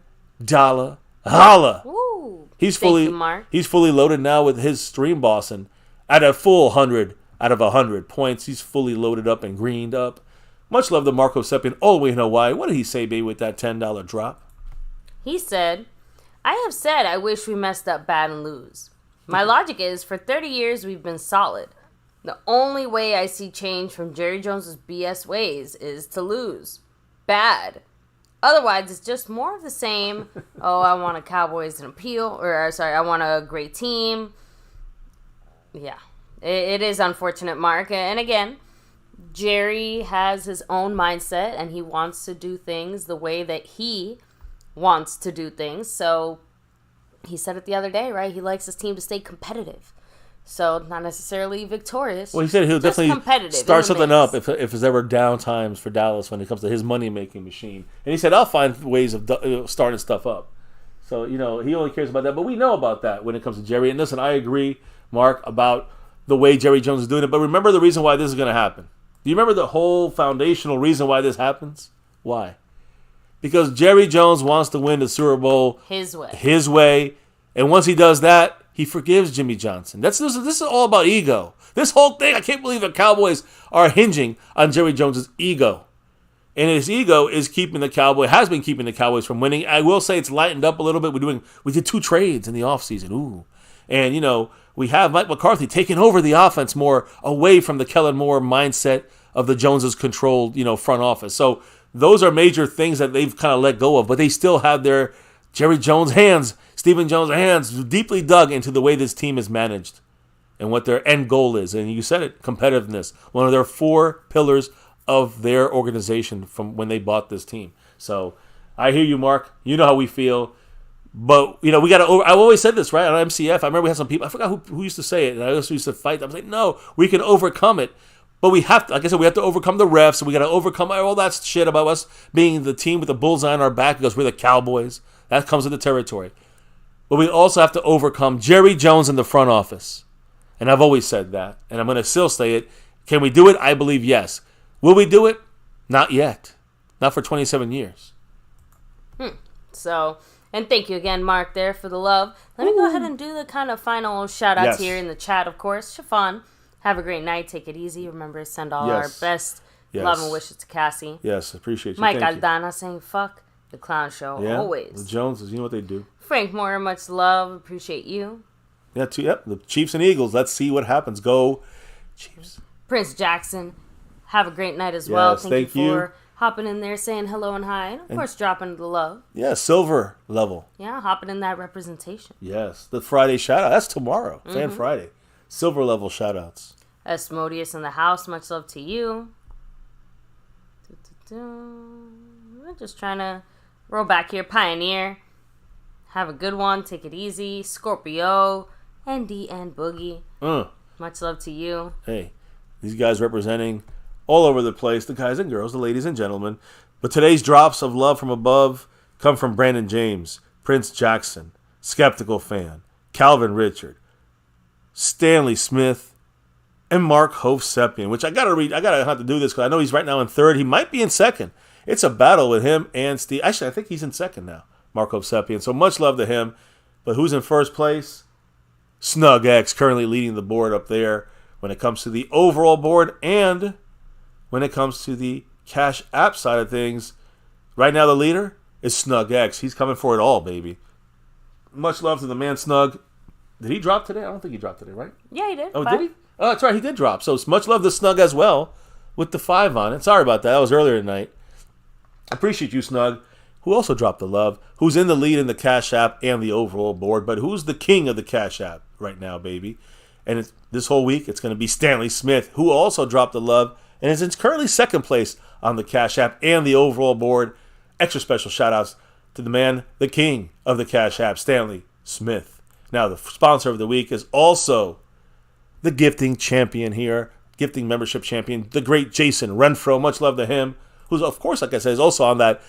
holla. Woo. He's Thank you, Mark. He's fully loaded now with his stream bossing at a full 100 out of 100 points. He's fully loaded up and greened up. Much love to Marco Seppian all the way in Hawaii. What did he say, baby, with that $10 drop? He said, I have said I wish we messed up bad and lose. My logic is, for 30 years we've been solid. The only way I see change from Jerry Jones's BS ways is to lose. Bad. Otherwise, it's just more of the same. Oh, I want a Cowboys and appeal. I want a great team. Yeah. It is unfortunate, Mark. And again, Jerry has his own mindset, and he wants to do things the way that he wants to do things. So he said it the other day, right? He likes his team to stay competitive. So not necessarily victorious. Well, he said he'll definitely start something up if there's ever down times for Dallas when it comes to his money-making machine. And he said, I'll find ways of starting stuff up. So, he only cares about that. But we know about that when it comes to Jerry. And listen, I agree, Mark, about the way Jerry Jones is doing it. But remember the reason why this is going to happen. Do you remember the whole foundational reason why this happens? Why? Because Jerry Jones wants to win the Super Bowl his way. And once he does that, he forgives Jimmy Johnson. This is all about ego. This whole thing, I can't believe the Cowboys are hinging on Jerry Jones' ego. And his ego has been keeping the Cowboys from winning. I will say it's lightened up a little bit. We did 2 trades in the offseason. Ooh. And, we have Mike McCarthy taking over the offense more away from the Kellen Moore mindset of the Joneses controlled, front office. So those are major things that they've kind of let go of, but they still have their Jerry Jones hands, Stephen Jones hands deeply dug into the way this team is managed and what their end goal is. And you said it, competitiveness, one of their 4 pillars of their organization from when they bought this team. So I hear you, Mark. You know how we feel. But, we got to I've always said this, right, on MCF. I remember we had some people, I forgot who used to say it, and I also used to fight. I was like, no, we can overcome it. But we have to, like I said, we have to overcome the refs. We got to overcome all that shit about us being the team with the bullseye on our back because we're the Cowboys. That comes with the territory. But we also have to overcome Jerry Jones in the front office. And I've always said that. And I'm going to still say it. Can we do it? I believe yes. Will we do it? Not yet. Not for 27 years. So, and thank you again, Mark, there for the love. Let me go ahead and do the kind of final shout-outs here in the chat, of course. Chiffon, have a great night. Take it easy. Remember to send all our best love and wishes to Cassie. Yes, appreciate you. Mike Aldana saying, fuck the clown show, always. The Joneses, you know what they do. Frank Moore, much love. Appreciate you. Yeah, the Chiefs and Eagles. Let's see what happens. Go Chiefs. Prince Jackson, have a great night as well. Thank you for hopping in there, saying hello and hi. And, of course, dropping the love. Yeah, silver level. Yeah, hopping in that representation. Yes, the Friday shout-out. That's tomorrow. Fan Friday. Silver level shout-outs. Asmodeus in the house. Much love to you. We're just trying to roll back here. Pioneer. Have a good one. Take it easy. Scorpio, Andy, and Boogie. Much love to you. Hey, these guys representing all over the place, the guys and girls, the ladies and gentlemen. But today's drops of love from above come from Brandon James, Prince Jackson, Skeptical Fan, Calvin Richard, Stanley Smith, and Mark Hovsepian, which I got to read. I got to have to do this because I know he's right now in third. He might be in second. It's a battle with him and Steve. Actually, I think he's in second now, Mark Hovsepian. So much love to him. But who's in first place? Snug X, currently leading the board up there when it comes to the overall board and when it comes to the Cash App side of things. Right now, the leader is Snug X. He's coming for it all, baby. Much love to the man Snug. Did he drop today? I don't think he dropped today, right? Yeah, he did. Oh, did he? Oh, that's right. He did drop. So it's much love to Snug as well with the 5 on it. Sorry about that. That was earlier tonight. Appreciate you, Snug, who also dropped the love, who's in the lead in the Cash App and the overall board, but who's the king of the Cash App right now, baby? And this whole week, it's going to be Stanley Smith, who also dropped the love and is currently second place on the Cash App and the overall board. Extra special shout-outs to the man, the king of the Cash App, Stanley Smith. Now, the sponsor of the week is also the gifting champion here, gifting membership champion, the great Jason Renfro. Much love to him, who's, of course, like I said, is also on that,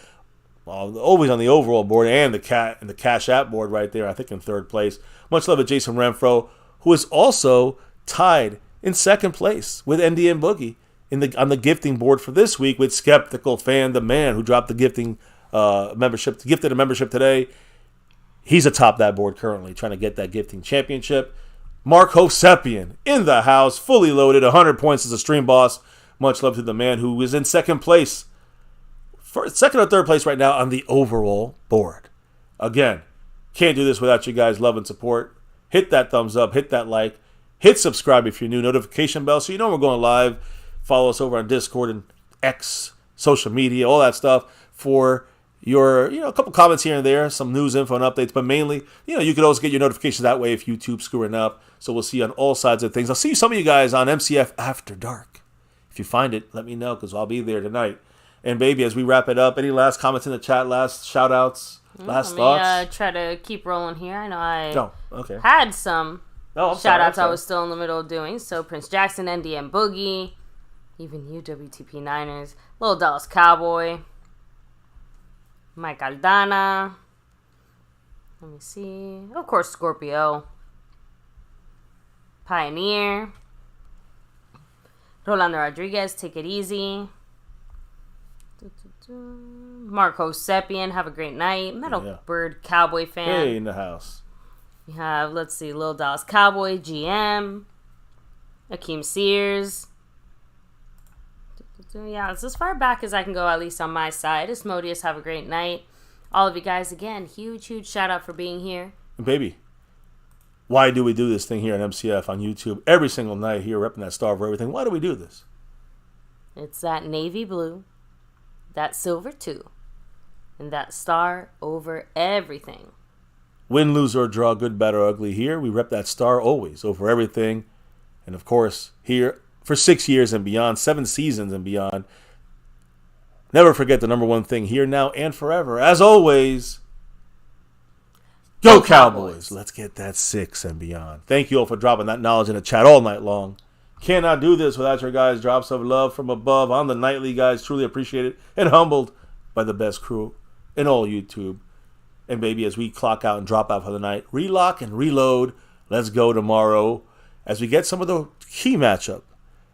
always on the overall board and the Cash App board right there, I think in third place. Much love to Jason Renfro, who is also tied in second place with ND and Boogie on the gifting board for this week with Skeptical Fan, the man who dropped the gifted a membership today. He's atop that board currently, trying to get that gifting championship. Mark Hovsepian in the house, fully loaded, 100 points as a stream boss. Much love to the man who is in second place, second or third place right now on the overall board. Again, can't do this without you guys' love and support. Hit that thumbs up, hit that like, hit subscribe if you're new, notification bell so you know we're going live. Follow us over on Discord and X, social media, all that stuff for your, a couple comments here and there, some news, info, and updates, but mainly, you can always get your notifications that way if YouTube's screwing up. So we'll see you on all sides of things. I'll see some of you guys on MCF After Dark. If you find it, let me know because I'll be there tonight. And baby, as we wrap it up, any last comments in the chat, last shout-outs, last thoughts? Let me try to keep rolling here. I know I had some shout-outs I was still in the middle of doing. So Prince Jackson, NDM Boogie, even you WTP Niners, Little Dallas Cowboy, Mike Aldana, let me see, of course Scorpio, Pioneer, Rolando Rodriguez, Take It Easy, Mark Hovsepian, Have a Great Night, Metal Bird Cowboy Fan. Hey, in the house. We have, let's see, Lil Dallas Cowboy, GM, Akeem Sears. Yeah, it's as far back as I can go, at least on my side. Asmodeus, Have a Great Night. All of you guys, again, huge shout out for being here. And baby, why do we do this thing here at MCF on YouTube every single night here, repping that star over everything? Why do we do this? It's that navy blue, that silver too, and that star over everything. Win, lose, or draw, good, bad, or ugly, here we rep that star always over everything. And of course, here for 6 years and beyond, 7 seasons and beyond. Never forget the number one thing here, now, and forever. As always, go Cowboys. Let's get that 6 and beyond. Thank you all for dropping that knowledge in the chat all night long. Cannot do this without your guys' drops of love from above on the nightly, guys. Truly appreciate it and humbled by the best crew in all YouTube. And baby, as we clock out and drop out for the night, relock and reload. Let's go tomorrow as we get some of the key matchup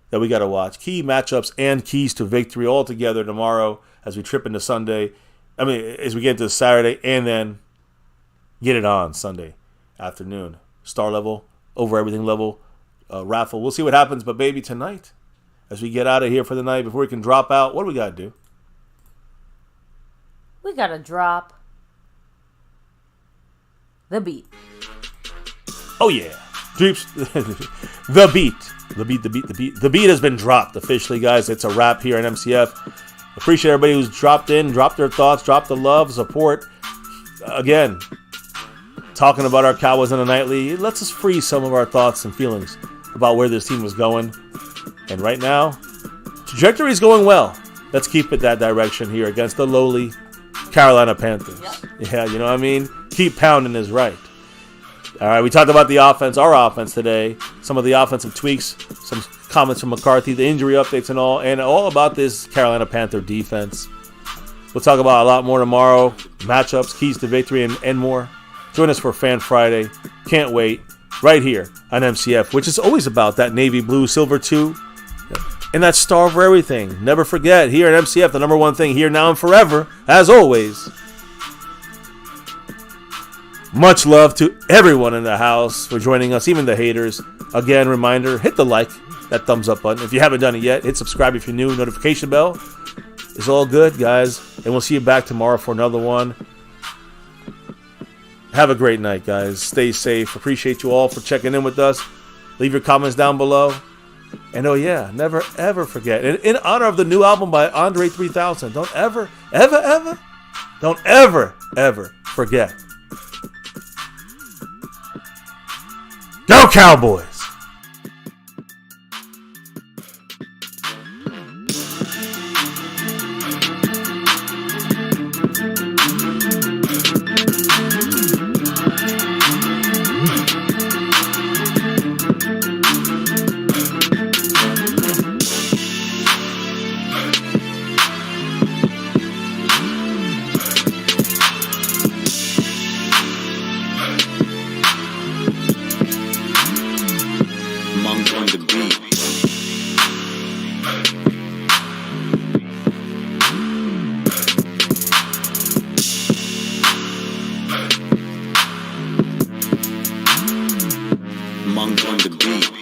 that we got to watch. Key matchups and keys to victory all together tomorrow as we trip into Sunday. As we get into Saturday and then get it on Sunday afternoon. Star level, over everything level, raffle. We'll see what happens. But baby, tonight, as we get out of here for the night, before we can drop out, what do we got to do? We got to drop the beat. Oh, yeah. Dreeps. The beat. The beat has been dropped officially, guys. It's a wrap here at MCF. Appreciate everybody who's dropped in, dropped their thoughts, dropped the love, support. Again, talking about our Cowboys on the nightly, it lets us free some of our thoughts and feelings about where this team was going. And right now, trajectory is going well. Let's keep it that direction here against the lowly Carolina Panthers. Yep. Yeah, you know what I mean? keep pounding is right. All right, we talked about the offense, our offense today, some of the offensive tweaks, some comments from McCarthy, the injury updates and all about this Carolina Panther defense. We'll talk about a lot more tomorrow, matchups, keys to victory, and more. Join us for Fan Friday. Can't wait. Right here on MCF, which is always about that navy blue, silver too, and that star for everything. Never forget, here at MCF, the number one thing here, now, and forever, as always. Much love to everyone in the house for joining us, even the haters. Again, reminder, hit the like, that thumbs up button. If you haven't done it yet, hit subscribe if you're new, notification bell. It's all good, guys, and we'll see you back tomorrow for another one. Have a great night, guys. Stay safe. Appreciate you all for checking in with us. Leave your comments down below. And oh yeah, never ever forget, in honor of the new album by Andre 3000, don't ever forget. Go Cowboys! Monk on the beat.